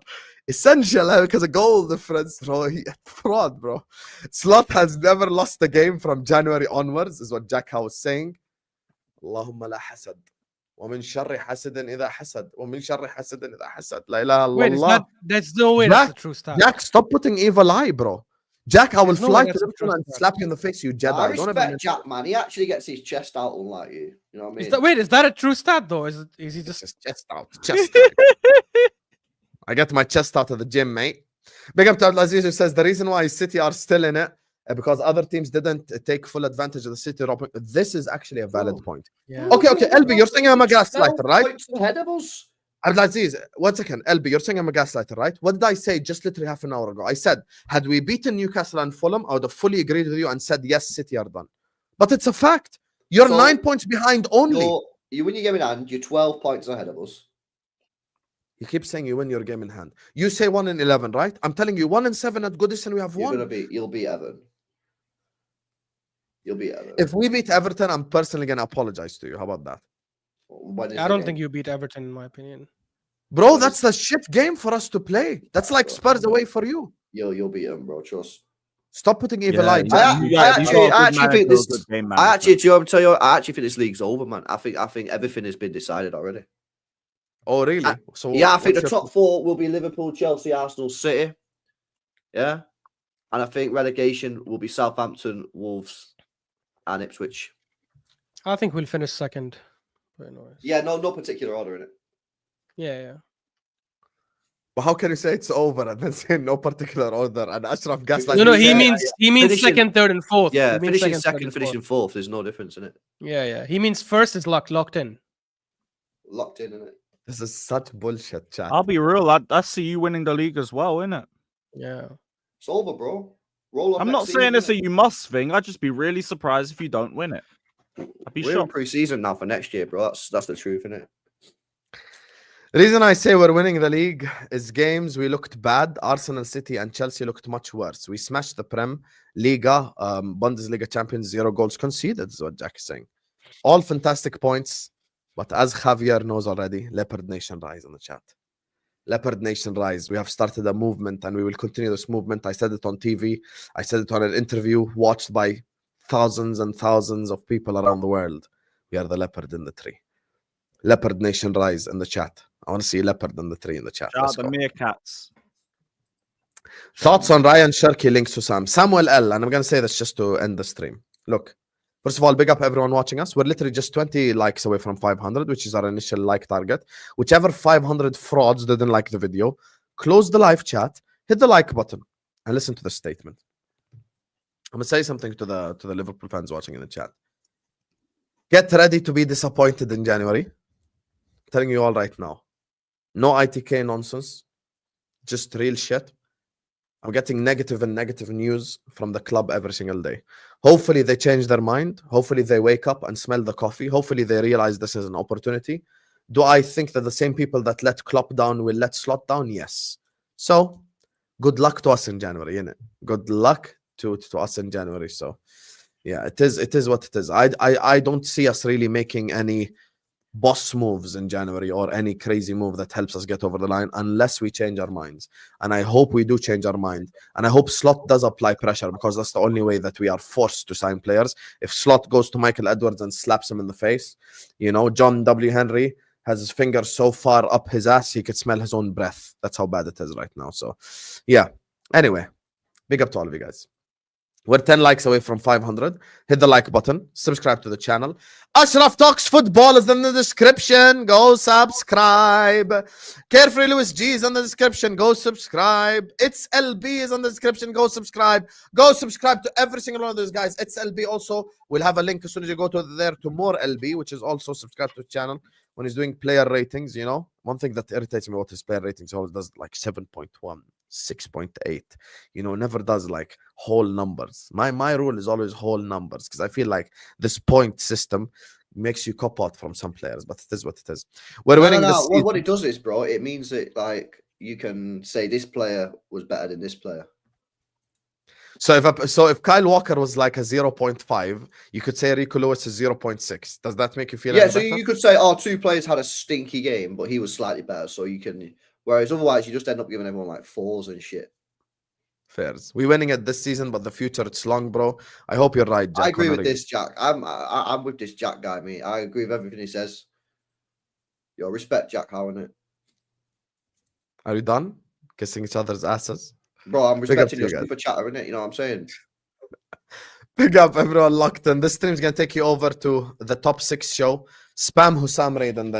Essentially, because of goal difference, bro. Fraud, bro. Slot has never lost a game from January onwards, is what Jack was saying. اللهم لا حسد ومن شر حسد إذا حسد ومن شر حسد إذا حسد لا إله إلا Wait, الله. that's no way that's the true stat. Jack, stop putting evil eye, bro. Jack, I will There's no fly way to that's a Liverpool true and stat. slap you in the face, you Jedi. I Don't respect ever Jack, man. He actually gets his chest out, unlike you. You know what I mean? Is that a true stat though? Is he just chest out. Chest out. I get my chest out of the gym, mate. Big up to Abdulaziz who says the reason why City are still in it because other teams didn't take full advantage of the City. This is actually a valid point. Yeah. Okay, LB, you're saying I'm a gaslighter, right? Points ahead of us. Abdulaziz, 1 second. LB, you're saying I'm a gaslighter, right? What did I say just literally half an hour ago? I said, had we beaten Newcastle and Fulham, I would have fully agreed with you and said, yes, City are done. But it's a fact. You're So, 9 points behind only. You win your game in hand, you're 12 points ahead of us. You keep saying you win your game in hand. You say 1-11, right? I'm telling you, 1-7 at Goodison, we have won. You'll beat Everton. You'll beat Everton. If we beat Everton, I'm personally going to apologize to you. How about that? I don't think you beat Everton, in my opinion. Bro, that's a shit game for us to play. That's like Spurs away for you. You'll beat them, bro. Trust. Stop putting evil eye. I actually think this. Do you want to tell you? I actually think this league's over, man. I think everything has been decided already. Oh, really? I think the top 4 will be Liverpool, Chelsea, Arsenal, City. Yeah, and I think relegation will be Southampton, Wolves, and Ipswich. I think we'll finish second. Yeah, no particular order in it. Yeah. But how can you say it's over and then say in no particular order? And Ashraf gaslights No, me he saying- means Finishing- second, third, and fourth. Yeah, He means finishing third, second, and finishing fourth. There's no difference in it. Yeah. He means first is locked in. Locked in it. This is such bullshit, chat. I'll be real. I see you winning the league as well, innit? Yeah. It's over, bro. Roll up. I'm next not saying it's season, a you must thing. I'd just be really surprised if you don't win it. I'd be We're in shocked. pre-season now for next year, bro. That's the truth, isn't it? The reason I say we're winning the league is games we looked bad. Arsenal, City, and Chelsea looked much worse. We smashed the Prem, Liga, Bundesliga champions, 0 goals conceded, is what Jack is saying. All fantastic points, but as Javier knows already, Leopard Nation rise in the chat. Leopard Nation rise. We have started a movement and we will continue this movement. I said it on TV. I said it on an interview watched by thousands and thousands of people around the world. We are the leopard in the tree. Leopard Nation rise in the chat. I want to see leopard in the tree in the chat. Shout Let's out the go. meerkats. Thoughts on Ryan Sharkey links to Sam. Samuel L. And I'm going to say this just to end the stream. Look, first of all, big up everyone watching us. We're literally just 20 likes away from 500, which is our initial like target. Whichever 500 frauds didn't like the video, close the live chat, hit the like button, and listen to the statement. I'm going to say something to the Liverpool fans watching in the chat. Get ready to be disappointed in January. I'm telling you all right now. No ITK nonsense. Just real shit. I'm getting negative news from the club every single day. Hopefully they change their mind. Hopefully they wake up and smell the coffee. Hopefully they realize this is an opportunity. Do I think that the same people that let Klopp down will let Slot down? Yes. So good luck to us in January, innit? Good luck to us in January. So yeah, it is what it is. I don't see us really making any boss moves in January or any crazy move that helps us get over the line unless we change our minds. And I hope we do change our mind. And I hope Slot does apply pressure because that's the only way that we are forced to sign players. If Slot goes to Michael Edwards and slaps him in the face, you know, John W. Henry has his finger so far up his ass he could smell his own breath. That's how bad it is right now. So yeah. Anyway, big up to all of you guys. We're 10 likes away from 500. Hit the like button. Subscribe to the channel. Ashraf Talks Football is in the description. Go subscribe. Carefree Lewis G is in the description. Go subscribe. It's LB is in the description. Go subscribe. Go subscribe to every single one of those guys. It's LB also. We'll have a link as soon as you go to there to more LB, which is also subscribe to the channel when he's doing player ratings. You know, one thing that irritates me about his player ratings, he always does like 7.1. 6.8, you know, never does like whole numbers. My rule is always whole numbers because I feel like this point system makes you cop out from some players, but it is what it is. We're winning this Well, season. what it does is, bro, it means that like you can say this player was better than this player. So if Kyle Walker was like a 0.5, you could say Rico Lewis is 0.6. Does that make you feel Yeah, any so better? you could say, oh, 2 players had a stinky game, but he was slightly better. So you can, whereas otherwise you just end up giving everyone like 4s and shit. Fairs. We're winning it this season, but the future it's long, bro. I hope you're right, Jack. I agree with this, Jack. I'm with this Jack guy, mate. I agree with everything he says. Yo, respect Jack Howe, innit? Are you done kissing each other's asses? Bro, I'm Big up to respecting you your guys. super chatter, innit? You know what I'm saying? Big up everyone locked in. This stream is gonna take you over to the top 6 show. Spam Hussam Raid in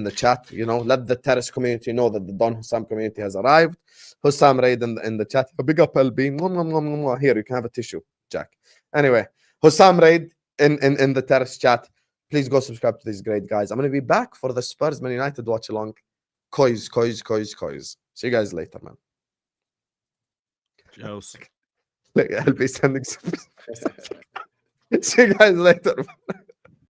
the chat. You know, let the terrace community know that the Don Hussam community has arrived. Hussam Raid in the chat. Big up LB. Here, you can have a tissue, Jack. Anyway, Hussam Raid in the terrace chat. Please go subscribe to these great guys. I'm gonna be back for the Spurs Man United watch along. Coys. See you guys later, man. Cheers. I'll be sending some. See you guys later.